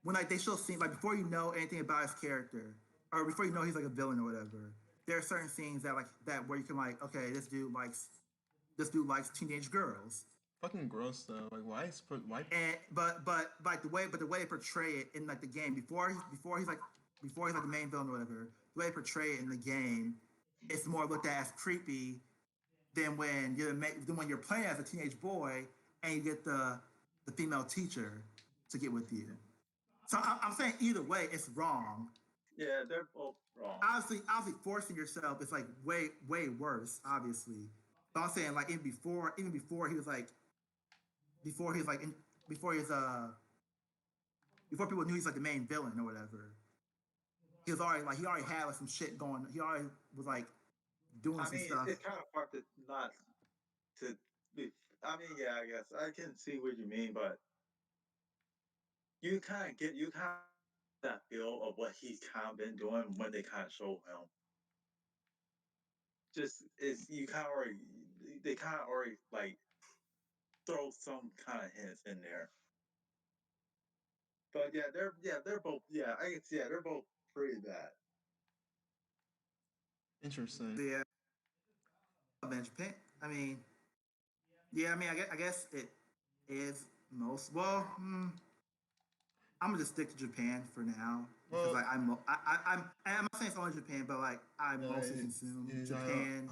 when like they show scenes like before you know anything about his character or before you know he's like a villain or whatever. There are certain scenes that like that where you can like okay this dude likes teenage girls. fucking gross though. Like why? And but like the way they portray it in like the game before he's like the main villain or whatever, the way they portray it in the game, it's more looked at as creepy than when you're playing as a teenage boy and you get the female teacher to get with you. So I'm saying either way, it's wrong. Yeah, they're both wrong. Obviously, forcing yourself is like way worse. Obviously, but I'm saying like even before he was like, before he's like, in, before he's before people knew he's like the main villain or whatever. He was already like he already had like some shit going. He already was like doing I some mean, stuff. it's kind of hard to not to be. I mean, yeah, I guess I can see what you mean, but you kind of that feel of what he's kind of been doing when they kind of show him. Just is you kind of already they kind of already like throw some kind of hints in there. But they're both I can see they're both pretty bad. Interesting. Yeah, in Japan. I mean, yeah, I mean, I guess it is most well. I'm gonna just stick to Japan for now because Well, like I'm not saying it's only Japan, but like I mostly consume Japan.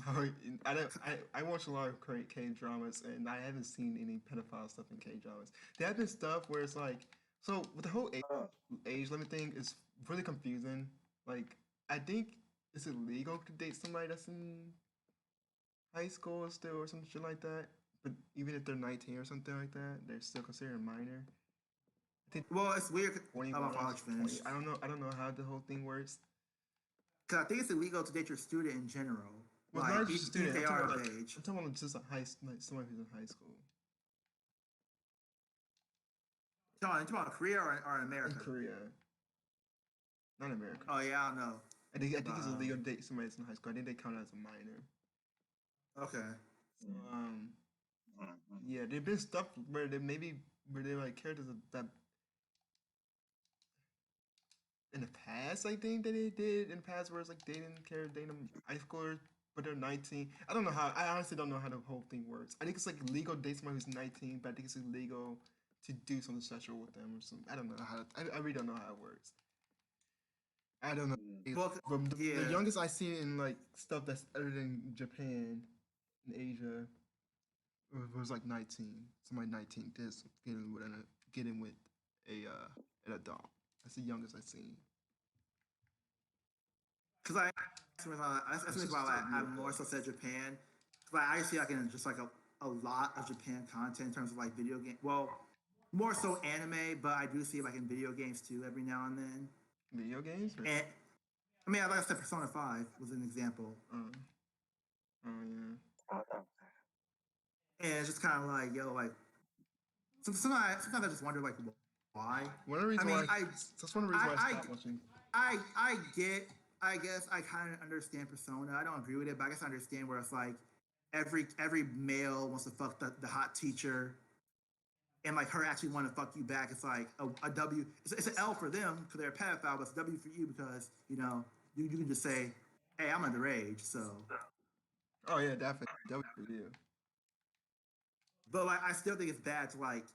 I watch a lot of K dramas, and I haven't seen any pedophile stuff in K dramas. There have been stuff where it's like, so with the whole age limit thing is really confusing. Like, I think it's illegal to date somebody that's in high school still or some shit like that. But even if they're 19 or something like that, they're still considered a minor. I think Well, it's weird. 21 I'm about to finish. 20. I don't know how the whole thing works. Cause I think it's illegal to date your student in general. Well, like, not just a student. They are of age. I'm talking about just a like someone who's in high school. You talking about Korea or America? In Korea, not America. Oh yeah, I don't know. I think it's illegal to date somebody that's in high school. I think they count as a minor. Okay. So, yeah, there've been stuff where they like characters that in the past, I think that they did in the past where it's like dating high schoolers, but they're 19. I don't know how. I honestly don't know how the whole thing works. I think it's like legal to date somebody who's 19, but I think it's illegal to do something sexual with them or something. I don't know how. I really don't know how it works. I don't know. Well, From the youngest I see in like stuff that's other than Japan, in Asia, was like 19. Somebody 19 just getting with an adult. That's the youngest I've seen. Because that's why I more so said Japan. Like I see like in just like a lot of Japan content in terms of like video game. Well, more so anime, but I do see it like in video games too every now and then. Video games? Or? And I mean, like I said, Persona 5 was an example. Oh yeah. And it's just kind of like, yo, like sometimes I just wonder like why. One of the reasons that's one of the reasons why I stopped watching. I guess I kind of understand Persona. I don't agree with it, but I guess I understand where it's like every male wants to fuck the hot teacher, and like her actually want to fuck you back. It's like a W. It's an L for them because they're a pedophile, but it's a W for you because you know you can just say, hey, I'm underage, so. Oh yeah, definitely W for you. But like, I still think it's bad to like,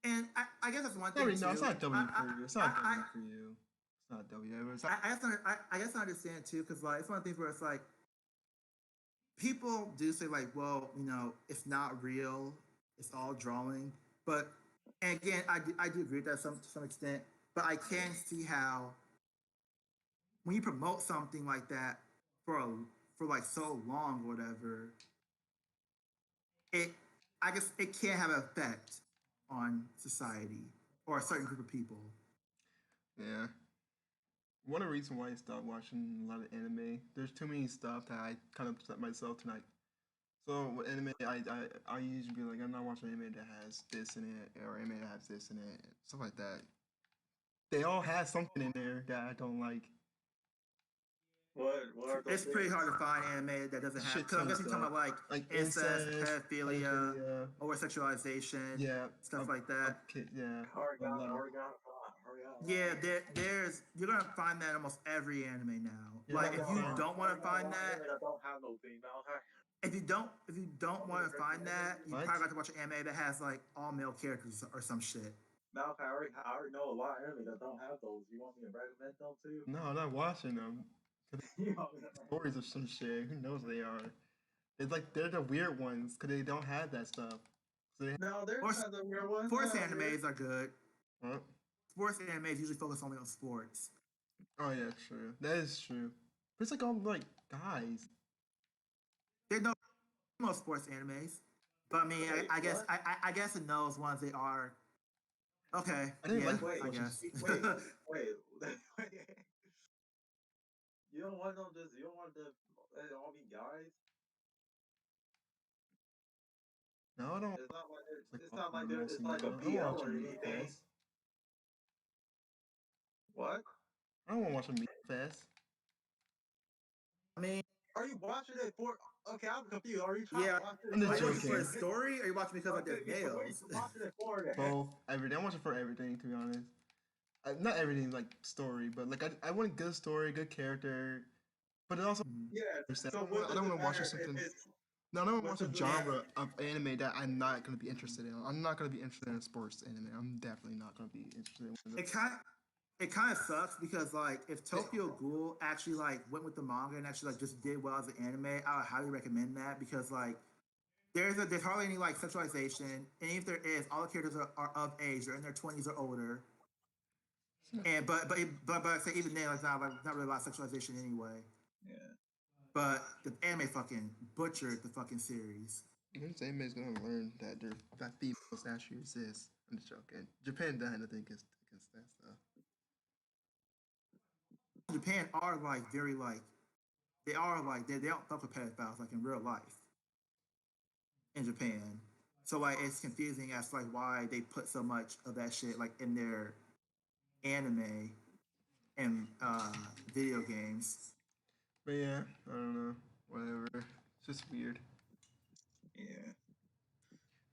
and I guess that's one thing. No, it's not W for you. It's not W for you. It's not W. I guess I understand too, because like it's one of the things where it's like people do say like, well, you know, it's not real, it's all drawing. But and again, I do agree with that to some extent. But I can see how when you promote something like that for like so long or whatever, I guess it can have an effect on society or a certain group of people. Yeah. One of the reasons why I stopped watching a lot of anime, there's too many stuff that I kind of set myself tonight. So with anime, I usually be like, I'm not watching anime that has this in it, or anime that has this in it, stuff like that. They all have something in there that I don't like. What are those it's things? pretty hard to find anime that doesn't have. Because I guess you're talking about like incest, pedophilia, over-sexualization, stuff like that. Yeah, there's you're gonna find that in almost every anime now. Like if you don't want to find that, don't have no female. if you don't want to find that, you probably got to watch an anime that has like all male characters or some shit. Malachi, I already know a lot of anime that don't have those. You want me to recommend them too? No, I'm not watching them. Stories of some shit. Who knows they are? It's like they're the weird ones because they don't have that stuff. So no, they're not the weird ones. Sports animes are good. Huh? Sports animes usually focus only on sports. Oh yeah, true. That is true. But it's like all like guys. There's no most sports animes, but I mean, Wait, I guess what? I guess in those ones they are okay. I didn't Yeah, like Wait, I watching. guess. wait, wait. You don't want them just. You don't want them all be guys. No, I don't. It's not like Like it's not like mostly it's like a male. I don't BL watch a or meat anything. fest. What? I don't want to watch a meat fest. I mean, Are you watching it for? Okay, I'm confused. Are you trying yeah. to watch it I'm for just Are you watching for the joking. story, or are you watching because like Okay, they're so what are you males? watching it for then? Both, everything. I watch it for everything, to be honest. Not everything like story, but like I want a good story, good character, but it also Mhm. Yeah. understand. So I what don't does want it to watch matter if something. it's No, I don't what want to watch does a it matter? genre of anime that I'm not going to be interested in. I'm not going to be interested in sports anime. I'm definitely not going to be interested in one of It kind of sucks because like if Tokyo Ghoul actually like went with the manga and actually like just did well as an anime, I would highly recommend that because like there's hardly any like sexualization, and if there is, all the characters are of age, they're in their 20s or older, and but I say even then, like not really a lot of sexualization anyway. Yeah. But the anime fucking butchered the fucking series. This anime is going to learn that females actually exist. I'm just joking. Japan done nothing against that stuff. Japan are like very like they don't fuck with pedophiles like in real life in Japan. So like it's confusing as to like why they put so much of that shit like in their anime and video games. But yeah, I don't know. Whatever. It's just weird. Yeah.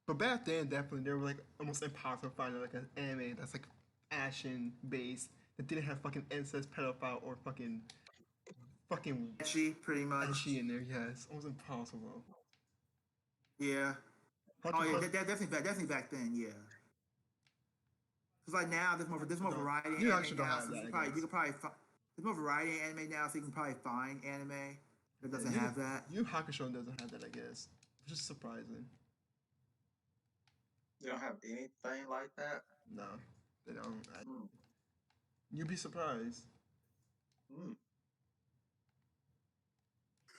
But back then, definitely, they were like almost impossible to find like an anime that's like action based that didn't have fucking incest, pedophile, or fucking Ecchi, pretty much. ecchi in there. Yeah, it's almost impossible. Yeah. How'd Oh you yeah, post? definitely back then. Yeah. Cause like now there's more Don't, variety in you anime actually don't now, have so that, I you guess. could probably there's more variety in anime now, so you can probably find anime that Yeah, doesn't have that. Yu Hakusho doesn't have that, I guess, which is surprising. You don't have anything like that? No, they don't. Hmm. You'd be surprised. Hmm.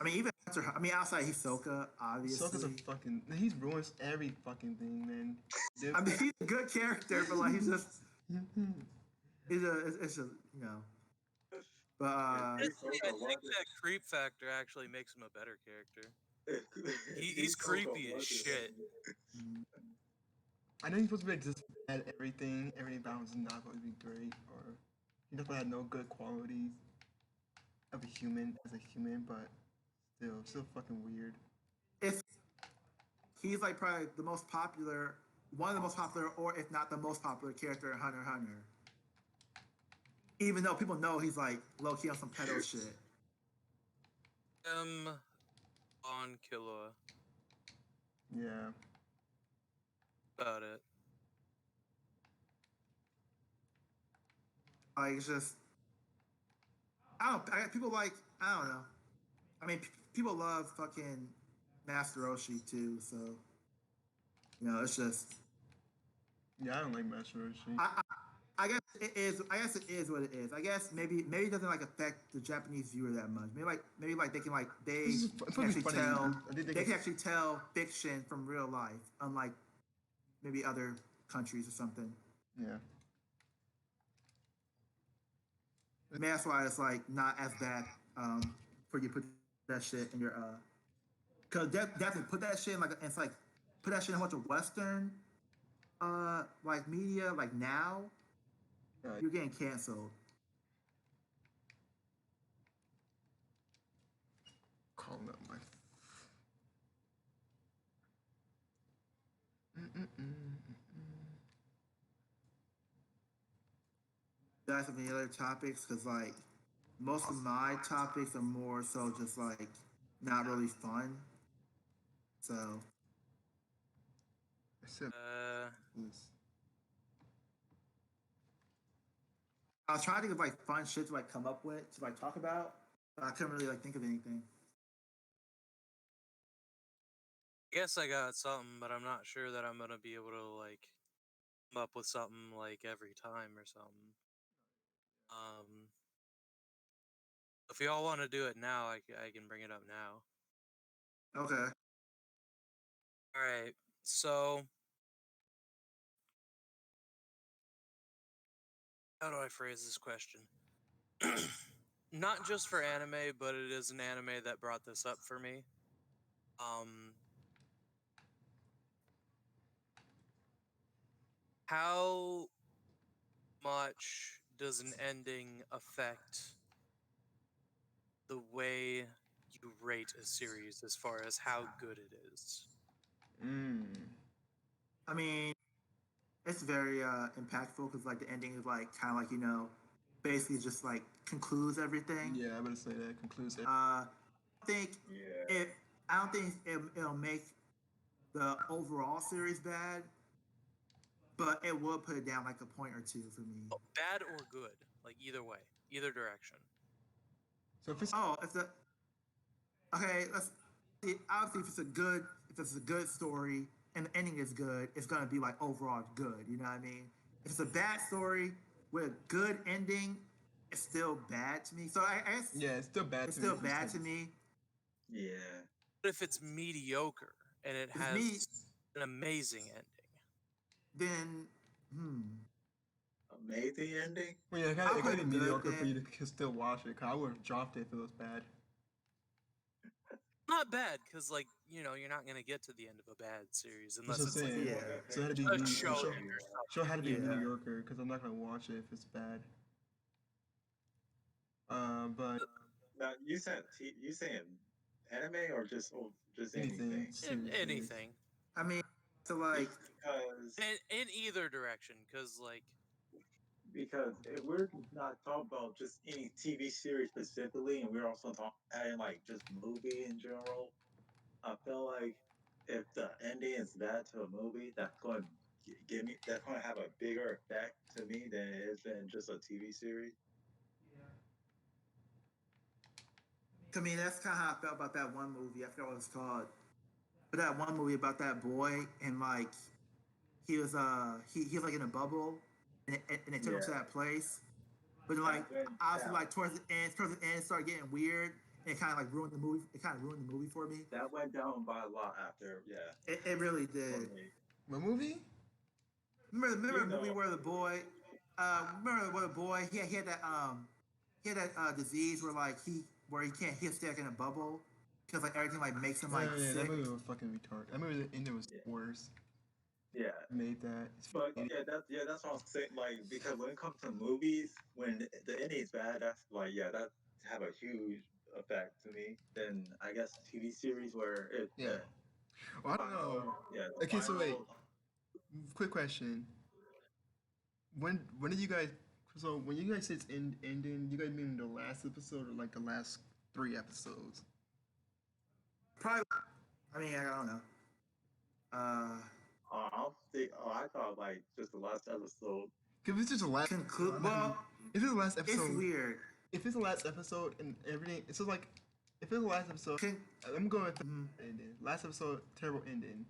I mean, even after, I mean, outside Hisoka, Soka's a obviously. fucking. He ruins every fucking thing, man. I mean, he's a good character, but like he's just it's just you know. But If Honestly, I Hisoka think wasn't that creep factor actually makes him a better character. if, He's if Hisoka creepy as wasn't shit. I know he's supposed to be like just bad at everything. Everything about him is not going to be great, or he definitely had no good qualities of a human as a human, but still fucking weird. if he's like probably the most popular, one of the most popular, or if not the most popular character in Hunter x Hunter. Even though people know he's like low key on some pedo shit. On Killua Yeah. about it. Like it's just people like I don't know. I mean, people love fucking Master Roshi too, so you know it's just Yeah, I don't like Master Roshi. I guess it is. I guess it is what it is. I guess maybe it doesn't like affect the Japanese viewer that much. Maybe like they can like This is can probably actually funny. tell I think they they can. can actually tell fiction from real life, unlike maybe other countries or something. Yeah. Maybe that's why it's like not as bad for you to put that shit in your because definitely put that shit in like it's like put that shit in a bunch of Western like media like now you're getting canceled. Calling up my. Mm-mm-mm. Guys have any other topics? Because like most of my topics are more so just like not really fun. So I said this. I was trying to think of like fun shit to like come up with to like talk about, but I couldn't really like think of anything. I guess I got something, but I'm not sure that I'm gonna be able to like come up with something like every time or something. Um, If y'all want to do it now, I can bring it up now. Okay. All right. So, how do I phrase this question? Not just for anime, but it is an anime that brought this up for me. How much does an ending affect the way you rate a series as far as how good it is? I mean, it's very impactful because like the ending is like kind of like basically just like concludes everything. Yeah, I would say that concludes it. I think Yeah. it. I don't think it'll make the overall series bad, but it will put it down like a point or two for me. Bad or good, like either way, either direction. So if it's It's a okay. Let's see. Obviously, if it's a good story and the ending is good, it's gonna be like overall good. You know what I mean? If it's a bad story with a good ending, it's still bad to me. So I guess yeah, it's still bad. it's to me. still bad to me. Yeah. But if it's mediocre and it If it's has me, an amazing ending, then Amazing ending. Well, yeah, I'll it put gotta it be good mediocre for you then. to still watch it. Cause I would have dropped it if it was bad. not bad because you're not gonna get to the end of a bad series That's unless what I'm it's like saying. Yeah. So it had to be a show show. that you're Show had to be Yeah. mediocre because I'm not gonna watch it if it's bad. But Now you saying anime or just anything, anything? anything I mean, so like Because in either direction because if we're not talking about just any TV series specifically, and we're also adding like just movie in general, I feel like if the ending is bad to a movie, that's going to that's going to have a bigger effect to me than it is than just a TV series. to me, that's kind of how I felt about that one movie. I forgot what it's called, but that one movie about that boy and like he was he was like in a bubble and they took him to Yeah, that place. But like that went obviously down. like towards the end, it started getting weird and it kind of like ruined the movie. It kind of ruined the movie for me. That went down by a lot after. Yeah, It really for did. me. what movie? Remember You the movie know, where the boy, remember where the boy he had that disease where like he can't he stay like in a bubble because like everything like makes him like Yeah, that sick. movie was fucking retarded. That movie the ending was yeah, worse. yeah. Made that. But that's what I'm saying. Like because when it comes to movies, when the ending is bad, that's like that have a huge effect to me. Then I guess TV series where it Yeah. Well, I don't know. the Okay, so wait. final. Quick question. When did you guys? So when you guys say it's ending, you guys mean the last episode or like the last 3 episodes? Probably. I mean, I don't know. I thought like just the last episode. If it's just the last, Conclude. I'm not gonna- Well, if it's the last it's episode, weird. if it's the last episode and everything, it's just like if it's the last episode, Can, I'm going with the mhm, ending. Last episode, terrible ending.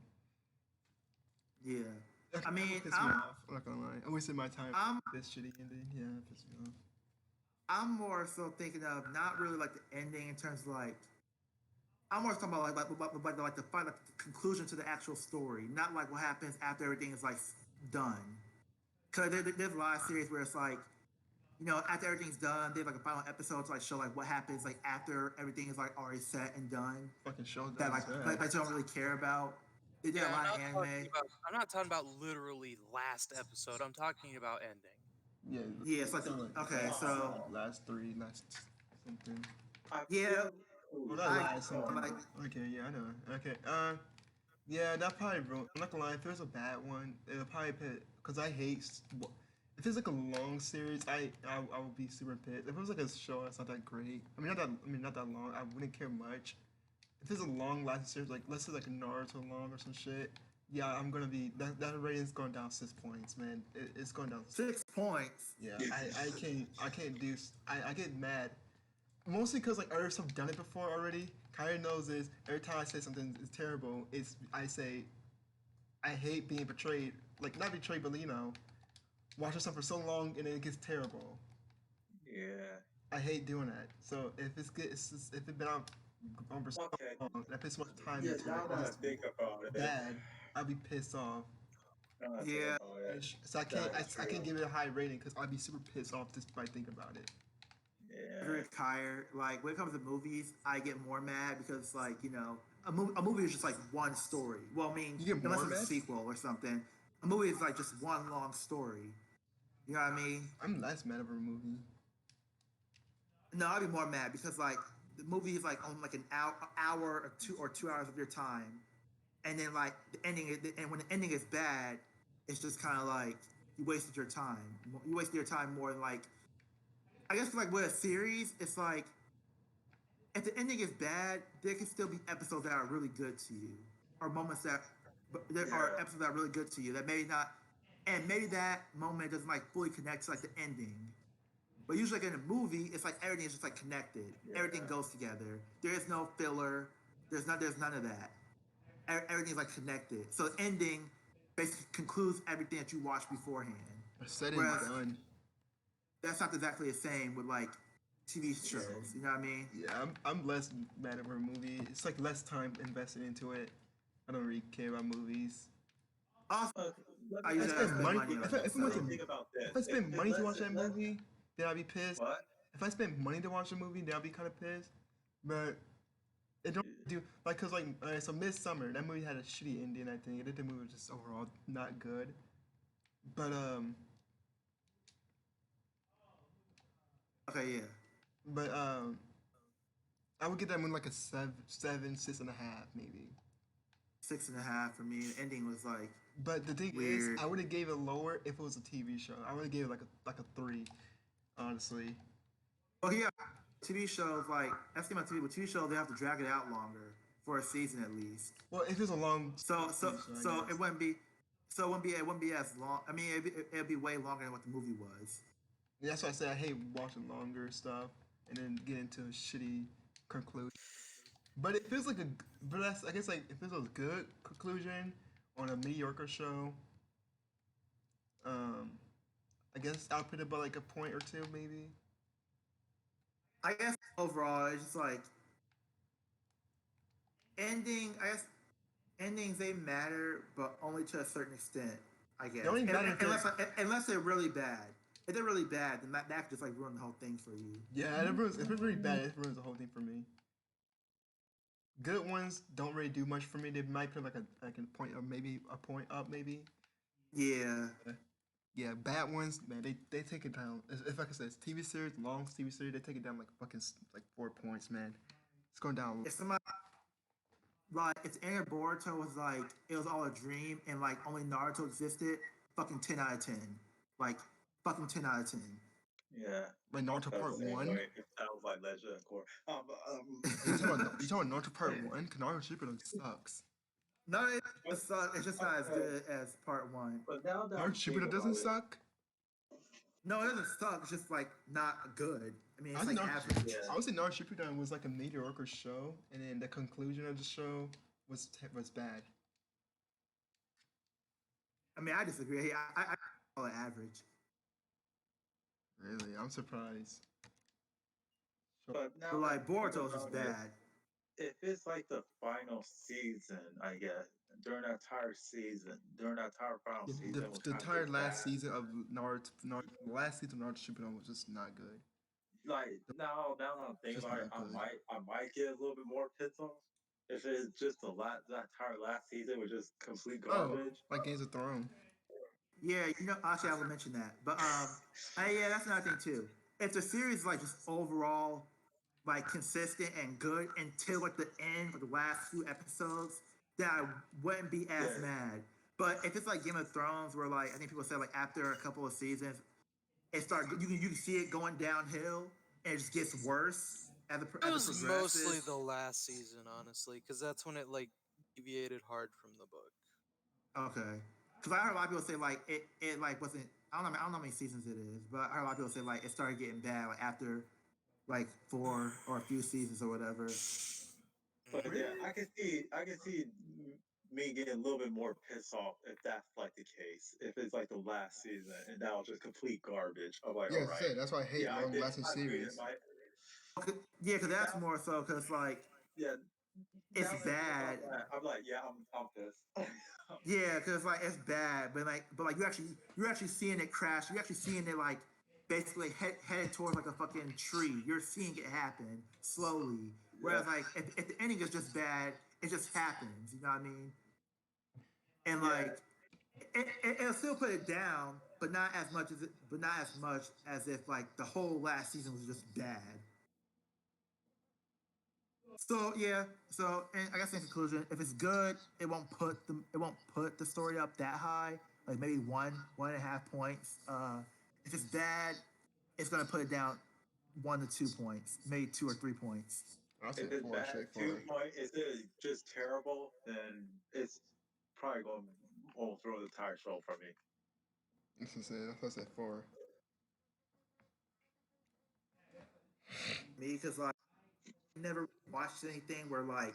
yeah. That I mean, pissed me off. I'm not gonna lie. I wasted my time I'm with this shitty ending. Yeah, it pissed me off. I'm more so thinking of not really like the ending in terms of like I'm more talking about like the final like the conclusion to the actual story, not like what happens after everything is like done. Because there's a lot of series where it's like after everything's done, they have like a final episode to like show like what happens like after everything is like already set and done. Fucking show That that. like you don't really care about. They did a lot of anime. I'm not talking about literally last episode. I'm talking about ending. Yeah. Yeah, it's like okay, so last 3, last something. I yeah, feel. Well, not I last something. like Okay, yeah, I know. Okay, yeah, that probably ruined. I'm not gonna lie. If there's a bad one, it'll probably pit. Cause I hate. If it's like a long series, I would be super pissed. If it was like a show that's not that great, not that long, I wouldn't care much. If it's a long lasting series, like let's say like a Naruto long or some shit, yeah, I'm gonna be that rating's going down 6 points, man. It's going down. 6 points. Yeah, I can't do. I get mad mostly because like others have done it before already. Kyrie knows this. Every time I say something is terrible, I say I hate being betrayed. Like not betrayed, but watching something for so long and then it gets terrible. Yeah. I hate doing that. So if it's good, it's just, if it's been on for so Okay. long, and I put so much time Yeah. into it, Now and that I it's think about it, bad, I'll be pissed off. now that I think Yeah, about it, So that is I true. can't give it a high rating because I'll be super pissed off just by thinking about it. Yeah. very tired. Like when it comes to movies, I get more mad because like a movie is just like one story. Well, I mean, You get unless more it's a mad? sequel or something, a movie is like just one long story. You know what I mean? I'm less mad over a movie. No, I'd be more mad because like the movie is like on like an hour or 2 hours of your time, and then like the ending, and when the ending is bad, it's just kind of like you wasted your time. You wasted your time more than like I guess like with a series, it's like if the ending is bad, there can still be episodes that are really good to you, or moments that, but there are Yeah. episodes that are really good to you that maybe not, and maybe that moment doesn't like fully connect to like the ending. But usually, like in a movie, it's like everything is just like connected. Yeah. Everything goes together. There is no filler. There's none of that. Everything's like connected. So the ending basically concludes everything that you watched beforehand. Said and Whereas done. that's not exactly the same with like TV shows. You know what I mean? Yeah, I'm less mad over a movie. It's like less time invested into it. I don't really care about movies. Also, Let I me If I usually ask gotta spend you. spend money, money on Okay. it. if I went So to, Think about this. if I spend If money to let's watch that let movie, then I'll be pissed. what? If I spend money to watch a movie, then I'll be kind of pissed. But it don't do like cause like so Midsummer, that movie had a shitty ending. I think the movie was just overall not good. But okay, yeah, but I would get that movie like a seven, 6.5 maybe. 6.5 for me. The ending was like But the thing is, weird. I would have gave it lower if it was a TV show. I would have gave it like a 3, honestly. Oh yeah, TV shows like that's the TV. With TV shows, they have to drag it out longer for a season at least. Well, if it's a long So so TV show, I so guess. it wouldn't be as long. I mean, it'd be way longer than what the movie was. Yeah, that's why I said I hate watching longer stuff and then get into a shitty conclusion. But it feels like a, but that's I guess like if it was a good conclusion on a mediocre show, um, I guess I'll put it by like a point or two maybe. I guess overall, it's just like ending. I guess endings they matter, but only to a certain extent. I They guess only matter if they're unless they're really bad. If they're really bad, then that could just like ruin the whole thing for you. yeah, if it's really bad, it ruins the whole thing for me. Good ones don't really do much for me. They might put like a point or maybe a point up maybe. Yeah. Yeah, bad ones, man, they take it down. If like I said, it's TV series, long TV series, they take it down like fucking like 4 points, man. It's going down. If somebody like if Aaron Boruto was like it was all a dream and like only Naruto existed, fucking 10 out of 10. Like fucking 10 out of 10. Yeah. Like I Naruto felt Part the same 1. way. It sounds like Legend of Korra. You talking about Naruto Part 1? Cause Naruto Shippuden sucks. No, but, it's just not as good as part one. but now that I Naruto think Shippuden about doesn't it, suck? No, it doesn't suck. It's just like not good. I mean, I it's would say like Naruto, average. yeah. I would say Naruto Shippuden was like a mediocre show, and then the conclusion of the show was bad. I mean, I disagree. I call it average. Really, I'm surprised. But now But that I like think Boruto's just about it, bad. if it's like the final season, I guess during that entire season, during that entire final season was The kind of entire just last bad. season of Naruto, the last season of Naruto Shippuden was just not good. Like now that I'm thinking Just about it, not good. I might get a little bit more pissed off if it's just that entire last season was just complete Oh, garbage. like Games of Thrones. Yeah, actually, I will mention that. But yeah, that's another thing too. If the series is like just overall like consistent and good until like the end of the last few episodes, then I wouldn't be as Yeah. mad. But if it's like Game of Thrones, where like I think people said like after a couple of seasons, you can see it going downhill and it just gets worse It as it was mostly progresses. the last season, honestly, because that's when it like deviated hard from the book. Okay, because I heard a lot of people say like it like wasn't. I don't know how many seasons it is, but I heard a lot of people say like it started getting bad like after like 4 or a few seasons or whatever. But yeah, Mm. I can see me getting a little bit more pissed off if that's like the case. If it's like the last season and that was just complete garbage. I'm like, Yeah, all as I right, said, that's why I hate yeah, I long did. lasting I did series. my Yeah, because that's now. more so because like Yeah, it's now that you bring bad. up that, I'm like, yeah, I'm pissed. Yeah, because like it's bad, but like you're actually seeing it crash. You're actually seeing it like basically headed towards like a fucking tree. You're seeing it happen slowly. Yeah, Whereas like if the ending is just bad, it just happens. You know what I mean? And yeah. like it'll still put it down, but not as much as but not as much as if like the whole last season was just bad. So yeah, so and I guess in conclusion, if it's good, it won't put the story up that high, like maybe 1.5 points. If it's bad, it's gonna put it down 1 to 2 points, maybe 2 or 3 points. I'll say If it's four bad, straight two forward. point, if it's just terrible, then it's probably going to overthrow the entire show for me. This is it. That's say four. Me, because like I never watched anything where like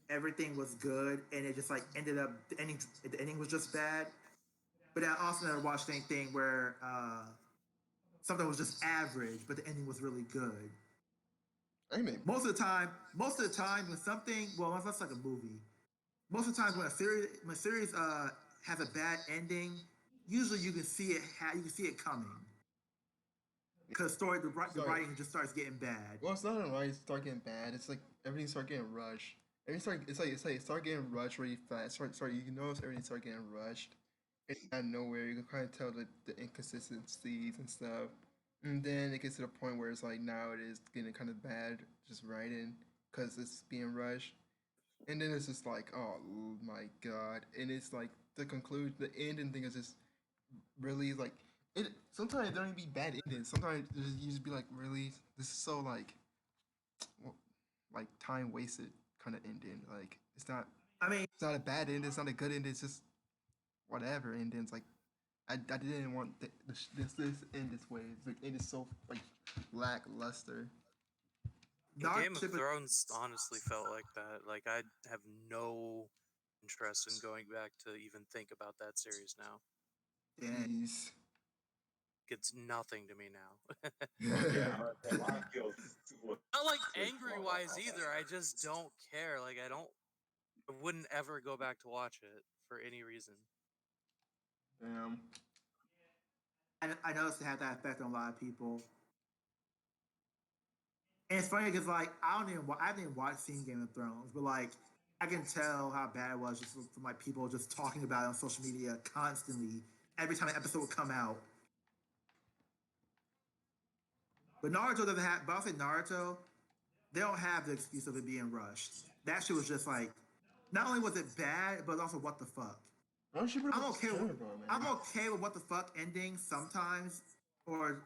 everything was good and it just like ended up the ending was just bad. But I also never watched anything where something was just average, but the ending was really good. I mean, Most of the time when something, well, unless that's like a movie, most of the times when a series has a bad ending, usually you can see it coming because the sorry. writing just starts getting bad. Well, it's not alright. It start getting bad. It's like everything start getting rushed. Everything start. It's like it start getting rushed really fast. Sorry. You can notice everything start getting rushed. It's out of nowhere. You can kind of tell the inconsistencies and stuff. And then it gets to the point where it's like now it is getting kind of bad just writing because it's being rushed. And then it's just like, oh my god. And it's like the conclusion, the ending thing is just really like it. Sometimes there don't even be bad endings. Sometimes you just be like, really, this is so well, like time wasted kind of ending. Like I mean, it's not a bad ending. It's not a good ending. It's just whatever ending. It's like I didn't want this end this way. It's like it is so like lackluster. Game of Naruto should Thrones honestly felt like that. Like I have no interest in going back to even think about that series now. have. Jeez. It's nothing to me now. Yeah, a lot of people Not like would angry fall wise off either. I just don't care. Like I wouldn't ever go back to watch it for any reason. Damn. I noticed it had that effect on a lot of people. And it's funny because like I haven't even watched seen Game of Thrones, but like I can tell how bad it was just from like people just talking about it on social media constantly every time an episode would come out. But Naruto doesn't have. But I'll say Naruto, they don't have the excuse of it being rushed. That shit was just like, not only was it bad, but also what the fuck. Why don't you put I'm up okay. terrible, man? I'm okay with what the fuck endings sometimes, or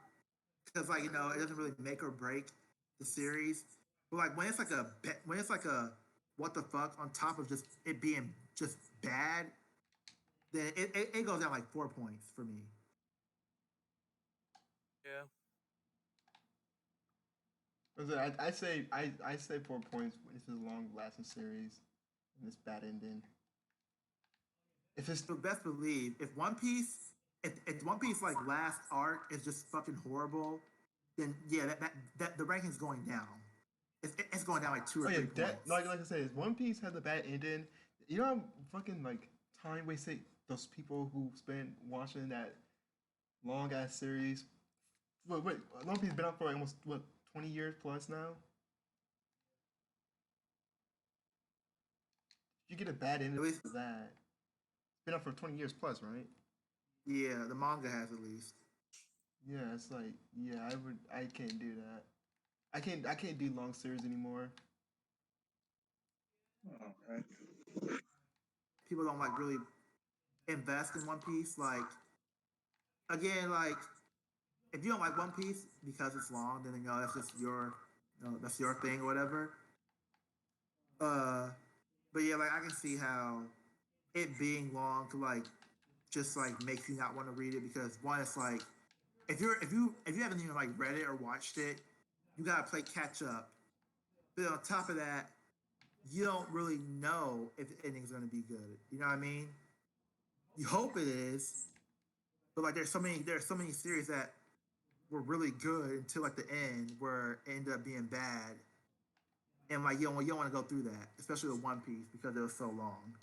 because like it doesn't really make or break the series. But like when it's like a what the fuck on top of just it being just bad, then it goes down like 4 points for me. Yeah. I say 4 points. This is a long lasting series, and this bad ending. If it's So best believe if One Piece like last arc is just fucking horrible, then yeah, that the ranking's going down. It's going down like two or oh yeah, three that points. like I said, One Piece had the bad ending. You know how fucking like time wasted those people who spent watching that long ass series. Wait, One Piece been out for almost what 20 years plus now. You get a bad ending At least, for that. It's been out for 20 years plus, right? yeah, the manga has at least. Yeah, it's like yeah, I can't do that. I can't do long series anymore. Okay. People don't like really invest in One Piece. Like again, like if you don't like One Piece because it's long, then that's just that's your thing or whatever. Uh, but yeah, like I can see how it being long could like just like makes you not want to read it because one, it's like if you haven't even like read it or watched it, you gotta play catch up. But on top of that, you don't really know if the ending's going to be good. You know what I mean? You hope it is, but like there's so many series that were really good until like the end where it ended up being bad, and like you don't want to go through that, especially with One Piece because it was so long.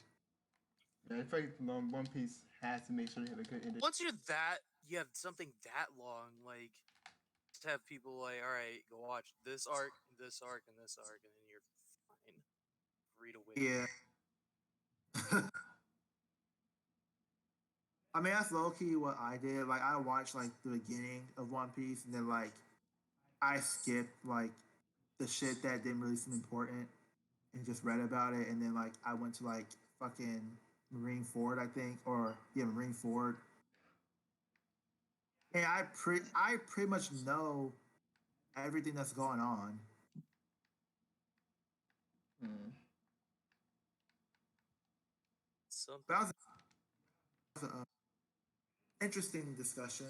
Yeah, I feel like One Piece has to make sure they have a good ending. Once you have something that long, like just have people like, all right, go watch this arc, and this arc, and this arc, and then you're fine. Read a wiki. Yeah. I mean, that's low key what I did. Like, I watched like the beginning of One Piece, and then like I skipped like the shit that didn't really seem important, and just read about it. And then like I went to like fucking Marine Ford, I think, or yeah, Marine Ford, and I pretty much know everything that's going on. Hmm. But Something. that was an interesting discussion.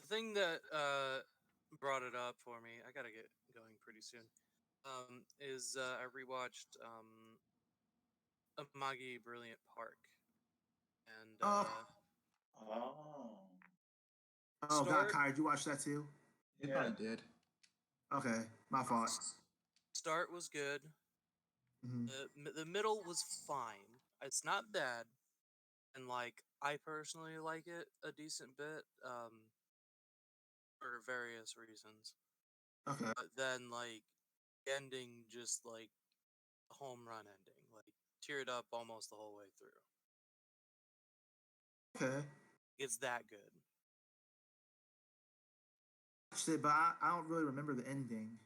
The thing that brought it up for me, I gotta get going pretty soon. Is I rewatched Amagi Brilliant Park, and Oh, Oh, oh God, start Kai, did you watch that too? They yeah. probably did. Okay, my fault. start was good. Hmm. The middle was fine. It's not bad, and like I personally like it a decent bit, for various reasons. Okay, But then like ending just like a home run ending, like teared up almost the whole way through. okay. It's that good. Watched it, but I don't really remember the ending.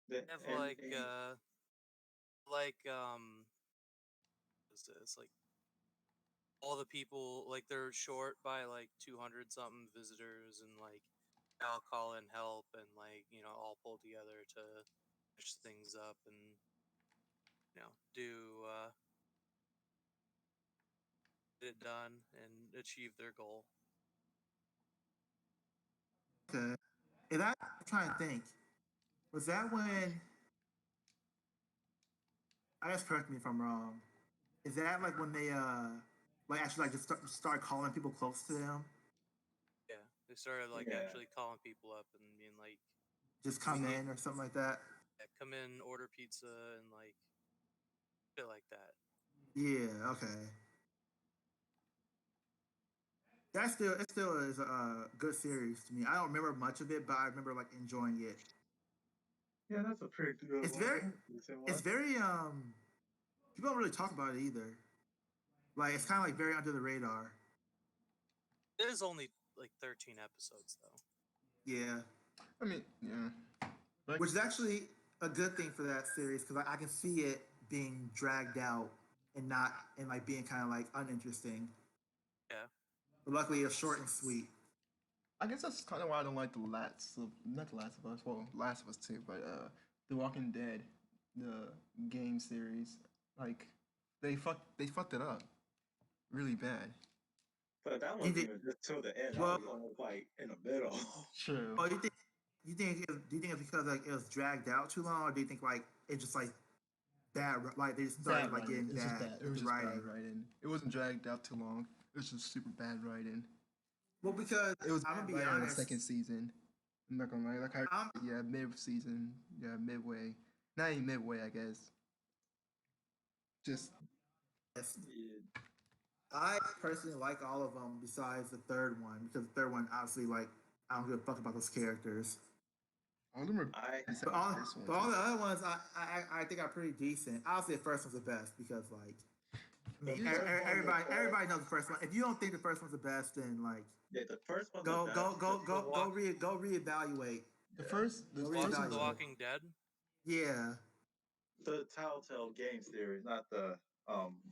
The Have ending. like what's this like all the people like they're short by like 200 something visitors and like I'll call in help and like all pull together to finish things up and do get it done and achieve their goal. Okay, and I'm trying to think. Was that when? I guess correct me if I'm wrong. Is that like when they like actually like just start calling people close to them, Yeah, they started like Yeah. actually calling people up and being like, just we come need in or something like that? come in, order pizza, and like shit like that. Yeah. Okay. That still it still is a good series to me. I don't remember much of it, but I remember like enjoying it. Yeah, that's a pretty good It's one. very That's a decent it's one. very people don't really talk about it either. Like it's kind of like very under the radar. It is only like 13 episodes though. Yeah, I mean, yeah. Like, which is actually a good thing for that series because I can see it being dragged out and not and like being kind of like uninteresting. Yeah. But luckily, it's short and sweet. I guess that's kind of why I don't like not the Last of Us. Well, Last of Us too, but The Walking Dead, the game series. Like, they fucked it up really bad. But that You wasn't think, even just till the end. That well, was almost like in the middle. True. oh, do you think it's because like it was dragged out too long, or do you think like it just like bad like they just started Bad like writing. getting It's just bad bad. It with was the just bad writing? writing. It wasn't dragged out too long. It was just super bad writing. Well, because It was I'm bad gonna be writing in the honest, second season. I'm not gonna lie. Like I, I'm yeah, mid season, yeah, midway, not even midway, I guess. Just honest. Yeah. I personally like all of them besides the third one because the third one obviously like I don't give a fuck about those characters. all of them are I except the first one But all too. the other ones I think are pretty decent. Obviously, the first one's the best because like I the mean first one was everybody knows the first one. If you don't think the first one's the best, then like yeah, the first one the best. The walk go reevaluate. The Go first The one's reevaluate. Walking Dead. Yeah. The Telltale game series, not the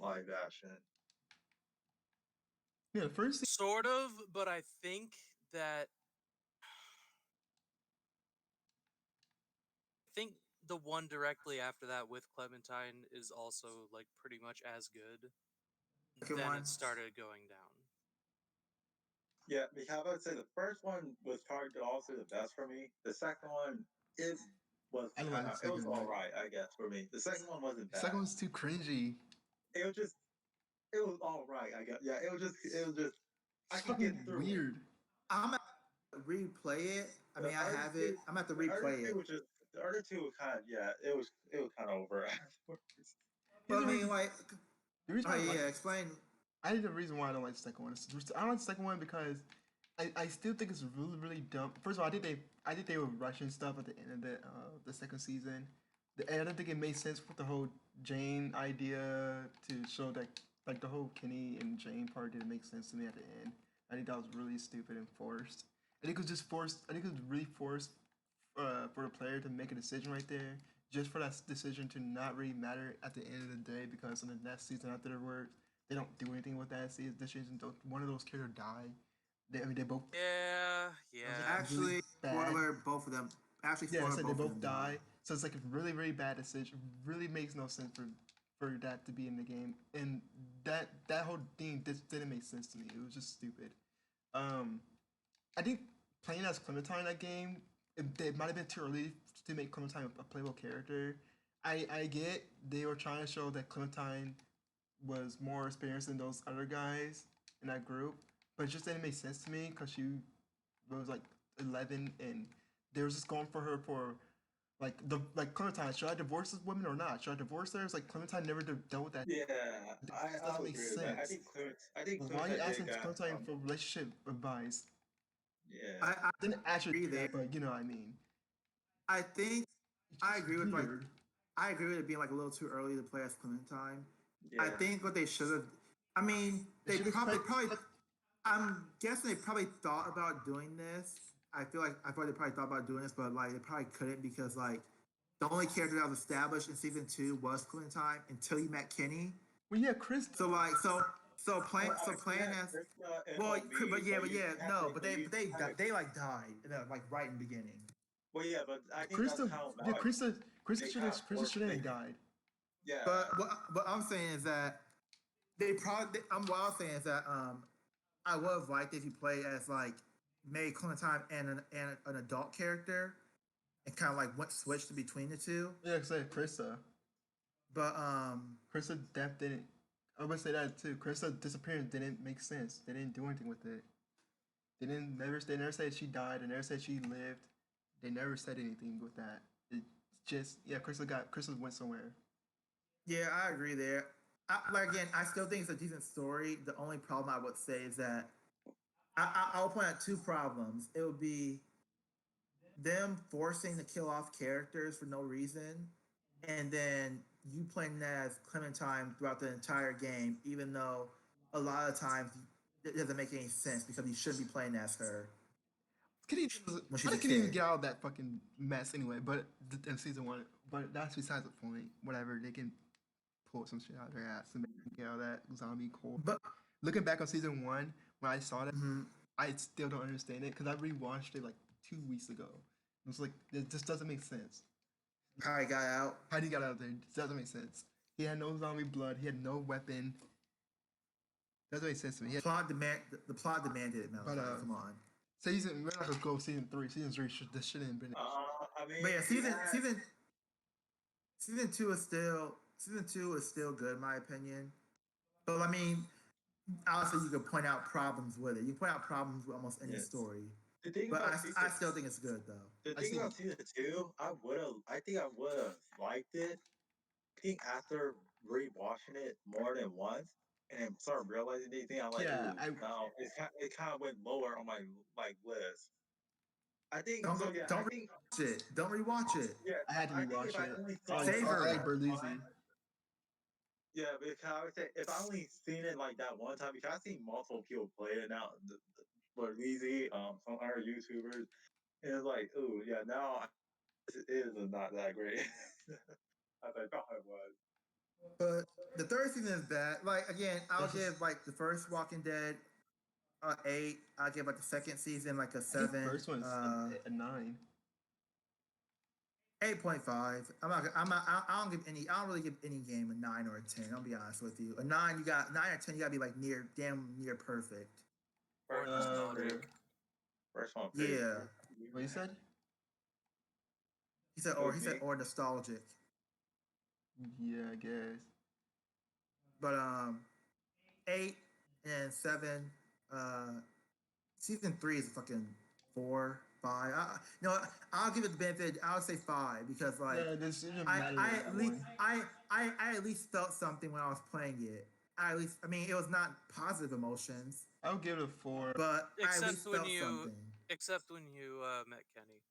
live action. yeah, the first Sort of, but I think that I think the one directly after that with Clementine is also like pretty much as good. Second Then one. it started going down. Yeah, because I would say the first one was probably also the best for me. The second one, it was I don't kind like of the it was second one. all right, I guess, for me. The second one wasn't The bad. second one's too cringy. It was just it was all right, I guess. Yeah, it was just I It's could get fucking through it. weird. I'm gonna replay it. I mean, The I other have two, it. I'm gonna have to the other replay two it. was just the other two was kind of it was kind of over afterwards. But I the mean, reason, like, the reason oh I like, yeah, explain. I think the reason why I don't like the second one is I don't like the second one because I still think it's really dumb. First of all, I think they were rushing stuff at the end of the second season. And I don't think it made sense with the whole Jane idea to show that like the whole Kenny and Jane part didn't make sense to me at the end. I think that was really stupid and forced. I think it was just forced. I think it was really forced for the player to make a decision right there, just for that decision to not really matter at the end of the day because in the next season afterwards they don't do anything with that decision. One of those characters die. I mean, they both. Yeah, It was, yeah. like, really Actually, bad. spoiler, both of them. Actually, Yeah, I spoiler, said they both of both them die. So it's like a really bad decision. Really makes no sense for that to be in the game, and that whole thing just didn't make sense to me. It was just stupid. Um, I think playing as Clementine in that game, it might have been too early to make Clementine a playable character. I get they were trying to show that Clementine was more experienced than those other guys in that group, but it just didn't make sense to me because she was like 11 and they were just going for her for like Clementine. Should I divorce this woman or not? Should I divorce her? It's like Clementine never dealt with that. Yeah, It just I doesn't would make agree with that. sense. I think Why are you Clementine did asking got Clementine for relationship advice? yeah. I Didn't actually agree do there. that, but you know what I mean. I think It's I just agree with like weird. I agree with it being like a little too early to play as Clementine. Yeah. I think what they should have. I mean, They they should've probably. I'm guessing they probably thought about doing this. I feel like they probably thought about doing this, but like they probably couldn't because like the only character that was established in season 2 was Clementine until you met Kenny. Well, yeah, Chris. So like playing as well, but they like died like right in the beginning. Well, yeah, but I think that's Krista, kind of yeah, like Krista they should kind have of Krista forced shouldn't they have died. yeah. But what I'm saying is that they probably. What I'm saying is that I would have liked if you played as like made Clementine and an adult character and kind of like went switched between the two. Yeah, I said Krista. But Krista death didn't. I would say that too. Krista disappearance didn't make sense. They didn't do anything with it. They never said she died. They never said she lived. They never said anything with that. It just yeah, Krista went somewhere. yeah, I agree there. Like again, I still think it's a decent story. The only problem I would say is that I'll point out two problems. It would be them forcing to kill off characters for no reason, and then you playing as Clementine throughout the entire game, even though a lot of times it doesn't make any sense because you should be playing as her Kenny, when she's I a couldn't even kid. get out of that fucking mess anyway. But in season one, but that's besides the point. Whatever, they can pull some shit out of their ass and make them get out of that zombie core. But Looking back on season one, when I saw that, mhm, I still don't understand it because I rewatched it like 2 weeks ago. It was like it just doesn't make sense. how I got out. How he got out of there it doesn't make sense. He had no zombie blood. He had no weapon. Doesn't make sense to me. The plot demanded it, But Malachi. Come on. season we're not gonna go season three. Season three this shouldn't have been. I mean, But yeah, yeah, season two is still good in my opinion. But I mean, obviously you could point out problems with it. You point out problems with almost any yes. story. The thing But about I still think it's good though. the I thing see. about season 2, I think I would have liked it. I think after rewatching it more than once and then start realizing these things, I'm like, Yeah, ooh, no, it kind of went lower on my like list. I think Don't so. Yeah, I don't think rewatch it. Don't rewatch it. yeah. I had to I think if rewatch I it. only saw Savor I it. like Berluzzi. yeah, because I would say if I only seen it like that one time, because I've seen multiple people play it now, but easy, some other YouTubers, and it's like, ooh, yeah, now it is not that great as I thought it was. But the third season is bad. Like again, I'll That's just- give like the first Walking Dead 8. I'll give like the second season like a I think 7. first one's a 9. 8.5. I don't give any. I don't really give any game a 9 or a 10. I'll be honest with you. A 9, you got 9 or 10. You gotta be like damn near perfect. Or First one, nostalgic. first one, Yeah. What you said? Okay. or nostalgic. Yeah, I guess. But 8 and 7, uh, season 3 is fucking 4, 5. You know, what? I'll give it the benefit. I'll say 5 because like Yeah, this doesn't I matter I that at least one. I at least felt something when I was playing it. I mean, it was not positive emotions, I would give it a 4. but I at Except least when felt you, something. met Kenny.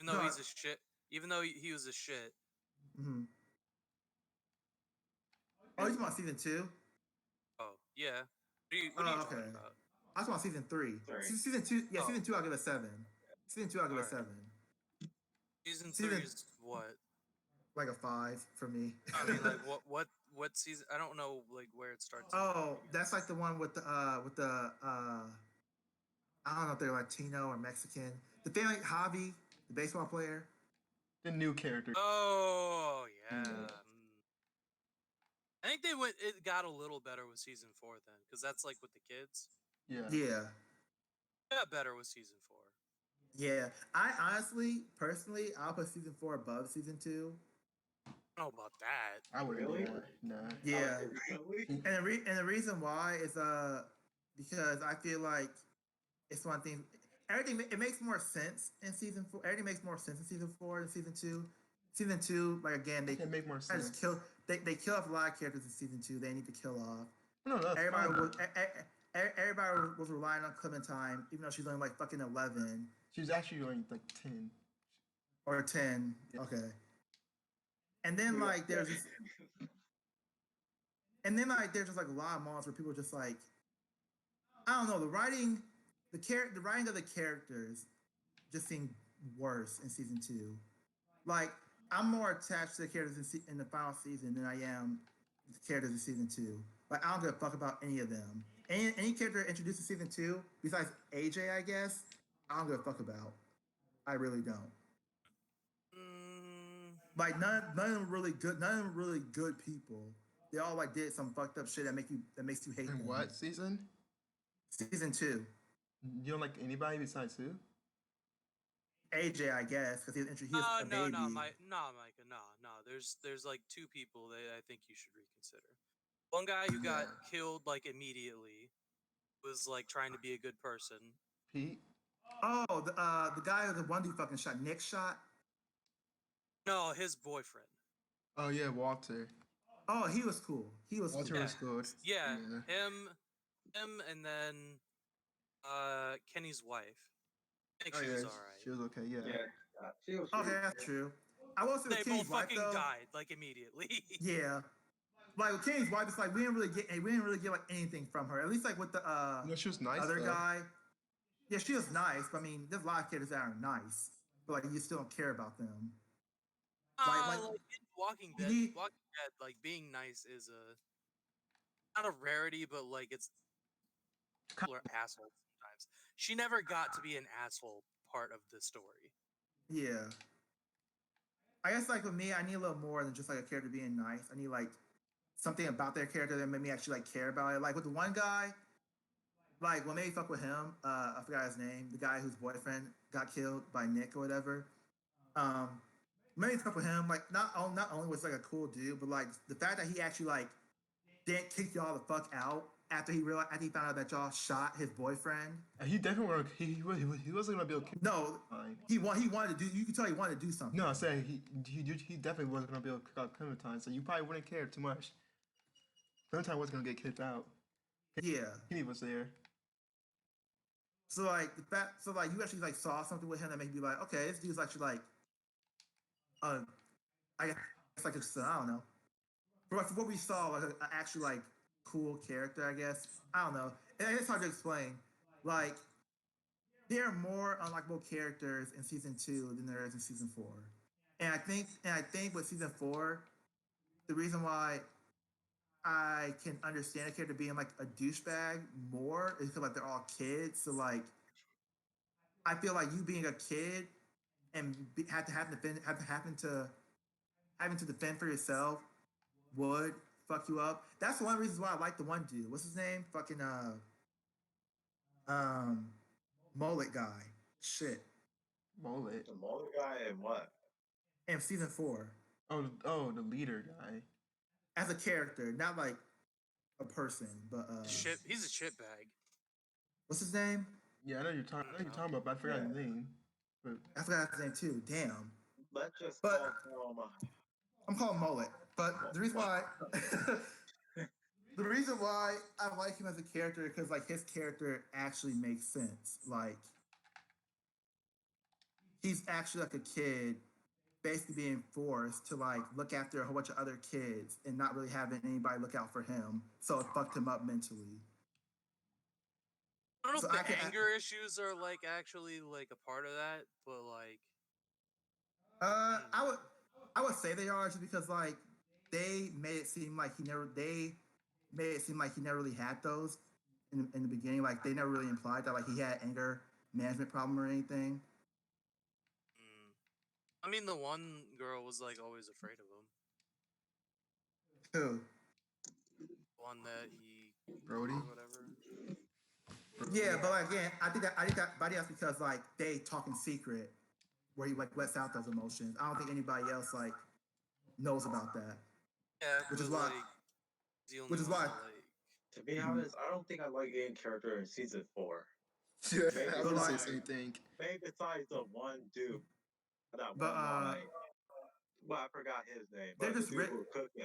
Even though No, he's a shit, even though he was a shit. mm-hmm. Oh, you talking about season 2? Oh yeah. What are you Oh, talking okay. about? I was talking about season 3. Sorry. Season 2, yeah, Oh, season 2. I'll give it 7. Season 2, I'll give all it right. 7. Season three Season is what? like a 5 for me. I mean, like what season? I don't know like where it starts. And Oh, that's like the one with the I don't know if they're Latino or Mexican. The family Javi, the baseball player. The new character. Oh yeah. Yeah. I think they went. It got a little better with season 4 then, because that's like with the kids. Yeah. Yeah. It got better with season 4. Yeah. I honestly, personally, I'll put season 4 above season 2. I don't know about that. I wouldn't Really? do that. Nah. Yeah. Really? And the reason why is because I feel like it's one thing. Everything it makes more sense in season 4. Everything makes more sense in season 4 than season 2. Season 2, like again, they Can make more I sense. just kill. They kill off a lot of characters in season 2. They need to kill off. No, that's Everybody fine. was everybody was relying on Clementine, even though she's only like fucking 11 She's actually only like 10. or 10. Yeah. Okay. And then like there's this, and then like there's just like a lot of moments where people are just like, I don't know, the writing of the characters just seemed worse in season 2. Like I'm more attached to the characters in the final season than I am the characters in season 2. Like I don't give a fuck about any of them. Any character introduced in season 2 besides AJ, I guess, I don't give a fuck about. I really don't. Mm, Like none of them really good. None of them really good people. They all like did some fucked up shit that makes you hate In them. what season? Season 2, You don't like anybody besides who? AJ, I guess, because he was a no, baby. Micah, no. There's like two people that I think you should reconsider. One guy who got Yeah. killed like immediately was like trying to be a good person. Pete? Oh, the guy, the one dude fucking shot. Nick shot. No, his boyfriend. Oh yeah, Walter. Oh, he was cool. He was Walter cool. was good. Yeah, Yeah. him, and then Kenny's wife. I think Oh she yeah, was alright. she was okay. Yeah. Yeah. She was Okay, that's true. I will say They with both Kenny's wife fucking though. died like immediately. Yeah, like with Kenny's wife, it's like we didn't really get like anything from her. At least like with the No, she was nice other though. guy. Yeah, she was nice, but I mean, there's a lot of characters that are nice, but like you still don't care about them. Like Like in Walking you Dead, need. like being nice is not a rarity, but like it's people are assholes sometimes. She never got to be an asshole part of the story. Yeah, I guess like with me, I need a little more than just like a character being nice. I need like something about their character that made me actually like care about it. Like with the one guy, like what made me fuck with him, I forgot his name, the guy whose boyfriend got killed by Nick or whatever. Um, made me fuck with him. Like not only was like a cool dude, but like the fact that he actually like didn't kick y'all the fuck out after he found out that y'all shot his boyfriend. He definitely wanted, he wasn't gonna be able to kill No, Clementine. he wanted to do. You could tell he wanted to do something. No, I said he definitely wasn't gonna be able to kick out Clementine, so you probably wouldn't care too much. Clementine wasn't gonna get kicked out. Yeah. Kenny was there. So like the fact, so like you actually like saw something with him that made you like, okay, this dude's actually like, I guess like just I don't know. For what we saw, like an actual like cool character, I guess. I don't know. It's hard to explain. Like there are more unlikable characters in season 2 than there is in season 4. And I think with season 4, the reason why I can understand a character being like a douchebag more is because like they're all kids. So like I feel like you being a kid and have to happen to having to defend for yourself would fuck you up. That's one of the reasons why I like the one dude. What's his name? Fucking um mullet guy. Shit. Mullet. The mullet guy and what? in season 4 Oh, the leader guy. as a character, not like a person, but He's a shitbag. what's his name? Yeah, I know you're talking. I know you're talking about, but I forgot his name. But I forgot his name too. Damn. Let's just But call him. I'm calling Mullet. But the reason why the reason why I like him as a character because like his character actually makes sense. Like he's actually like a kid basically being forced to like look after a whole bunch of other kids and not really having anybody look out for him. So it fucked him up mentally. I don't know So if I the can- anger issues are like actually like a part of that, but like I would say they are just because like they made it seem like he never really had those in the beginning. Like they never really implied that like he had anger management problem or anything. I mean, the one girl was like always afraid of him. Who? One that he Brody. or whatever. Yeah, but like, again, but that's because like they talk in secret where he like lets out those emotions. I don't think anybody else like knows about that. Yeah, Which but is why- like the only which is one why- that, like To be honest, I don't think I like any character in season 4. Yeah, Maybe I was gonna say the like- same thing. Maybe besides the one dude. That But, one line. Well, I forgot his name. they're But the just dude writ- who was cooking.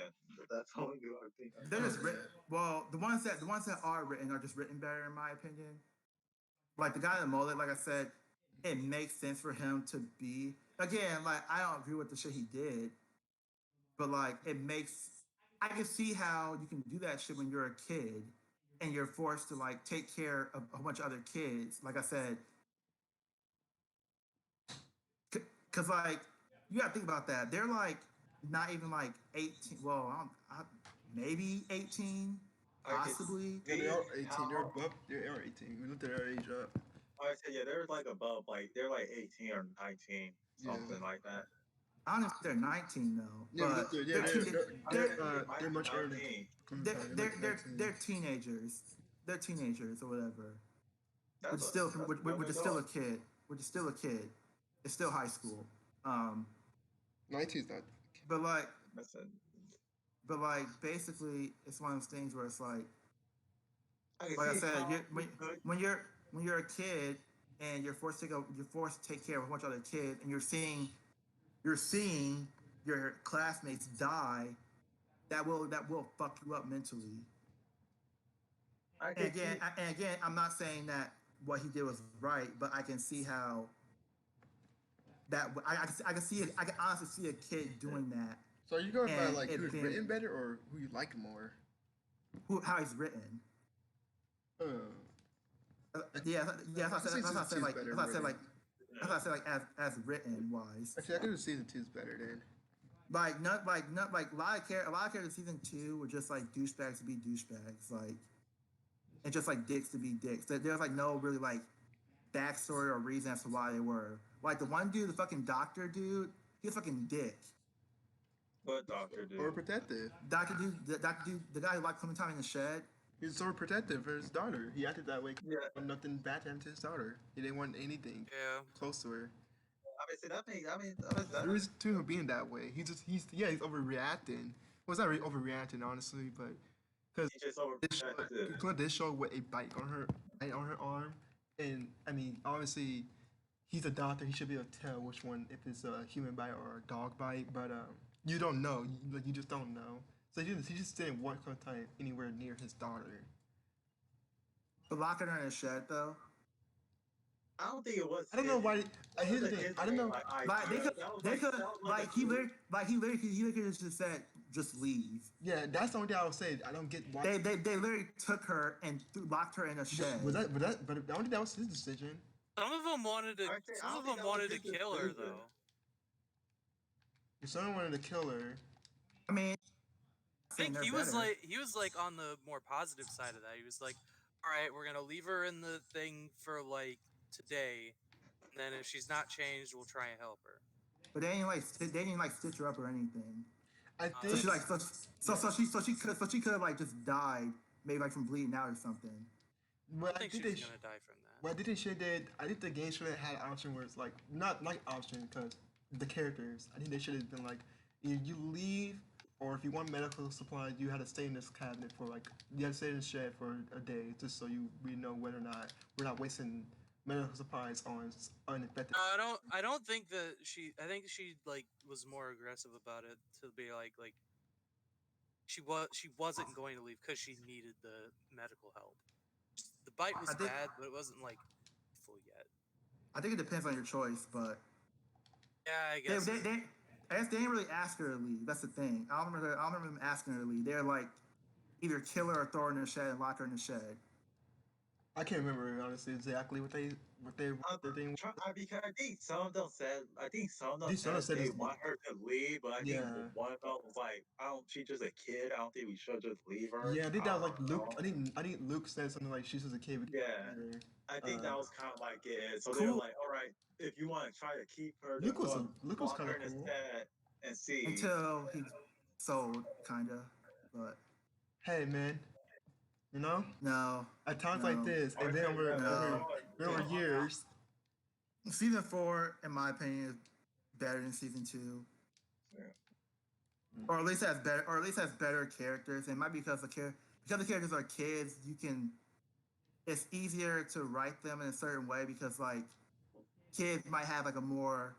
That's the only dude I think. They're just Okay. written. Well, the ones that are written are just written better in my opinion. Like the guy in the mullet, like I said, it makes sense for him to be again. Like I don't agree with the shit he did, but like it makes. I can see how you can do that shit when you're a kid and you're forced to like take care of a bunch of other kids. Like I said, because like you got to think about that. They're like not even like 18. Well, maybe 18, possibly. Yeah, they are 18. They're How- above. They are 18. We looked at their age up. I said, yeah, they're like above, like they're like 18 or 19, something like that. I don't know if they're 19 though, Yeah, we but looked at, yeah, they're much older. 19. they're teenagers. They're teenagers or whatever. That's Which is still a kid. Which is still a kid. It's still high school. 19's not. But like Listen, basically it's one of those things where it's like can I see said, how when you're a kid and you're forced to take care of a bunch of other kids and you're seeing your classmates die, that will fuck you up mentally. And again, I'm not saying that what he did was right, but I can see how that I can see it. I can honestly see a kid doing that. So are you going by And like it who's being- written better or who you like more? How he's written. Yeah, that's what I said. That's what I said. Like, that's what I said. Like, that's what I said. Like, as written wise. Actually, I could have season 2's better then. Like, not a lot of characters in season 2 were just like douchebags to be douchebags, like, and just like dicks to be dicks. There's like no really like backstory or reason as to why they were. Like the one dude, the fucking doctor dude, he's a fucking dick. What doctor dude? Or protective. The guy who liked coming time in the shed. He's so protective for his daughter. He acted that way. Yeah. When nothing bad happened to his daughter. He didn't want anything yeah. close to her. That There is to him being that way. He's overreacting. Well, it's not really overreacting, honestly, but because he's just overprotective. Clint did show with a bite on her arm, and I mean, obviously, he's a doctor. He should be able to tell which one if it's a human bite or a dog bite, but you don't know. You just don't know. So he just didn't want Clementine anywhere near his daughter. But locking her in a shed though. I don't think it was. I don't know why. Here's the thing. I don't know. Like they could like he literally just said just leave. Yeah, that's the only thing I would say. I don't get why. They literally took her and locked her in a shed. But I don't think that was his decision. Some of them wanted to. Actually, I Some don't of think them that was wanted to his kill her decision. though. If someone wanted to kill her, I mean, I think they're he was better. like on the more positive side of that. He was like, "All right, we're gonna leave her in the thing for like today, and then if she's not changed, we'll try and help her." But they didn't like stitch her up or anything. I So think she like so she could have like just died maybe like from bleeding out or something. Well, I think she was gonna die from that. Well, I think they should did. I think the game should have had an option where it's like not like option because the characters. I think they should have been like you leave, or if you want medical supplies, you had to stay in this cabinet for like you had to stay in the shed for a day just so we know whether or not we're not wasting medical supplies on uninfected. I don't think that she. I think she like was more aggressive about it to be like she wasn't going to leave because she needed the medical help. The bite was I think bad, but it wasn't like full yet. I think it depends on your choice, but Yeah, I they guess. they, they I guess they didn't really ask her to leave. That's the thing. I don't remember them asking her to leave. They're like either kill her or throw her in the shed and lock her in the shed. I can't remember honestly exactly what they their thing. Because I think some of them said, These said said they it's want her to leave, but I think yeah. one of them was like, "I don't. She's just a kid. I don't think we should just leave her." Yeah, I think I that was don't like Luke. know. I think Luke said something like she's just a kid. Yeah, I think that Uh, was kind of like it. So they were cool. like, "All right, if you want to try to keep her, Luke just was go Luke was lock kind her of in a cool. set and see." Until he sold, kinda. But Hey man, you know, no, at times like no, this, Or and then they, no. over years. Season 4, in my opinion, is better than season 2. Yeah. Or at least has better characters. It might be because because the characters are kids, it's easier to write them in a certain way because like kids might have like a more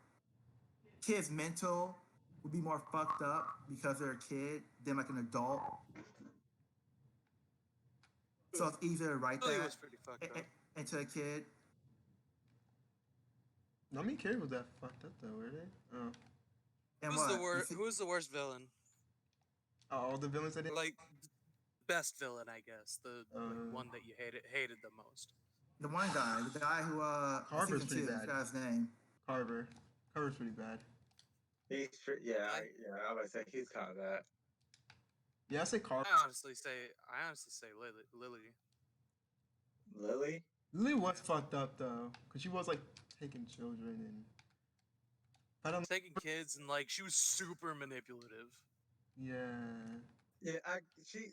kids mental would be more fucked up because they're a kid than like an adult. So it's easier to write Lily that was pretty fucked up. into a kid. Not many characters was that fucked up though, were they? Oh, And Who was the worst villain? all the villains that they. Like best villain, I guess. The like Uh, one that you hated the most. the guy who Carver's season pretty 2, I bad. forgot his name. Carver. Carver's pretty bad. I would say he's kind of that. Yeah, I say Carver. I honestly say Lily. Lily? Lily was fucked up though, cause she was like taking children and. I don't. Taking kids and like she was super manipulative. Yeah. Yeah, she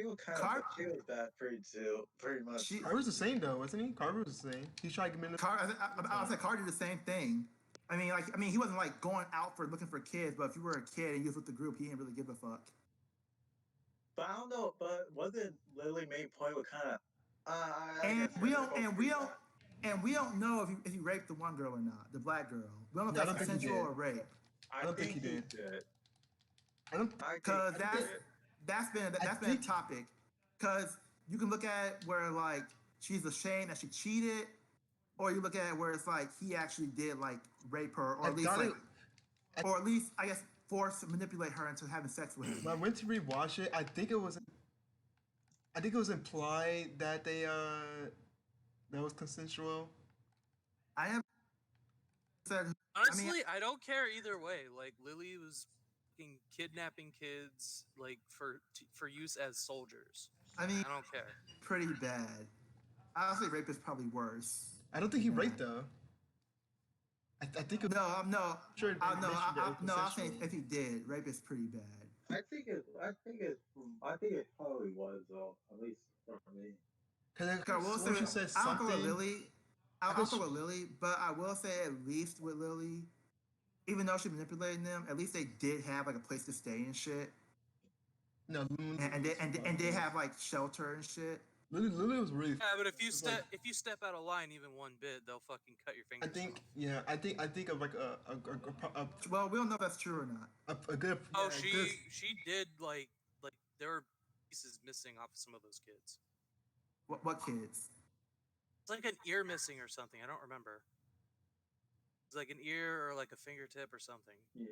was kind Car- of, she was bad pretty much. Carver's the same though, wasn't he? Carver was the same. He tried to get I would say Carr did the same thing. I mean, he wasn't like going out for looking for kids, but if you were a kid and you was with the group, he didn't really give a fuck. But I don't know. But wasn't Lily main point was kind of? And we don't know if he raped the one girl or not, the black girl. We don't know if that's consensual or rape. I don't think he did. I don't. Because that's been a topic. Because you can look at where like she's ashamed that she cheated, or you look at it where it's like he actually did like rape her, or at least I guess force manipulate her into having sex with him. When I went to rewatch it, I think it was implied that that was consensual. I am said Honestly, I don't care either way. Like Lily was fucking kidnapping kids like for use as soldiers. I mean, I don't care. pretty bad. Honestly, rape is probably worse. I don't think he raped though. I think it, No. sure. I'm saying if he did, rape is pretty bad. I think it probably was though, at least for me. Because she said I don't something. go with Lily. I also with Lily, but I will say at least with Lily, even though she manipulated them, at least they did have like a place to stay and shit. No, and they have like shelter and shit. Lily was really. Yeah, but if you step out of line even one bit, they'll fucking cut your fingers off. I think of like a well, we don't know if that's true or not. a good. Oh, yeah, she did like there were pieces missing off of some of those kids. What kids? It's like an ear missing or something. I don't remember. It's like an ear or like a fingertip or something. Yeah.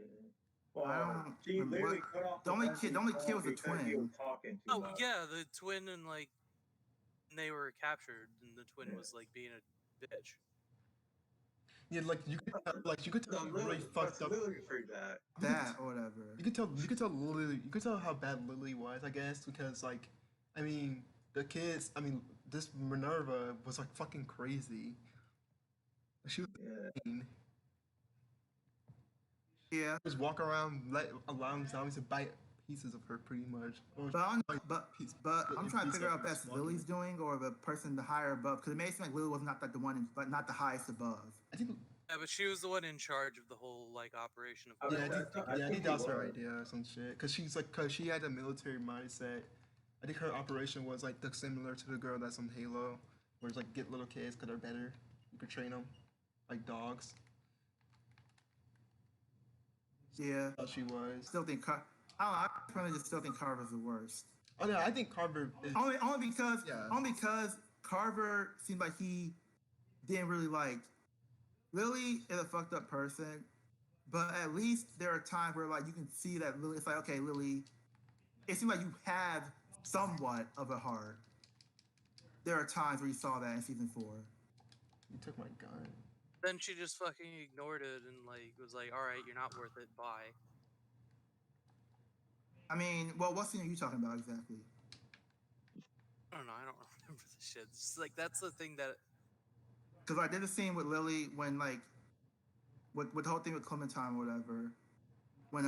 Well, she literally cut off the only kid was the twin. He was talking too much. Yeah, the twin and like they were captured, and the twin was like being a bitch. Yeah, like you could tell he really fucked up. Lily pretty bad. That or whatever. You could tell how bad Lily was, I guess, because like, I mean, the kids. I mean, this Minerva was like fucking crazy. She was insane. Yeah. Just walk around, allowing zombies to bite pieces of her pretty much. Or But I'm, like but split I'm in trying to pieces figure of out if her that's smoking Lily's it. doing or the person the higher above. Because it may seem like Lily was not like the one, but not the highest above. I think Yeah, but she was the one in charge of the whole like operation of. I mean, yeah, I think, I yeah, I think think he that was her was. idea or some shit. Cause she had a military mindset. I think her operation was like similar to the girl that's on Halo, where it's like get little kids because they're better. You could train them like dogs. Yeah, How she was. still think I don't know, I probably just still think Carver's the worst. Oh no, I think Carver is. Only because Yeah. only because Carver seemed like he didn't really like. Lily is a fucked up person, but at least there are times where like you can see that Lily. It's like, okay, Lily. It seems like you have somewhat of a heart. There are times where you saw that in season 4. You took my gun. Then she just fucking ignored it and like was like, "All right, you're not worth it. Bye." I mean, well, what scene are you talking about exactly? I don't know. I don't remember the shit. It's just, like that's the thing that Because I did a scene with Lily when like with the whole thing with Clementine or whatever. When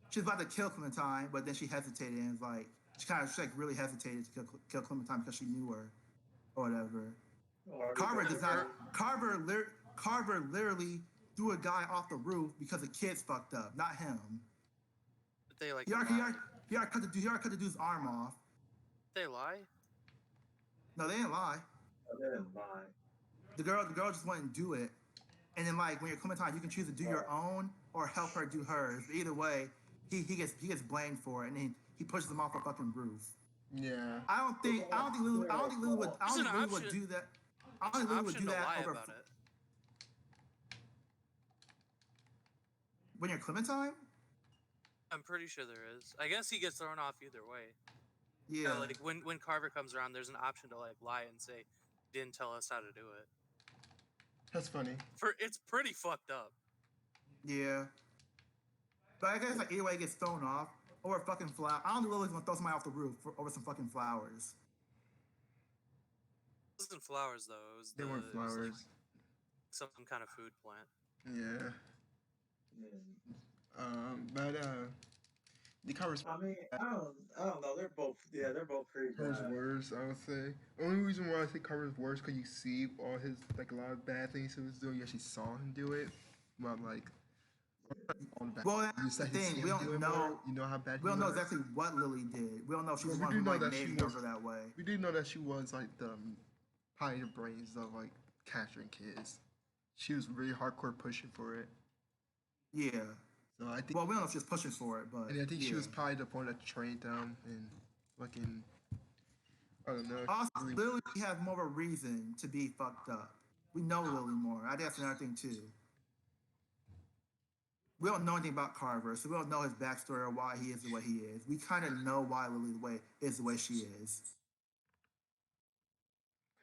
she was about to kill Clementine, but then she hesitated and was like she like really hesitated to kill Clementine because she knew her or whatever. Carver does not. Carver literally threw a guy off the roof because the kids fucked up, not him. they like. He already cut the dude's arm off. They lie. No, they didn't lie. They didn't lie. The girl just wouldn't do it. And then like when you're Clementine, you can choose to do your own or help her do hers. But either way, he gets blamed for it, and then he pushes him off a fucking roof. Yeah. I don't think Lily would do that. I don't think Lily would do to that lie over about it. when you're Clementine. I'm pretty sure there is. I guess he gets thrown off either way. Yeah, Like when Carver comes around, there's an option to like lie and say, "Didn't tell us how to do it." That's funny. It's pretty fucked up. yeah. But I guess like either way, he gets thrown off or a fucking flower. I don't think Lily's gonna throw somebody off the roof over some fucking flowers. It wasn't flowers though. It was They weren't It was like flowers. some kind of food plant. Yeah. Yeah. But the Carver's I mean, I don't know. They're both pretty Carver's bad. worse, I would say. Only reason why I say Carver's worse because you see all his like a lot of bad things he was doing. You actually saw him do it, but like all the bad. Well, that's You the said you see thing. We him don't do it know. more. You know how bad. We don't he know was? exactly what Lily did. We don't know if she's Well, the one we do who know like that made she her was. that way. We did know that she was like the probably the brains of like capturing kids. She was really hardcore pushing for it. Yeah. So I think, Well, we don't know if she's pushing for it, but and I think yeah. she was probably the one that trained them and fucking. I don't know. Also, really- Lily has more of a reason to be fucked up. We know Lily more. I think that's another thing too. We don't know anything about Carver, so we don't know his backstory or why he is the way he is. We kind of know why Lily is the way she is.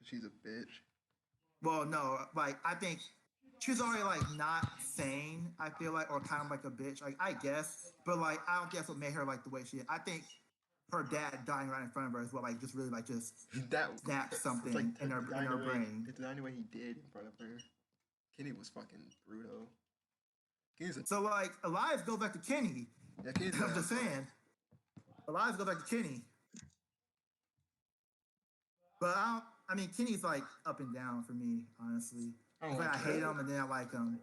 She's a bitch. Well, no, like I think she's already like not sane. I feel like, or kind of like a bitch. Like I guess, but like I don't think that's what made her like the way she is. I think her dad dying right in front of her is what like just really like just That snapped it's something like in her brain. It's the only way he did in front of her. Kenny was fucking brutal. Kenny's a, So like Elias goes back to Kenny. yeah, Kenny's I'm just saying. Elias goes back to Kenny. But I mean, Kenny's like up and down for me, honestly. I don't Like, like I Kenny. hate him and then I like him.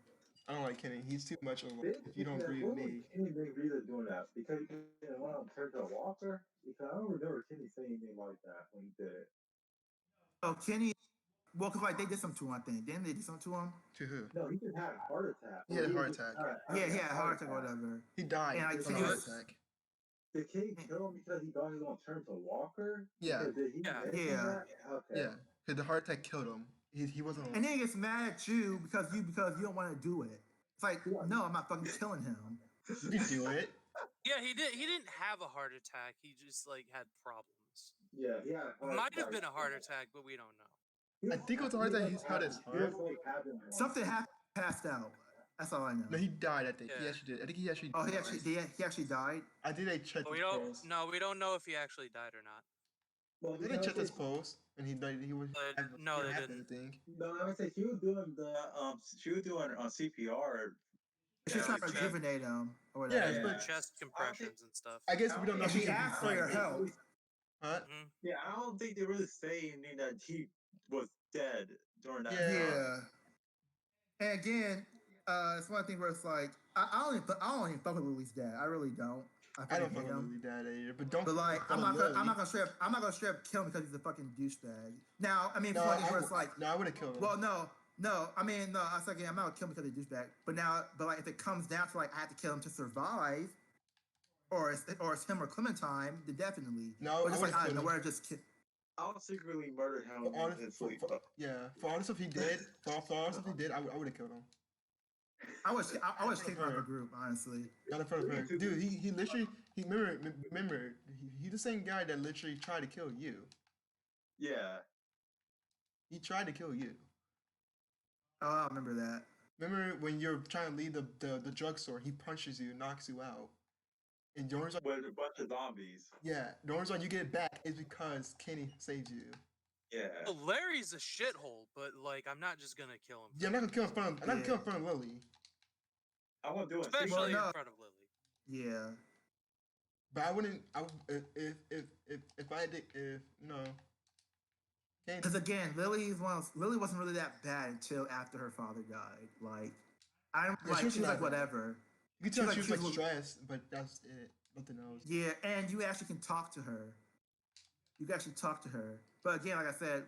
I don't like Kenny. He's too much of a. If you don't agree What with was me, Kenny Big Rita doing that? Because he went on turned to a Walker? Because I don't remember Kenny saying anything like that when he did it. Oh, Kenny. Well, cause like they did something to him, I think. Didn't they do something to him? to who? No, he just had a heart attack. He had a heart attack. Yeah, he had a heart attack or whatever. He died And, like, from a Kenny heart was- attack. Did Kenny kill him because he thought he was going to turn to Walker? Yeah. Because did he Yeah. mention Yeah. that? Okay. Yeah, because the heart attack killed him. He wasn't. And then he gets mad at you because you don't want to do it. It's like, no, I'm not fucking killing him. You can do it. Yeah, he did. He didn't have a heart attack. He just like had problems. Yeah, he had a heart Might have attack. been a heart attack, but we don't know. I think it was the heart attack. He's had his heart. Something happened, passed out. That's all I know. No, he died. I think he Yeah. actually did. I think he actually. Oh, he died. actually died. I think they checked But we his don't. pulse. No, we don't know if he actually died or not. Well, Did they check his pulse? And he died. He was. No, they didn't. Anything. No, I would say she was doing the CPR She's trying to like rejuvenate him or Yeah, whatever. but chest compressions and stuff. I guess we don't know And if she can asked for fight. your help. Huh? Mhm. Yeah, I don't think they really say anything that he was dead during that Yeah. time. Yeah. And again, it's one thing where it's like I don't even fuck with Lily's dad. I really don't. I fucking don't hate fucking him. Lily Dad either, but don't. But like, fuck I'm with not Lily. gonna straight up kill him because he's a fucking douchebag. Now, I mean, it's No, one thing where it's like, I would have killed him. well, no. I mean, no. I was like, I'm not gonna kill him because he's a douchebag. But like, if it comes down to like, I have to kill him to survive, or it's him or Clementine, then definitely. No, But just I like would've out of killed him. nowhere, just kill. I'll secretly murder him For all, in his for, sleep. for, yeah, for all the stuff he did, for all the stuff he did, I would have killed him. I was kicked out of the group, honestly. Not in front of her, dude. He literally remember he the same guy that literally tried to kill you. Yeah. He tried to kill you. Oh, I remember that. Remember when you're trying to leave the drugstore, he punches you, knocks you out. And the only reason, With a bunch of zombies. yeah, the only reason you get it back is because Kenny saves you. Yeah. Well, Larry's a shithole, but like I'm not just gonna kill him. Yeah, I'm not gonna kill in front of. I'm not gonna kill in front of Lily. I want to do it. Especially Well, no. in front of Lily. Yeah. But I wouldn't. If I did no. Kenny, Because again, Lily wasn't really that bad until after her father died. Like, she was like whatever. you can tell she was like was- stressed, but that's it. Nothing else. Yeah, and you actually can talk to her. You can actually talk to her. But again, like I said,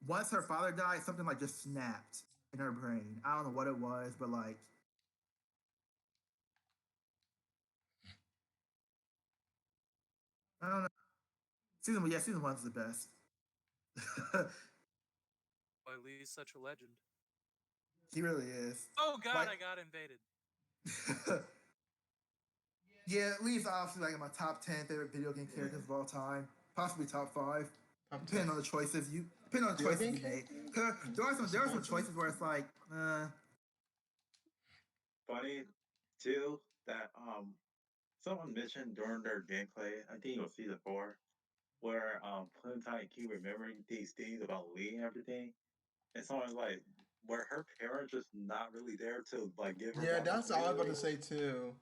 once her father died, something like just snapped in her brain. I don't know what it was, but like. I don't know. Season 1's the best. Why Lee's such a legend. He really is. Oh god, Like- I got invaded. Yeah, Lee's obviously like in my top 10 favorite video game characters of all time. Possibly top 5. Depending on the choices you make. 'Cause there are some choices where it's like, Funny too that someone mentioned during their gameplay, I think it was season 4, where Clementine keep remembering these things about Lee and everything, and someone's like, were her parents just not really there to like give her? Yeah, love that's and all I was about to everything? say too.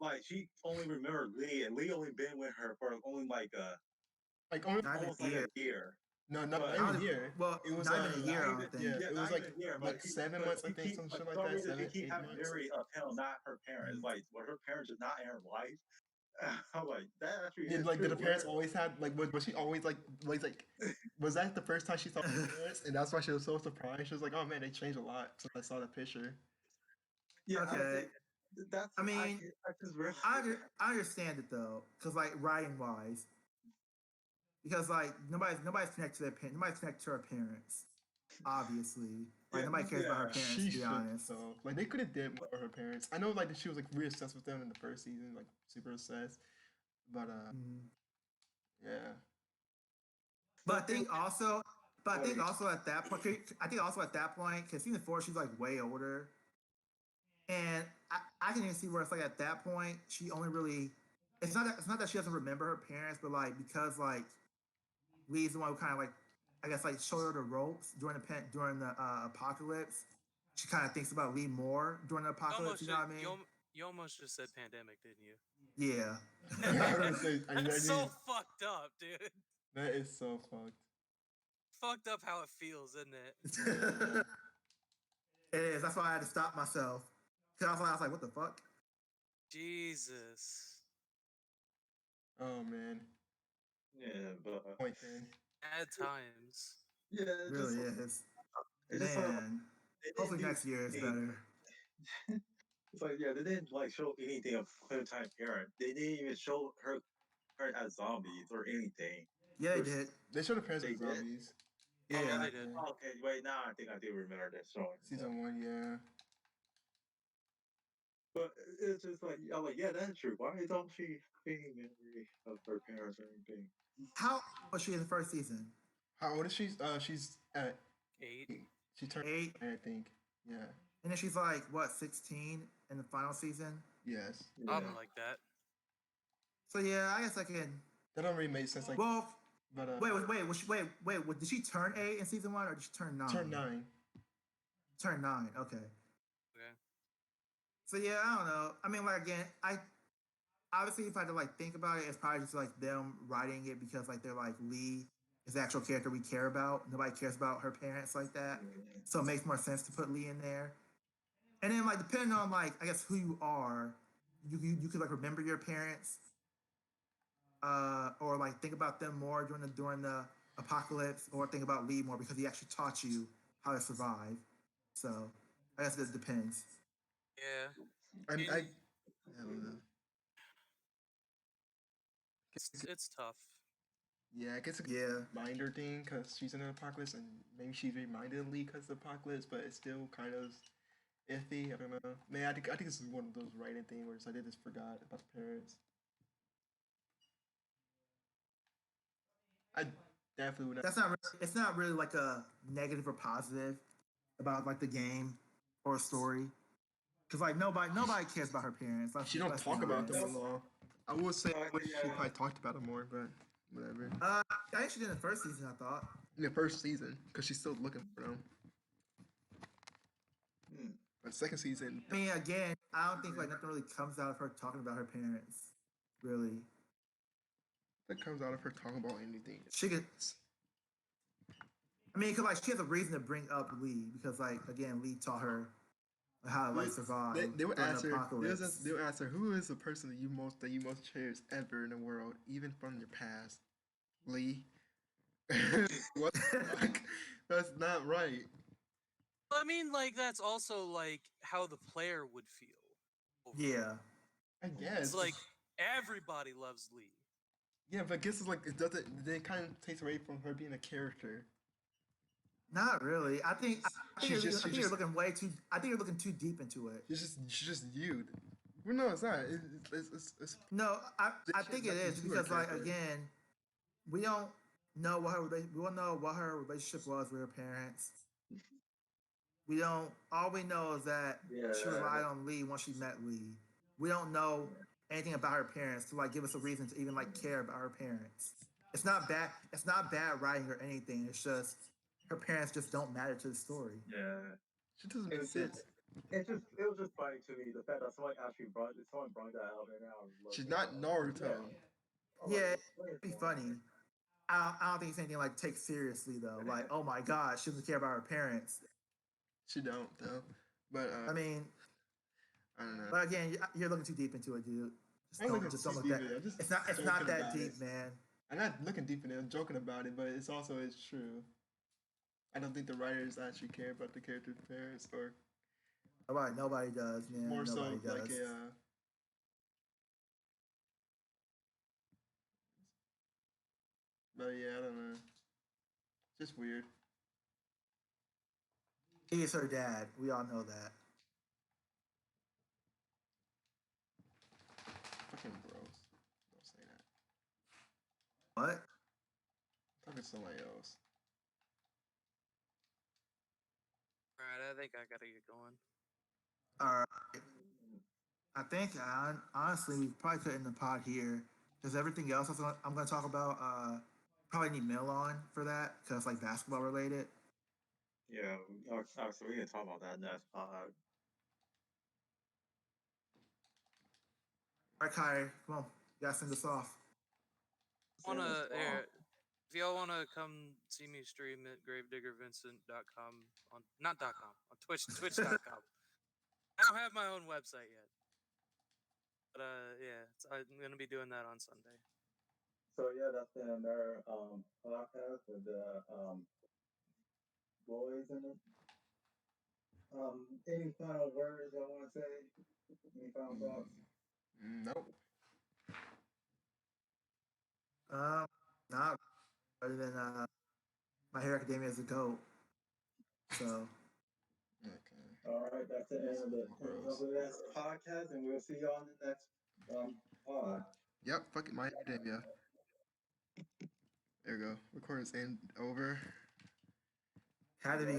Like she only remembered Lee, and Lee only been with her for only like Like only not even almost a like year. a year. no, not But- even a year. Well, It was not even a year, I Not don't even- think. Yeah, it was not like even a year, like 7 months, I think, some shit like that. 7, He 8 kept months. memory of him, not her parents. Mhm. Like, were her parents just not in her life? I'm like, that actually Yeah, is like true. did the parents Where- always had like was she always like was that the first time she saw her parents and that's why she was so surprised? She was like, oh man, they changed a lot since I saw the picture. Yeah, Okay. that's. I mean, I just really. I understand it though, because like writing wise, because like nobody's connected to nobody's connected to her parents, obviously. Like Yeah, nobody cares about her yeah. parents, She to be should honest. though. Like they could have did more for her parents. I know like she was like really obsessed with them in the first season, like super obsessed. But Mhm. yeah. But I think also at that point, because season 4 she's like way older, and I can even see where it's like at that point she only really. It's not that she doesn't remember her parents, but like because like Lee's the one who kind of like I guess like showed her the ropes during the apocalypse. She kind of thinks about Lee more during the apocalypse. You know what I mean? You almost just said pandemic, didn't you? Yeah. I was gonna say, That's so fucked up, dude. that is so fucked. Fucked up how it feels, isn't it? It is. That's why I had to stop myself. Cause I was like, what the fuck? Jesus. Oh man. Yeah, but Point then. Bad times. yeah, It really is. It's just Man. Hopefully next year is better. It's like they didn't like show anything of Clementine parent. They didn't even show her as zombies or anything. Yeah, they did. They showed the parents They as did? zombies. Yeah. Yeah, they did. Okay, wait, now I think I do remember that showing. Season 1, yeah. But it's just like I'm like, yeah, that's true. Why don't she any memory of her parents or anything? How old was she in the first season? How old is she? She's at 8. 8. She turned 8. 8, I think. Yeah. And then she's like, what, 16 in the final season? Yes. Something like that. So yeah, I guess I can. That don't really make sense. Like, Well, but wait. Did she turn 8 in season 1 or did she turn 9? turn 9. Turn 9. Okay. Okay. So yeah, I don't know. I mean, like again, I obviously if I had to like think about it, it's probably just like them writing it because like they're like Lee is the actual character we care about. Nobody cares about her parents like that, so it makes more sense to put Lee in there. And then like depending on like I guess who you are, you could like remember your parents, or like think about them more during the apocalypse, or think about Lee more because he actually taught you how to survive. So I guess it depends. Yeah, I don't know. it's tough. Yeah, I guess it's Yeah, a reminder thing because she's in an apocalypse and maybe she's reminded Lee because of the apocalypse, but it's still kind of iffy. I don't know. Man, I think this is one of those writing things where it's like they just forgot about the parents. I definitely would not. that's not. It's not really like a negative or positive about like the game or story because like nobody cares about her parents. She don't Let's be talk about them honest. at all. I would say I wish she Yeah. probably talked about it more, but whatever. I actually did in the first season. I thought. In the first season, because she's still looking for them. Hmm. But second season, I mean, again, I don't think like nothing really comes out of her talking about her parents. Really, that comes out of her talking about anything. she could. I mean, cause like she has a reason to bring up Lee because like again, Lee taught her how to like survive They would during ask the her. apocalypse. They would ask her who is the person that you most cherish ever in the world, even from your past. Lee. What the fuck? That's not right. I mean, like that's also like how the player would feel. Overall. Yeah, I guess. It's like everybody loves Lee. Yeah, but I guess it's like it doesn't. Then it kind of takes away from her being a character. not really. She's just. I She's think you're just. looking way too. I think you're looking too deep into it. She's just you. Well, no, it's not. It's No, I she has think it nothing is to do with her because like character. again, we don't know we don't know what her relationship was with her parents. We don't. All we know is that she Yeah. relied on Lee once she met Lee. We don't know anything about her parents to like give us a reason to even like care about her parents. It's not bad. It's not bad writing or anything. It's just her parents just don't matter to the story. Yeah. She doesn't It make was sense. just, it was just funny to me the fact that someone brought that out and I was She's looking. not Naruto. Yeah. I'm Yeah, like, what is it'd be going on? funny. I don't think it's anything like take seriously though. Like, oh my god, she doesn't care about her parents. She don't though. But I mean, I don't know. but again, you're looking too deep into it, dude. I'm looking Just too don't look deep that. in it. I'm just It's not joking that about deep, it. man. I'm not looking deep in it. I'm joking about it, but it's true. I don't think the writers actually care about the character's parents, or Nobody does, man. more Nobody so like does. a. But yeah, I don't know. Just weird. He is her dad. We all know that. Fucking gross. Don't say that. What? Talking to somebody else. All right, I think I gotta get going. All right. I think honestly we probably could end the pod here because everything else I'm going to talk about probably need Mill on for that because it's like basketball related. Yeah. So we can talk about that next pod. All right, Kyrie, come on, you got to send us off. If y'all wanna come see me stream at gravediggervincent.com on not.com on twitch.com. I don't have my own website yet. But yeah, I'm gonna be doing that on Sunday. So yeah, that's the end our podcast with the boys in it. Any final words I want to say? Any final thoughts? Nope. Not other than My Hero Academia is a goat. So. Okay. All right, that's the end of the next podcast, and we'll see you on the next pod. Yep. Fuck it. My Academia. There we go. Recording's end over. Had to be